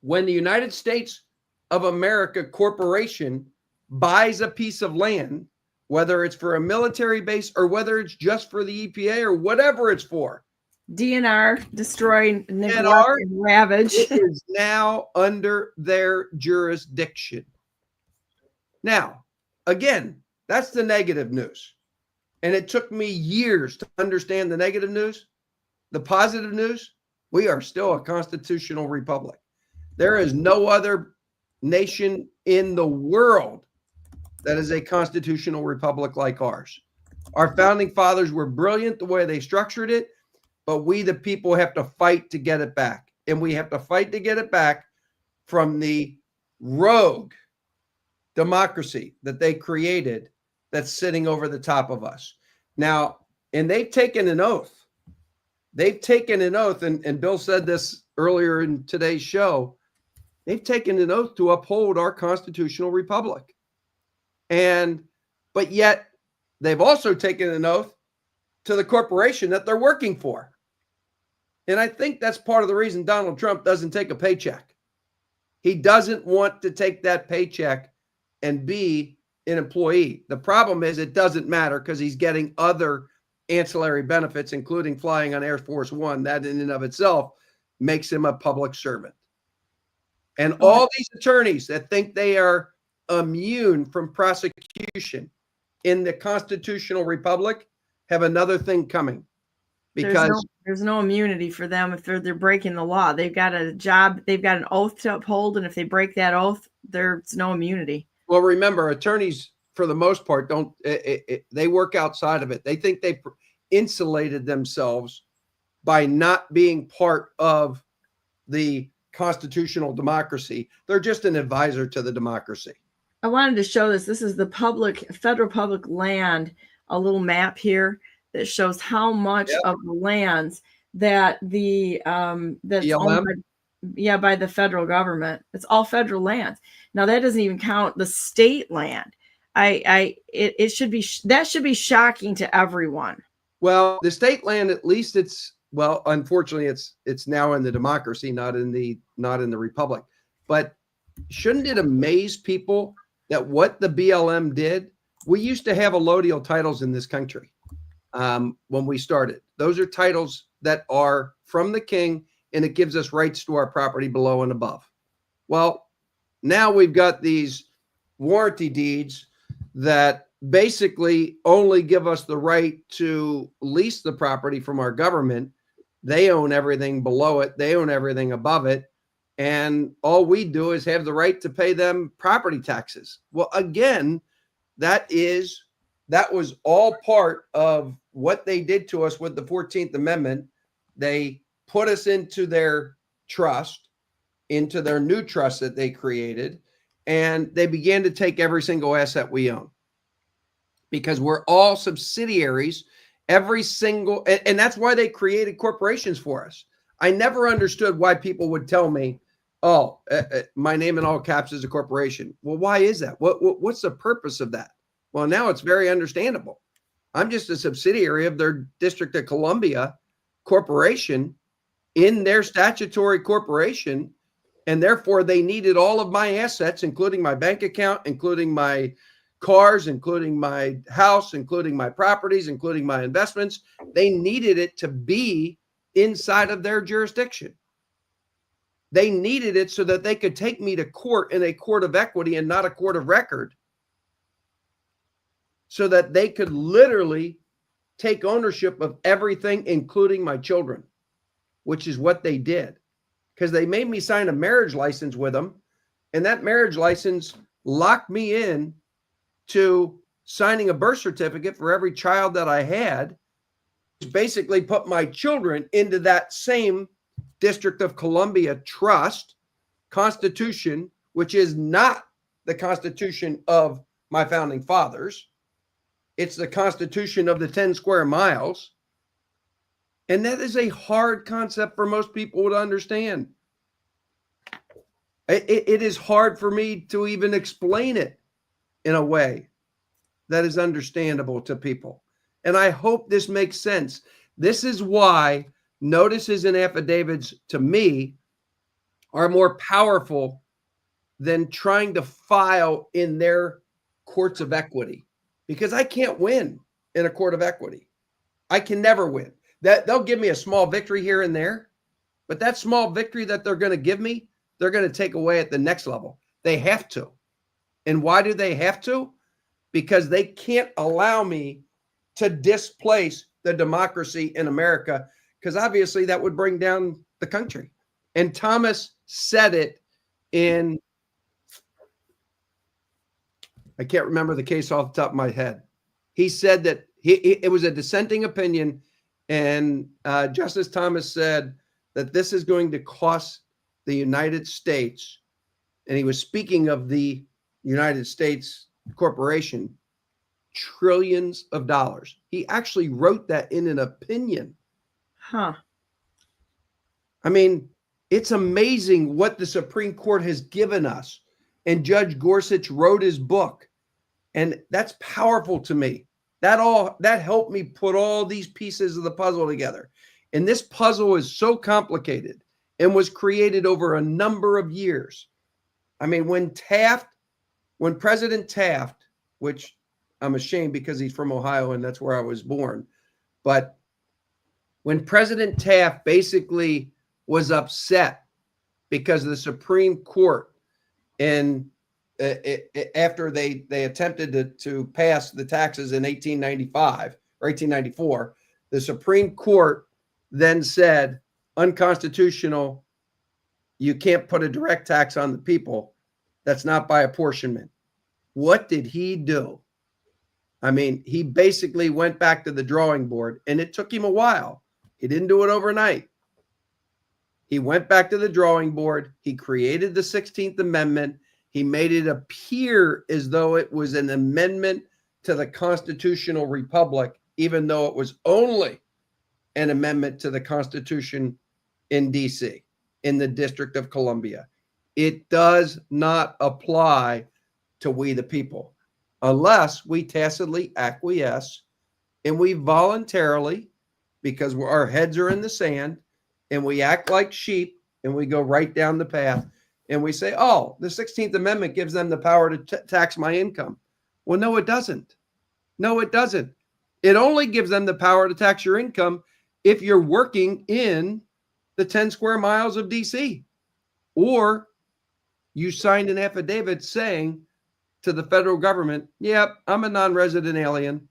when the United States of America Corporation buys a piece of land, whether it's for a military base or whether it's just for the EPA or whatever it's for. DNR, destroy, neglect, and ravage. It is now under their jurisdiction. Now, again, that's the negative news. And it took me years to understand the negative news. The positive news, we are still a constitutional republic. There is no other nation in the world that is a constitutional republic like ours. Our founding fathers were brilliant the way they structured it, but we, the people, have to fight to get it back. And we have to fight to get it back from the rogue democracy that they created that's sitting over the top of us. Now, and they've taken an oath. They've taken an oath, and Bill said this earlier in today's show, they've taken an oath to uphold our constitutional republic. But yet they've also taken an oath to the corporation that they're working for. And I think that's part of the reason Donald Trump doesn't take a paycheck. He doesn't want to take that paycheck and be an employee. The problem is it doesn't matter because he's getting other ancillary benefits, including flying on Air Force One. That in and of itself makes him a public servant. And all these attorneys that think they are immune from prosecution in the constitutional republic have another thing coming, because there's no immunity for them if they're breaking the law. They've got a job, they've got an oath to uphold, and if they break that oath, there's no immunity. Well, remember, attorneys for the most part they work outside of it. They think they insulated themselves by not being part of the constitutional democracy. They're just an advisor to the democracy. I wanted to show this. This is the federal public land, a little map here that shows how much of the lands that that's owned by the federal government. It's all federal lands. Now that doesn't even count the state land. It should be that should be shocking to everyone. Well, the state land, at least unfortunately it's now in the democracy, not in the republic. But shouldn't it amaze people that what the BLM did? We used to have allodial titles in this country when we started. Those are titles that are from the king, and it gives us rights to our property below and above. Well, now we've got these warranty deeds that basically only give us the right to lease the property from our government. They own everything below it. They own everything above it. And all we do is have the right to pay them property taxes. Well, again, that was all part of what they did to us with the 14th Amendment. They put us into their trust, into their new trust that they created, and they began to take every single asset we own, because we're all subsidiaries, every single, and that's why they created corporations for us. I never understood why people would tell me, my name in all caps is a corporation. Well, why is that? What's the purpose of that? Well, now it's very understandable. I'm just a subsidiary of their District of Columbia corporation in their statutory corporation, and therefore they needed all of my assets, including my bank account, including my cars, including my house, including my properties, including my investments. They needed it to be inside of their jurisdiction. They needed it so that they could take me to court in a court of equity and not a court of record, so that they could literally take ownership of everything, including my children, which is what they did, because they made me sign a marriage license with them. And that marriage license locked me in to signing a birth certificate for every child that I had. Basically put my children into that same District of Columbia trust constitution, which is not the Constitution of my founding fathers. It's the Constitution of the 10 square miles. And that is a hard concept for most people to understand. It is hard for me to even explain it in a way that is understandable to people. And I hope this makes sense. This is why notices and affidavits, to me, are more powerful than trying to file in their courts of equity, because I can't win in a court of equity. I can never win. That they'll give me a small victory here and there, but that small victory that they're going to give me, they're going to take away at the next level. They have to. And why do they have to? Because they can't allow me to displace the democracy in America, because obviously that would bring down the country. And Thomas said it in, I can't remember the case off the top of my head. He said that it was a dissenting opinion, and Justice Thomas said that this is going to cost the United States, and he was speaking of the United States corporation, trillions of dollars. He actually wrote that in an opinion. Huh. I mean, It's amazing what the Supreme Court has given us. And Judge Gorsuch wrote his book. And that's powerful to me. That helped me put all these pieces of the puzzle together. And this puzzle is so complicated and was created over a number of years. I mean, when President Taft, which I'm ashamed because he's from Ohio and that's where I was born, but when President Taft basically was upset because of the Supreme Court and after they attempted to pass the taxes in 1895 or 1894, the Supreme Court then said, unconstitutional, you can't put a direct tax on the people. That's not by apportionment. What did he do? I mean, he basically went back to the drawing board, and it took him a while. He didn't do it overnight. He went back to the drawing board. He created the 16th Amendment. He made it appear as though it was an amendment to the constitutional republic, even though it was only an amendment to the Constitution in D.C., in the District of Columbia. It does not apply to we the people unless we tacitly acquiesce and we voluntarily, because our heads are in the sand and we act like sheep and we go right down the path and we say, oh, the 16th Amendment gives them the power to tax my income. Well, no, it doesn't. No, it doesn't. It only gives them the power to tax your income if you're working in the 10 square miles of DC, or you signed an affidavit saying to the federal government, yep, I'm a non-resident alien.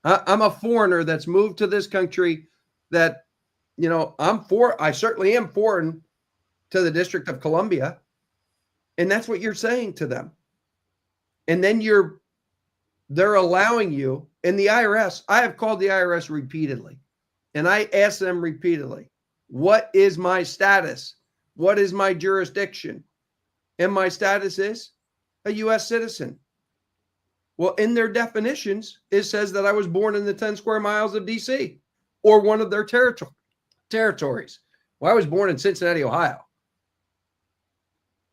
I'm a foreigner that's moved to this country that, I certainly am foreign to the District of Columbia. And that's what you're saying to them. And then they're allowing you, and the IRS, I have called the IRS repeatedly, and I asked them repeatedly, what is my status? What is my jurisdiction? And my status is a U.S. citizen. Well, in their definitions, it says that I was born in the 10 square miles of D.C. or one of their territories. Well, I was born in Cincinnati, Ohio.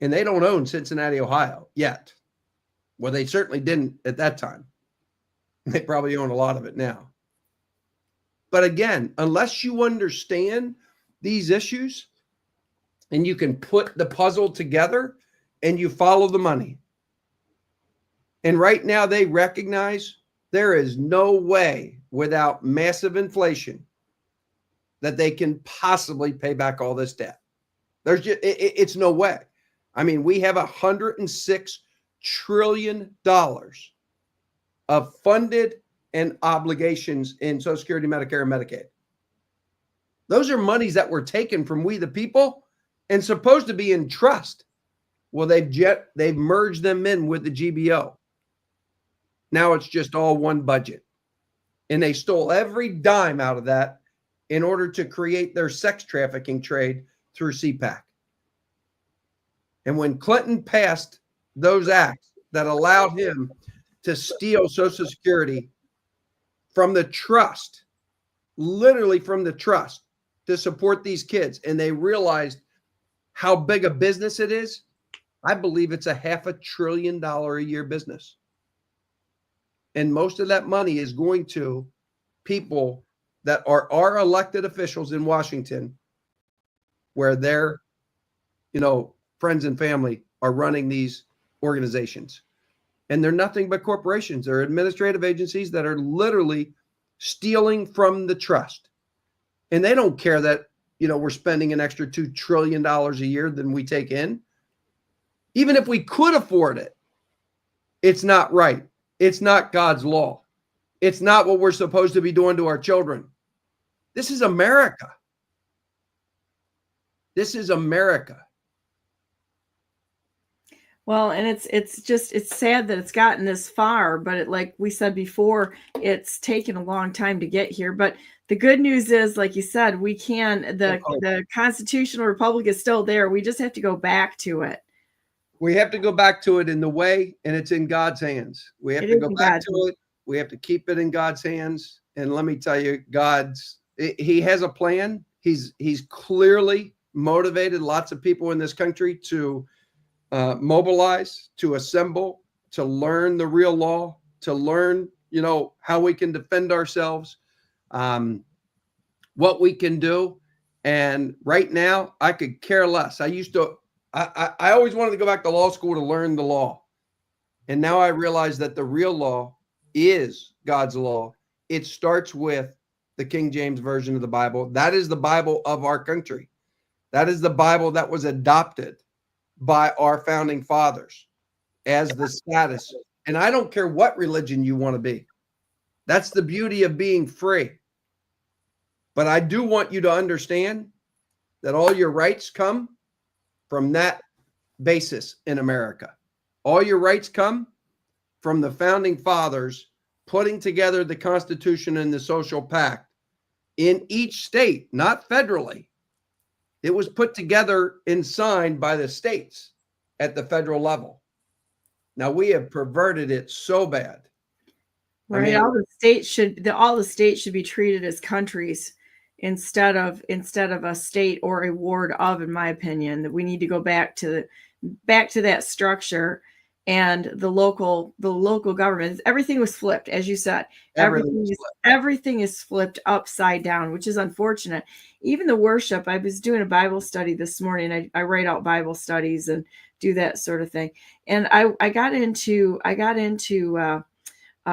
And they don't own Cincinnati, Ohio yet. Well, they certainly didn't at that time. They probably own a lot of it now. But again, unless you understand these issues and you can put the puzzle together and you follow the money. And right now they recognize there is no way without massive inflation that they can possibly pay back all this debt. It's no way. I mean, we have $106 trillion of funded and obligations in Social Security, Medicare, and Medicaid. Those are monies that were taken from we the people and supposed to be in trust. Well, they've merged them in with the GBO. Now it's just all one budget. And they stole every dime out of that in order to create their sex trafficking trade through CPAC. And when Clinton passed those acts that allowed him to steal Social Security from the trust, literally from the trust, to support these kids, and they realized how big a business it is, I believe it's a $500 billion a year business. And most of that money is going to people that are our elected officials in Washington, where their, friends and family are running these organizations. And they're nothing but corporations. They're administrative agencies that are literally stealing from the trust. And they don't care that, we're spending an extra $2 trillion a year than we take in. Even if we could afford it, it's not right. It's not God's law. It's not what we're supposed to be doing to our children. This is America. This is America. Well, and it's sad that it's gotten this far, but like we said before, it's taken a long time to get here. But the good news is, like you said, the constitutional republic is still there. We just have to go back to it. We have to go back to it in the way, and it's in God's hands. We have to go back to it. We have to keep it in God's hands. And let me tell you, He has a plan. He's clearly motivated lots of people in this country to mobilize, to assemble, to learn the real law, to learn, how we can defend ourselves, what we can do. And right now, I could care less. I always wanted to go back to law school to learn the law. And now I realize that the real law is God's law. It starts with the King James Version of the Bible. That is the Bible of our country. That is the Bible that was adopted by our founding fathers as the status. And I don't care what religion you want to be. That's the beauty of being free. But I do want you to understand that all your rights come from that basis in America. All your rights come from the founding fathers putting together the Constitution and the Social Pact in each state, not federally. It was put together and signed by the states at the federal level. Now we have perverted it so bad. Right. All the states should be treated as countries instead of a state or a ward of, in my opinion. That we need to go back to that structure and the local government. Everything was flipped, as you said. Everything is flipped upside down, which is unfortunate. Even the worship. I was doing a Bible study this morning. I write out Bible studies and do that sort of thing. And I got into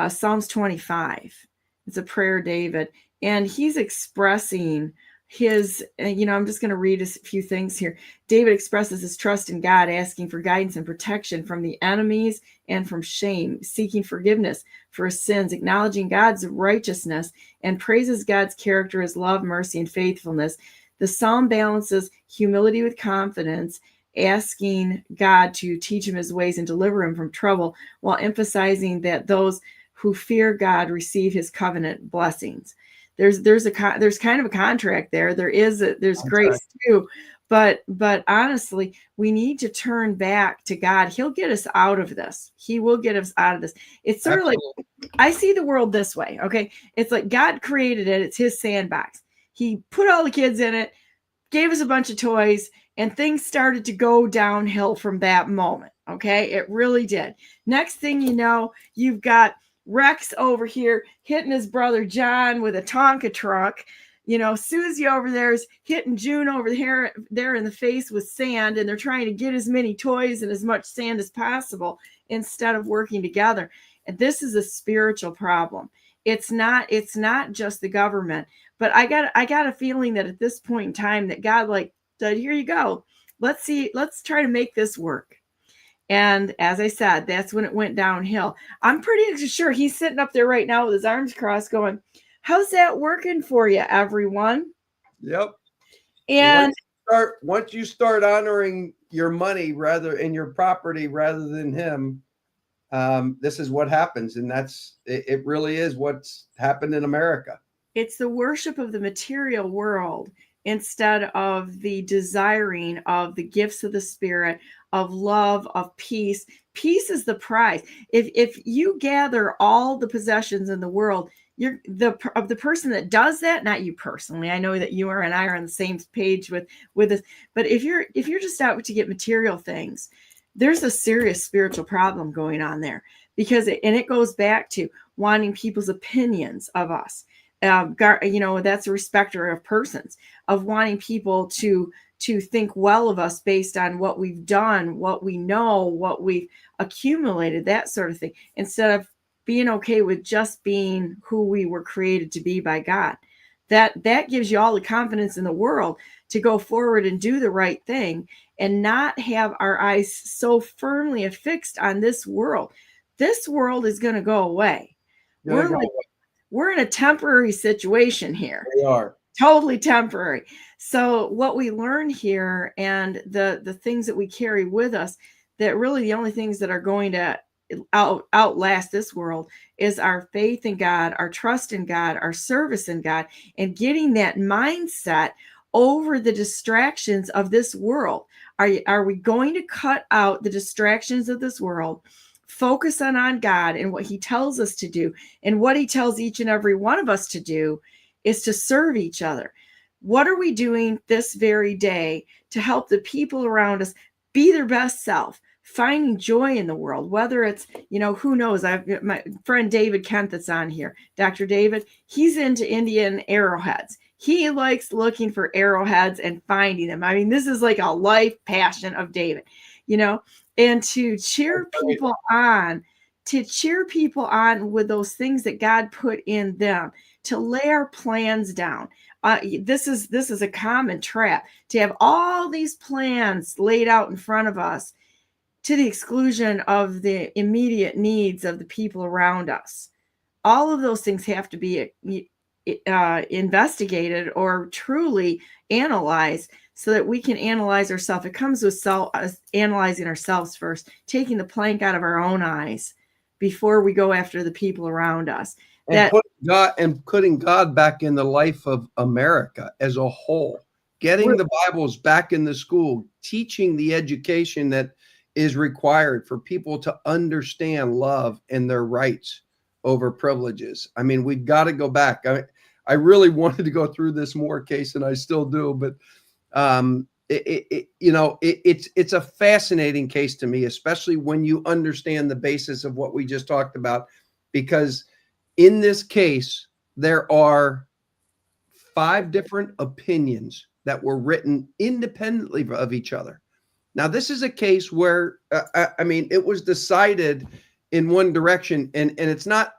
Psalms 25. It's a prayer of David, and he's expressing his, I'm just going to read a few things here. David expresses his trust in God, asking for guidance and protection from the enemies and from shame, seeking forgiveness for his sins, acknowledging God's righteousness, and praises God's character as love, mercy, and faithfulness. The psalm balances humility with confidence, asking God to teach him his ways and deliver him from trouble, while emphasizing that those who fear God receive his covenant blessings. There's kind of a contract there. There's grace too, but honestly, we need to turn back to God. He'll get us out of this. He will get us out of this. It's sort of like, I see the world this way. Okay. It's like God created it. It's his sandbox. He put all the kids in it, gave us a bunch of toys, and things started to go downhill from that moment. Okay. It really did. Next thing you know, you've got Rex over here hitting his brother John with a Tonka truck. Susie over there is hitting June over there in the face with sand, and they're trying to get as many toys and as much sand as possible instead of working together. And this is a spiritual problem. It's not just the government, but I got a feeling that at this point in time that God said, here you go. Let's try to make this work. And as I said, that's when it went downhill. I'm pretty sure he's sitting up there right now with his arms crossed going, how's that working for you, everyone? Yep. And once you start honoring your money and your property rather than him, this is what happens. And it really is what's happened in America. It's the worship of the material world instead of the desiring of the gifts of the Spirit, of love, of peace. Peace is the prize. If you gather all the possessions in the world, you're the person that does that, not you personally. I know that you and I are on the same page with this, but if you're just out to get material things, there's a serious spiritual problem going on there, because it goes back to wanting people's opinions of us. That's a respecter of persons, of wanting people to think well of us based on what we've done, what we know, what we've accumulated, that sort of thing, instead of being okay with just being who we were created to be by God. That gives you all the confidence in the world to go forward and do the right thing and not have our eyes so firmly affixed on this world. This world is going to go away. We're in a temporary situation here. We are. Totally temporary. So what we learn here and the things that we carry with us, that really the only things that are going to outlast this world is our faith in God, our trust in God, our service in God, and getting that mindset over the distractions of this world. Are we going to cut out the distractions of this world, focus on God and what he tells us to do, and what he tells each and every one of us to do is to serve each other. What are we doing this very day to help the people around us be their best self, finding joy in the world? Whether it's, who knows? I've got my friend David Kent that's on here, Dr. David. He's into Indian arrowheads. He likes looking for arrowheads and finding them. I mean, this is like a life passion of David, and to cheer people on, with those things that God put in them, to lay our plans down. This is a common trap, to have all these plans laid out in front of us to the exclusion of the immediate needs of the people around us. All of those things have to be investigated or truly analyzed so that we can analyze ourselves. It comes with analyzing ourselves first, taking the plank out of our own eyes before we go after the people around us. Putting God back in the life of America as a whole, getting the Bibles back in the school, teaching the education that is required for people to understand love and their rights over privileges. I mean, we've got to go back. I really wanted to go through this Mohr case, and I still do, but it's a fascinating case to me, especially when you understand the basis of what we just talked about, because in this case, there are 5 different opinions that were written independently of each other. Now, this is a case where, it was decided in one direction, and it's not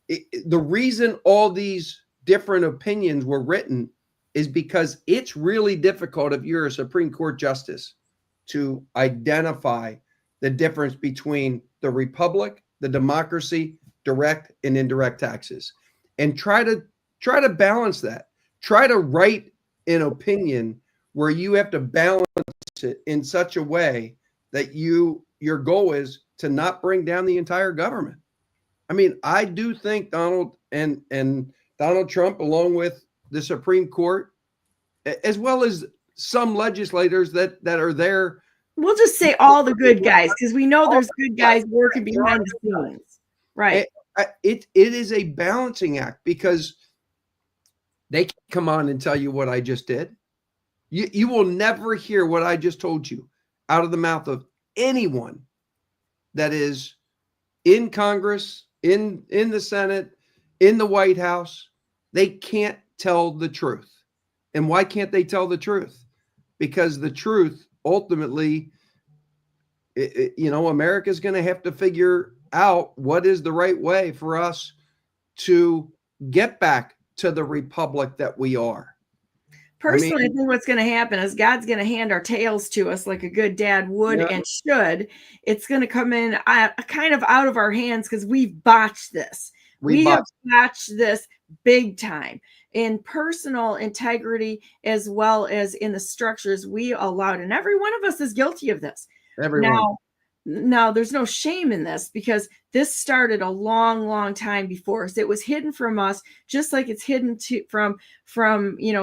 the reason all these different opinions were written is because it's really difficult if you're a Supreme Court justice to identify the difference between the republic, the democracy, direct and indirect taxes, and try to balance that. Try to write an opinion where you have to balance it in such a way that your goal is to not bring down the entire government. I mean, I do think Donald Trump, along with the Supreme Court, as well as some legislators that are there. We'll just say all the good guys, because we know there's good guys working behind the scenes. Right. It is a balancing act, because they can come on and tell you what I just did. You will never hear what I just told you out of the mouth of anyone that is in Congress, in the Senate, in the White House. They can't tell the truth. And why can't they tell the truth? Because the truth ultimately, America's going to have to figure out what is the right way for us to get back to the republic that we are. Personally, I think what's going to happen is God's going to hand our tails to us like a good dad would and should. It's going to come in kind of out of our hands because we've botched this. We have botched this big time in personal integrity as well as in the structures we allowed. And every one of us is guilty of this. Everyone. Now, there's no shame in this because this started a long, long time before us. It was hidden from us, just like it's hidden from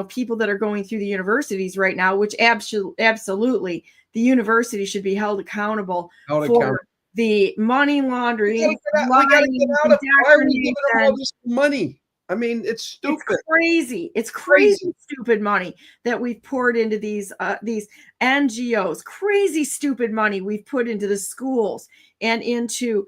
people that are going through the universities right now, which absolutely the university should be held accountable for the money laundering. We gotta get out of why are we giving them all this money? I mean, it's stupid. It's crazy. It's crazy stupid money that we've poured into these NGOs. Crazy stupid money we've put into the schools and into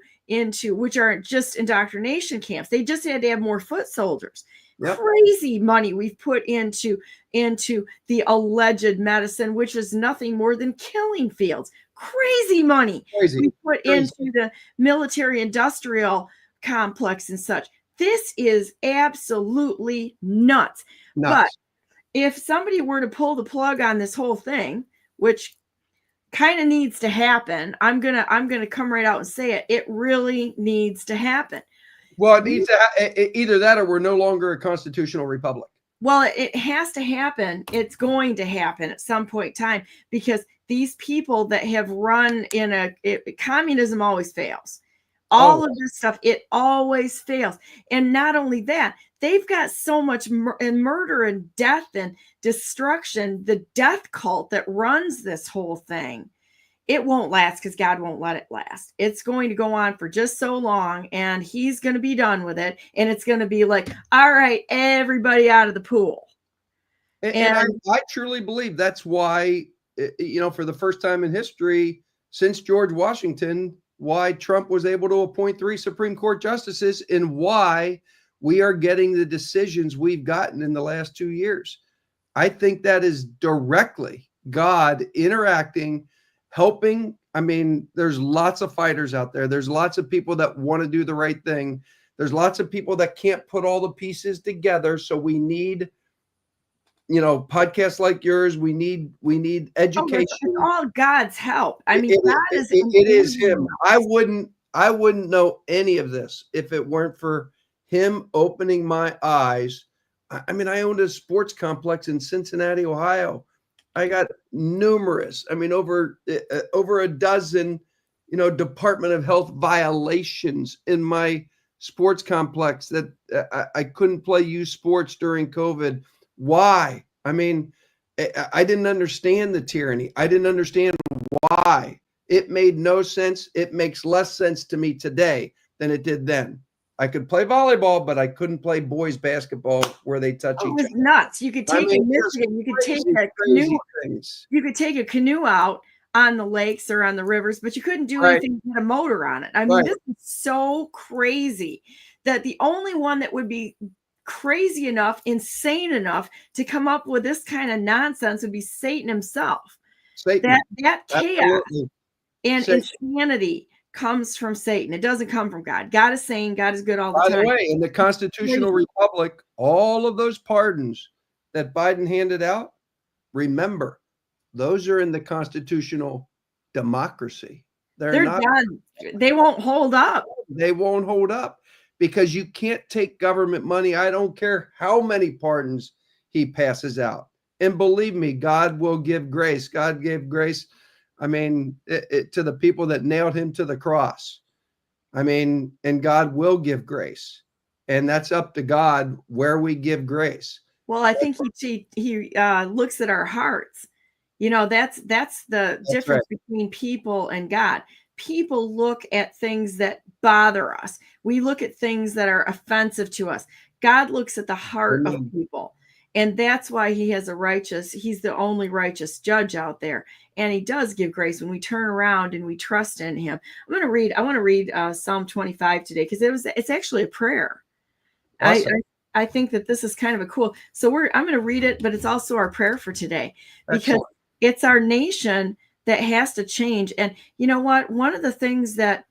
which are just indoctrination camps. They just had to have more foot soldiers. Yep. Crazy money we've put into the alleged medicine, which is nothing more than killing fields. Crazy money we put into the military industrial complex and such. This is absolutely nuts. But if somebody were to pull the plug on this whole thing, which kind of needs to happen, I'm gonna come right out and say it. It really needs to happen. Well, it needs to either that or we're no longer a constitutional republic. Well, it has to happen. It's going to happen at some point in time because these people that have run in communism always fails. All of this stuff, it always fails. And not only that, they've got so much murder and death and destruction, the death cult that runs this whole thing. It won't last because God won't let it last. It's going to go on for just so long and he's going to be done with it. And it's going to be like, all right, everybody out of the pool. And I truly believe that's why, for the first time in history since George Washington, why Trump was able to appoint 3 Supreme Court justices and why we are getting the decisions we've gotten in the last 2 years. I think that is directly God interacting, helping. I mean, there's lots of fighters out there. There's lots of people that want to do the right thing. There's lots of people that can't put all the pieces together. So we need, podcasts like yours. We need education. It's all God's help. I mean, it is him. I wouldn't know any of this if it weren't for him opening my eyes. I mean, I owned a sports complex in Cincinnati, Ohio. I got numerous, over a dozen, Department of Health violations in my sports complex that I couldn't play youth sports during COVID. Why? I mean, I didn't understand the tyranny. I didn't understand why. It made no sense. It makes less sense to me today than it did then. I could play volleyball, but I couldn't play boys basketball where they touch each other. It was nuts. You could take in Michigan, you could take a canoe. You could take a canoe out on the lakes or on the rivers, but you couldn't do anything with a motor on it. I mean, this is so crazy that the only one that would be crazy enough, insane enough to come up with this kind of nonsense would be Satan himself. That chaos and insanity comes from Satan. It doesn't come from God. God is sane. God is good all the time. By the way, in the constitutional republic, all of those pardons that Biden handed out, remember, those are in the constitutional democracy. They're not done. They won't hold up. They won't hold up because you can't take government money. I don't care how many pardons he passes out. And believe me, God will give grace. God gave grace. I mean, to the people that nailed him to the cross. I mean, and God will give grace. And that's up to God where we give grace. Well, I think he looks at our hearts. That's the difference between people and God. People look at things that bother us. We look at things that are offensive to us. God looks at the heart of people. And that's why he's the only righteous judge out there. And he does give grace when we turn around and we trust in him. I want to read Psalm 25 today because it's actually a prayer. Awesome. I think that this is kind of a cool. So I'm going to read it, but it's also our prayer for today because it's our nation that has to change. And you know what? One of the things that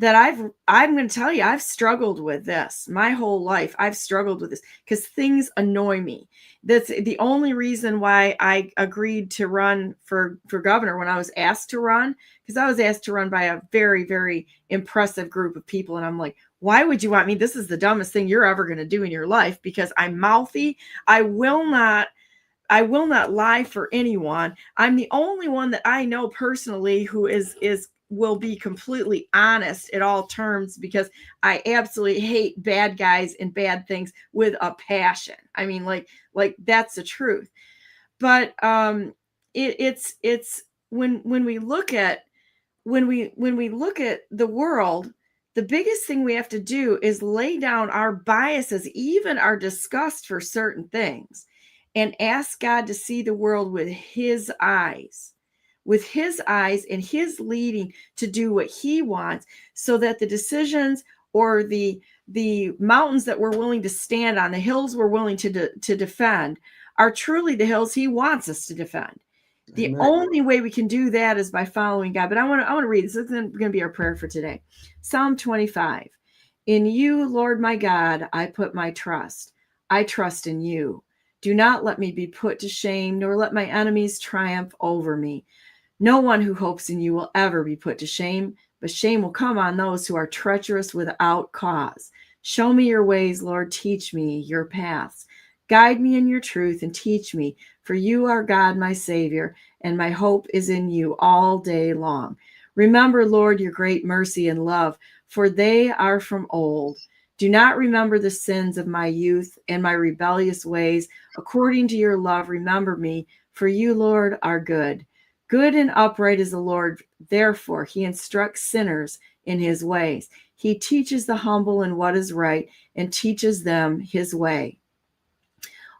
I'm going to tell you, I've struggled with this my whole life. I've struggled with this because things annoy me. That's the only reason why I agreed to run for governor when I was asked to run, because I was asked to run by a very, very impressive group of people. And I'm like, why would you want me? This is the dumbest thing you're ever going to do in your life because I'm mouthy. I will not lie for anyone. I'm the only one that I know personally who will be completely honest at all terms because I absolutely hate bad guys and bad things with a passion. I mean, like that's the truth. But it's when we look at the world, the biggest thing we have to do is lay down our biases, even our disgust for certain things, and ask God to see the world with his eyes and his leading to do what he wants, so that the decisions or the mountains that we're willing to stand on, the hills we're willing to defend, are truly the hills he wants us to defend. The only way we can do that is by following God. But I want to read this. This is going to be our prayer for today. Psalm 25. In you, Lord my God, I put my trust. I trust in you. Do not let me be put to shame, nor let my enemies triumph over me. No one who hopes in you will ever be put to shame, but shame will come on those who are treacherous without cause. Show me your ways, Lord. Teach me your paths. Guide me in your truth and teach me, for you are God, my Savior, and my hope is in you all day long. Remember, Lord, your great mercy and love, for they are from old. Do not remember the sins of my youth and my rebellious ways. According to your love, remember me, for you, Lord, are good. Good and upright is the Lord. Therefore, he instructs sinners in his ways. He teaches the humble in what is right and teaches them his way.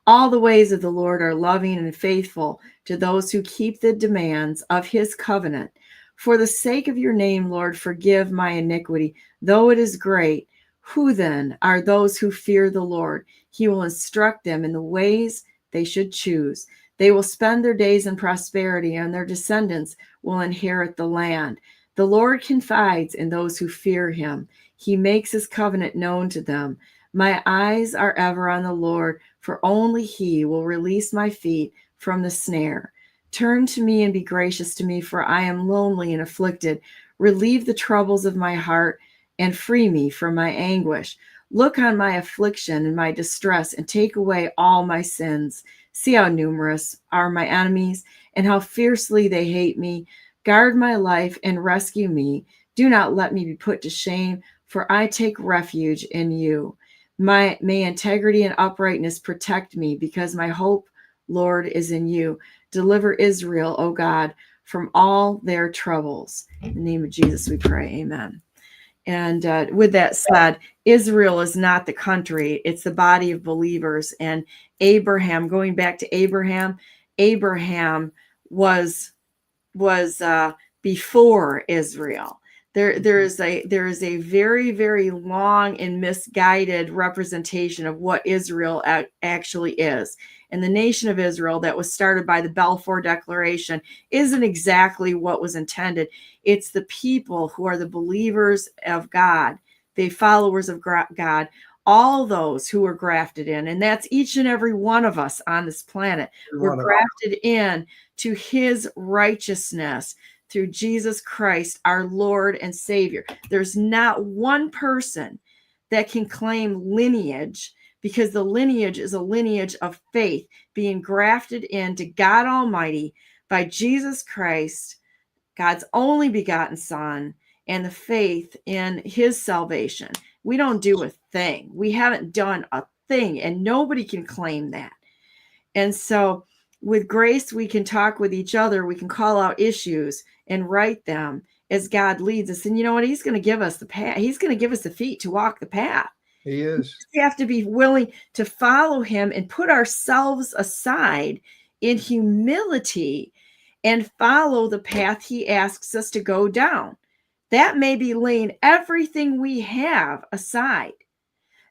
All the ways of the Lord are loving and faithful to those who keep the demands of his covenant. For the sake of your name, Lord, forgive my iniquity, though it is great. Who then are those who fear the Lord? He will instruct them in the ways they should choose. They will spend their days in prosperity, and their descendants will inherit the land. The Lord confides in those who fear him. He makes his covenant known to them. My eyes are ever on the Lord, for only he will release my feet from the snare. Turn to me and be gracious to me, for I am lonely and afflicted. Relieve the troubles of my heart and free me from my anguish. Look on my affliction and my distress and take away all my sins. See how numerous are my enemies and how fiercely they hate me. Guard my life and rescue me. Do not let me be put to shame, for I take refuge in you. May integrity and uprightness protect me, because my hope, Lord, is in you. Deliver Israel, O God, from all their troubles. In the name of Jesus we pray. Amen. And with that said, Israel is not the country. It's the body of believers. And Abraham, going back to Abraham was before Israel. There is a very, very long and misguided representation of what Israel actually is. And the nation of Israel that was started by the Balfour Declaration isn't exactly what was intended. It's the people who are the believers of God, the followers of God, all those who were grafted in. And that's each and every one of us on this planet. We're grafted in to his righteousness through Jesus Christ, our Lord and Savior. There's not one person that can claim lineage, because the lineage is a lineage of faith, being grafted into God Almighty by Jesus Christ, God's only begotten Son, and the faith in his salvation. We don't do a thing. We haven't done a thing, and nobody can claim that. And so with grace, we can talk with each other. We can call out issues and write them as God leads us. And you know what? He's going to give us the path. He's going to give us the feet to walk the path. He is. We have to be willing to follow him and put ourselves aside in humility and follow the path he asks us to go down. That may be laying everything we have aside.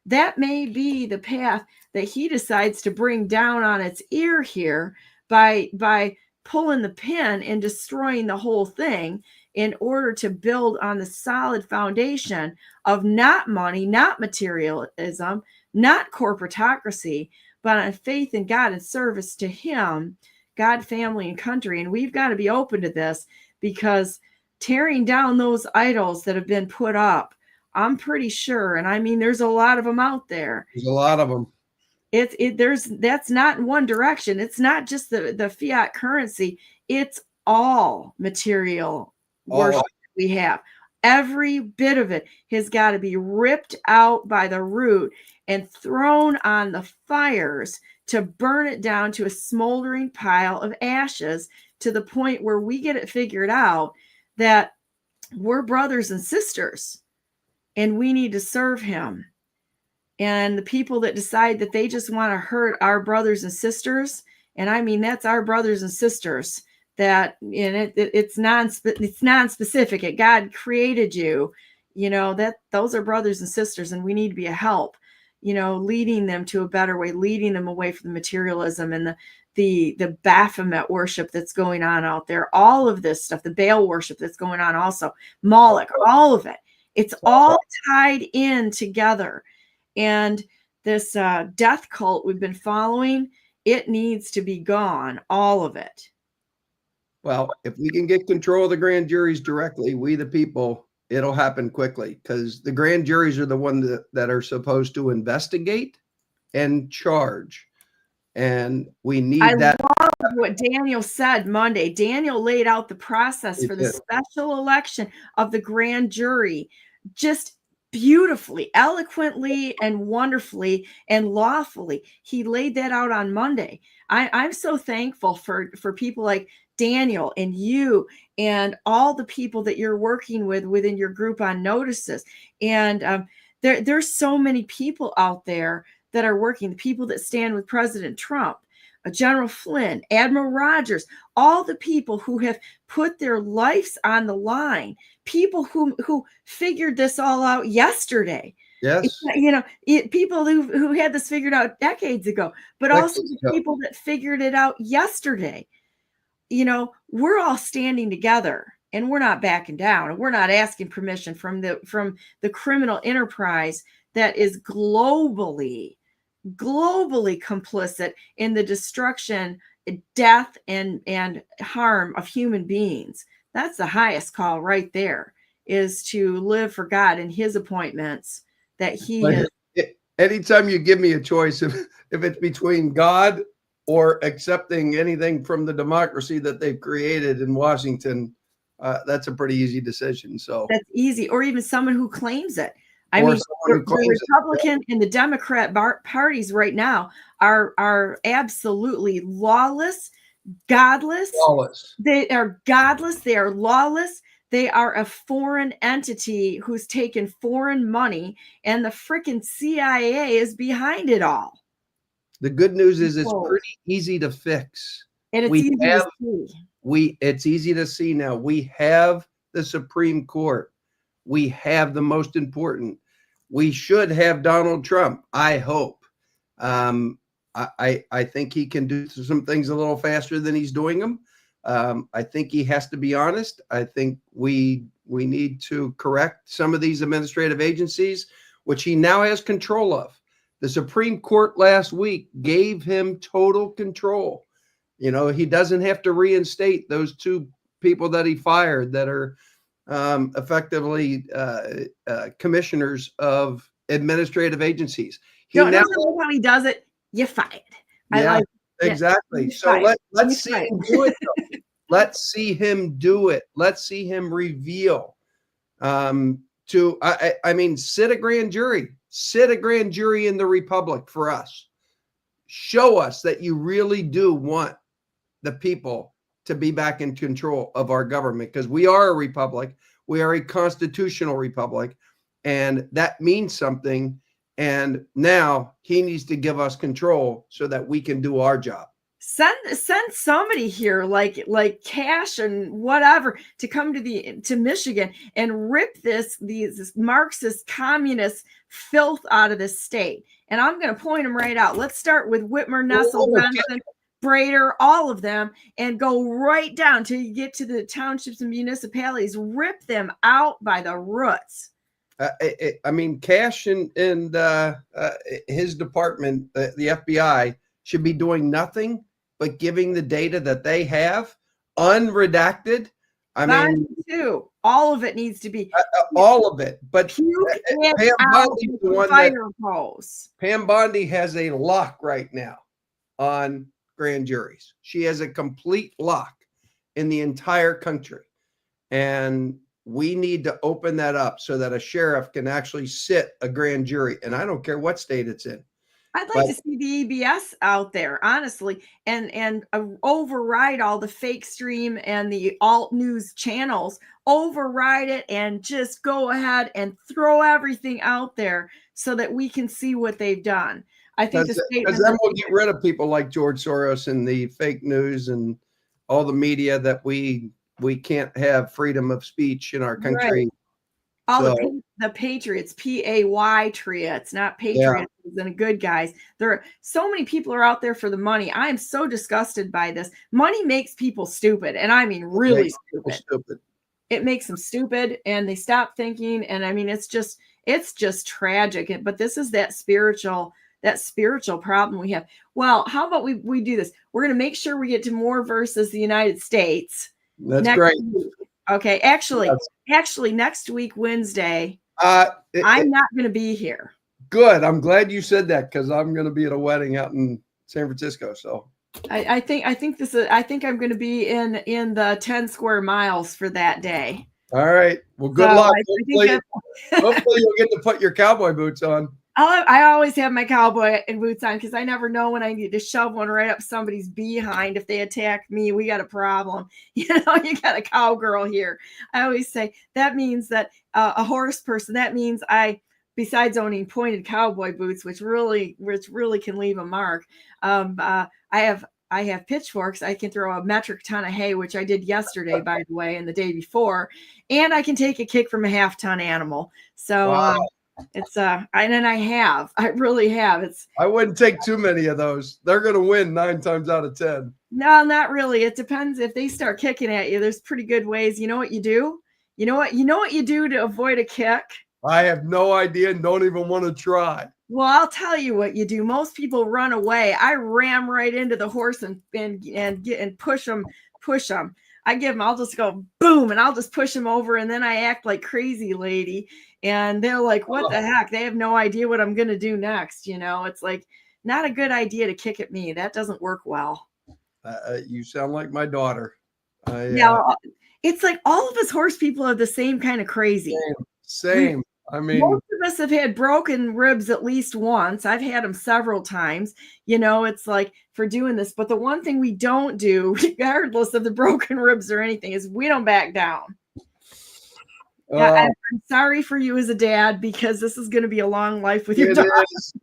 That may be the path that he decides to bring down on its ear here by pulling the pin and destroying the whole thing, in order to build on the solid foundation of not money, not materialism, not corporatocracy, but on faith in God and service to him, God, family, and country. And we've got to be open to this, because tearing down those idols that have been put up, I'm pretty sure, and I mean, there's a lot of them out there. There's a lot of them. That's not in one direction. It's not just the fiat currency. It's all material worship we have. Every bit of it has got to be ripped out by the root and thrown on the fires to burn it down to a smoldering pile of ashes, to the point where we get it figured out that we're brothers and sisters and we need to serve him. And the people that decide that they just want to hurt our brothers and sisters, and I mean, that's our brothers and sisters, that it's non-specific. God created you, that those are brothers and sisters, and we need to be a help, leading them to a better way, leading them away from the materialism and the Baphomet worship that's going on out there. All of this stuff, the Baal worship that's going on, also Moloch, all of it. It's all tied in together. And this death cult we've been following, it needs to be gone, all of it. Well, if we can get control of the grand juries directly, we the people, it'll happen quickly, because the grand juries are the ones that are supposed to investigate and charge. And we need that. I love what Daniel said Monday. Daniel laid out the process for the special election of the grand jury just beautifully, eloquently, and wonderfully, and lawfully. He laid that out on Monday. I'm so thankful for people like Daniel and you and all the people that you're working with within your group on notices. And there's so many people out there that are working, the people that stand with President Trump, General Flynn, Admiral Rogers, all the people who have put their lives on the line, people who figured this all out yesterday. Yes. People who had this figured out decades ago, but also the people that figured it out yesterday. We're all standing together, and we're not backing down, and we're not asking permission from the criminal enterprise that is globally complicit in the destruction, death, and harm of human beings. That's the highest call right there, is to live for God and his appointments that he has. Anytime you give me a choice, if it's between God or accepting anything from the democracy that they've created in Washington, that's a pretty easy decision. So that's easy, or even someone who claims it. I mean, the Republican and the Democrat parties right now are absolutely lawless, godless. They are godless. They are lawless. They are a foreign entity who's taken foreign money, and the freaking CIA is behind it all. The good news is it's pretty easy to fix. And it's easy to see. It's easy to see now. We have the Supreme Court. We have the most important. We should have Donald Trump, I hope. I think he can do some things a little faster than he's doing them. I think he has to be honest. I think we need to correct some of these administrative agencies, which he now has control of. The Supreme Court last week gave him total control. He doesn't have to reinstate those two people that he fired that are effectively commissioners of administrative agencies. Doesn't know how he does it. You fired. Exactly. So let's see him do it. Let's see him do it. Let's see him reveal. Sit a grand jury. Sit a grand jury in the Republic for us. Show us that you really do want the people to be back in control of our government, because we are a republic. We are a constitutional republic, and that means something. And now he needs to give us control so that we can do our job. Send somebody here like Cash and whatever to come to Michigan and rip this Marxist communist filth out of this state. And I'm going to point them right out. Let's start with Whitmer, Nessel, Benson, Brader, all of them, and go right down till you get to the townships and municipalities. Rip them out by the roots. Cash and his department, the FBI, should be doing nothing but giving the data that they have unredacted. Too. All of it needs to be all of it. But Pam Bondi has a lock right now on grand juries. She has a complete lock in the entire country, and we need to open that up so that a sheriff can actually sit a grand jury. And I don't care what state it's in. I'd like to see the EBS out there, honestly, and override all the fake stream and the alt news channels, override it and just go ahead and throw everything out there so that we can see what they've done. I think because then we'll get rid of people like George Soros and the fake news and all the media that we can't have freedom of speech in our country. Right. All the patriots, patriots, not patriots and good guys. There are so many people are out there for the money. I am so disgusted by this. Money makes people stupid, and I mean really stupid. It makes them stupid, and they stop thinking. And I mean, it's just tragic. But this is that spiritual problem we have. Well, how about we do this? We're going to make sure we get to Mohr versus the United States. That's great. Week. Okay, actually, next week, Wednesday, I'm not going to be here. Good. I'm glad you said that, because I'm going to be at a wedding out in San Francisco. So I think I'm going to be in the 10 square miles for that day. All right. Well, good luck. Hopefully you'll get to put your cowboy boots on. I always have my cowboy boots on, because I never know when I need to shove one right up somebody's behind. If they attack me, we got a problem. You got a cowgirl here. I always say that means that a horse person, that means I besides owning pointed cowboy boots, which really can leave a mark, I have pitchforks. I can throw a metric ton of hay, which I did yesterday, by the way, and the day before, and I can take a kick from a half-ton animal. So Wow. I really have. I wouldn't take too many of those. They're going to win 9 times out of 10. No, not really. It depends. If they start kicking at you, there's pretty good ways. You know what you do? You know what you do to avoid a kick? I have no idea and don't even want to try. Well, I'll tell you what you do. Most people run away. I ram right into the horse and push them. I'll just go boom, and I'll just push them over, and then I act like crazy lady, and they're like, what the heck? They have no idea what I'm going to do next. It's like not a good idea to kick at me. That doesn't work well. You sound like my daughter. It's like all of us horse people are the same kind of crazy. Same. I mean, most of us have had broken ribs at least once. I've had them several times. It's like for doing this. But the one thing we don't do, regardless of the broken ribs or anything, is we don't back down. I'm sorry for you as a dad, because this is going to be a long life with your daughter.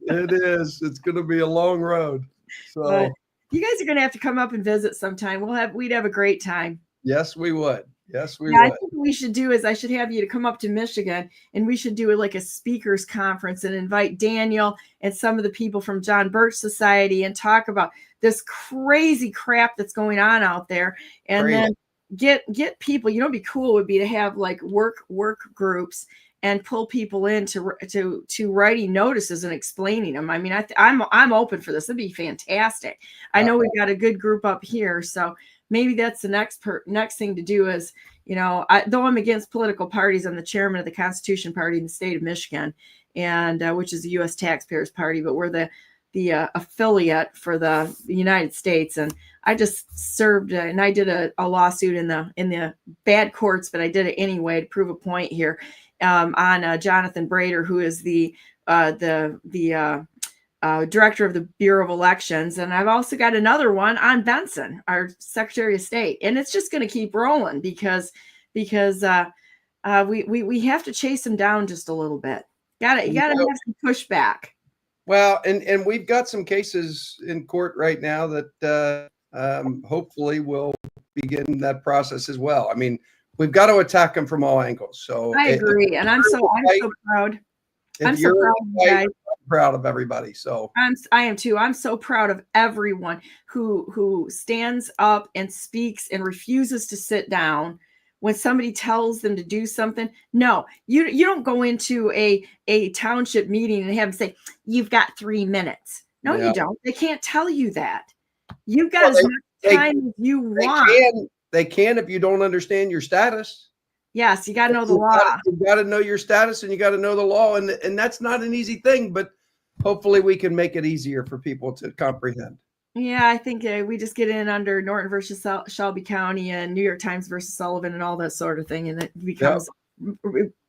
It is. It's going to be a long road. So you guys are going to have to come up and visit sometime. We'd have a great time. Yes, we would. I think what we should do is I should have you to come up to Michigan, and we should do like a speakers conference and invite Daniel and some of the people from John Birch Society and talk about this crazy crap that's going on out there. And then get people, it'd be cool would be to have like work groups and pull people in to writing notices and explaining them. I mean, I'm open for this. It'd be fantastic. I know we've got a good group up here, so maybe that's the next thing to do is, though I'm against political parties, I'm the chairman of the Constitution Party in the state of Michigan, and which is the U.S. Taxpayers Party, but we're the affiliate for the United States. And I just served and I did a lawsuit in the bad courts, but I did it anyway to prove a point here on Jonathan Brader, who is the director of the Bureau of Elections. And I've also got another one on Benson, our Secretary of State. And it's just going to keep rolling because we have to chase them down just a little bit. You gotta have some pushback. Well, and we've got some cases in court right now that hopefully will begin that process as well. I mean, we've got to attack them from all angles. So I agree. And I'm so proud. I'm so proud of you guys. Proud of everybody. So I am too. I'm so proud of everyone who stands up and speaks and refuses to sit down when somebody tells them to do something. No, you don't go into a township meeting and have them say, you've got 3 minutes. No, you don't. They can't tell you that. You've got as much time as you want. They can if you don't understand your status. Yes, you got to know the law. You got to know your status, and you got to know the law, and that's not an easy thing, but hopefully we can make it easier for people to comprehend. Yeah, I think we just get in under Norton versus Shelby County and New York Times versus Sullivan and all that sort of thing, and it becomes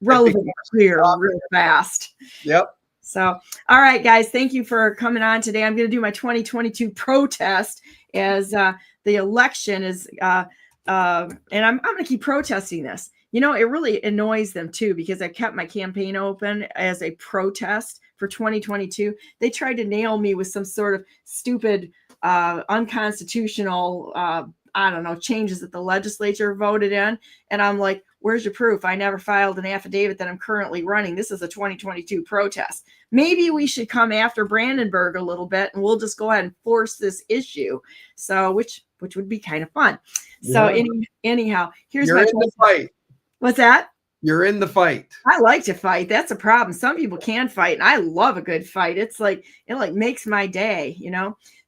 relevant and clear real fast. Yep. So, all right, guys, thank you for coming on today. I'm going to do my 2022 protest as the election is, and I'm going to keep protesting this. It really annoys them too, because I kept my campaign open as a protest for 2022. They tried to nail me with some sort of stupid, unconstitutional, changes that the legislature voted in. And I'm like, where's your proof? I never filed an affidavit that I'm currently running. This is a 2022 protest. Maybe we should come after Brandenburg a little bit, and we'll just go ahead and force this issue. So, which would be kind of fun. So anyhow, here's You're my in the fight. What's that? You're in the fight. I like to fight. That's a problem. Some people can fight, and I love a good fight. It's like, it makes my day,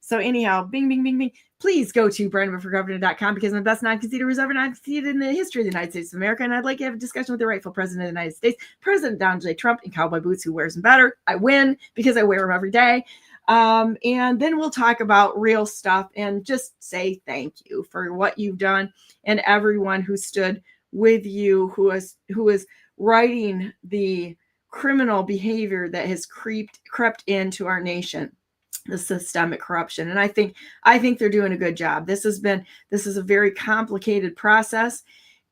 So anyhow, bing, bing, bing, bing. Please go to brandenburgforgovernor.com, because I'm the best non-conceded reserve non-conceded in the history of the United States of America. And I'd like to have a discussion with the rightful president of the United States, President Donald J. Trump, in cowboy boots, who wears them better. I win because I wear them every day. And then we'll talk about real stuff and just say thank you for what you've done, and everyone who stood with you, who is writing the criminal behavior that has crept into our nation, the systemic corruption. And I think they're doing a good job. This is a very complicated process.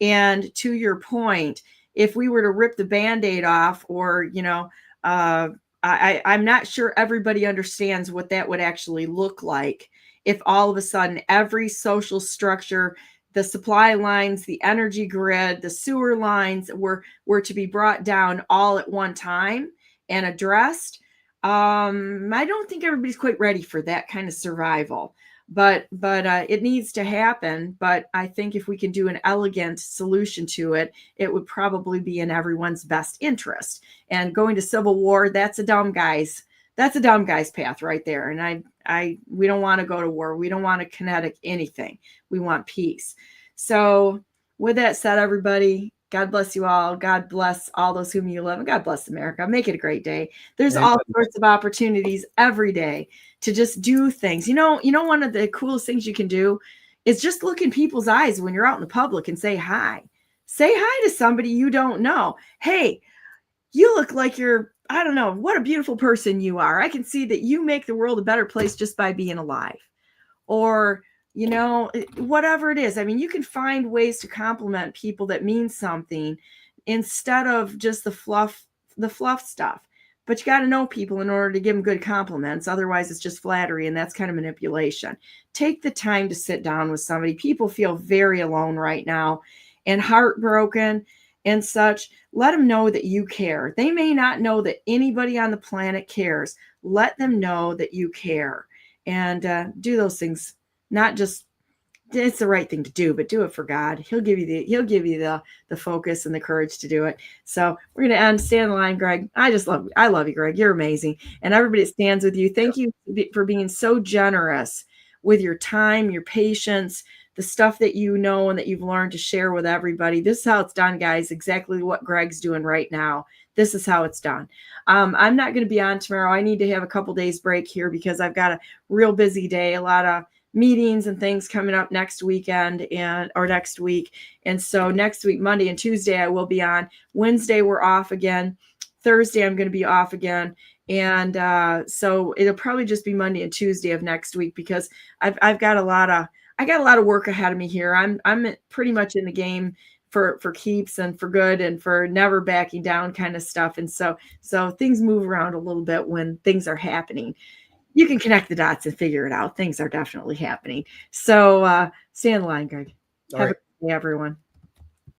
And to your point, if we were to rip the Band-Aid off, or I'm not sure everybody understands what that would actually look like if all of a sudden every social structure, the supply lines, the energy grid, the sewer lines were to be brought down all at one time and addressed. I don't think everybody's quite ready for that kind of survival, but it needs to happen. But I think if we can do an elegant solution to it, it would probably be in everyone's best interest. And going to civil war, that's a dumb guy's path right there. And we don't want to go to war. We don't want to kinetic anything. We want peace. So with that said, everybody, God bless you all. God bless all those whom you love, and God bless America. Make it a great day. There's all sorts of opportunities every day to just do things. You know, one of the coolest things you can do is just look in people's eyes when you're out in the public and say hi. Say hi to somebody you don't know. Hey, you look like I don't know, what a beautiful person you are. I can see that you make the world a better place just by being alive. Or, whatever it is. I mean, you can find ways to compliment people that mean something instead of just the fluff stuff. But you got to know people in order to give them good compliments. Otherwise, it's just flattery, and that's kind of manipulation. Take the time to sit down with somebody. People feel very alone right now and heartbroken and such. Let them know that you care. They may not know that anybody on the planet cares. Let them know that you care, and do those things. Not just, it's the right thing to do, but do it for God. He'll give you the focus and the courage to do it. So we're going to end. Stay on the line, Greg. I love you, Greg. You're amazing. And everybody that stands with you, thank you for being so generous with your time, your patience, the stuff that you know and that you've learned to share with everybody. This is how it's done, guys. Exactly what Greg's doing right now. This is how it's done. I'm not going to be on tomorrow. I need to have a couple days break here because I've got a real busy day, a lot of meetings and things coming up next weekend or next week. And so next week, Monday and Tuesday, I will be on. Wednesday, we're off again. Thursday, I'm going to be off again. And so it'll probably just be Monday and Tuesday of next week because I've got a lot of work ahead of me here. I'm pretty much in the game for keeps and for good and for never backing down kind of stuff. And so things move around a little bit when things are happening. You can connect the dots and figure it out. Things are definitely happening. So stay on the line, Greg. Have a good day, everyone.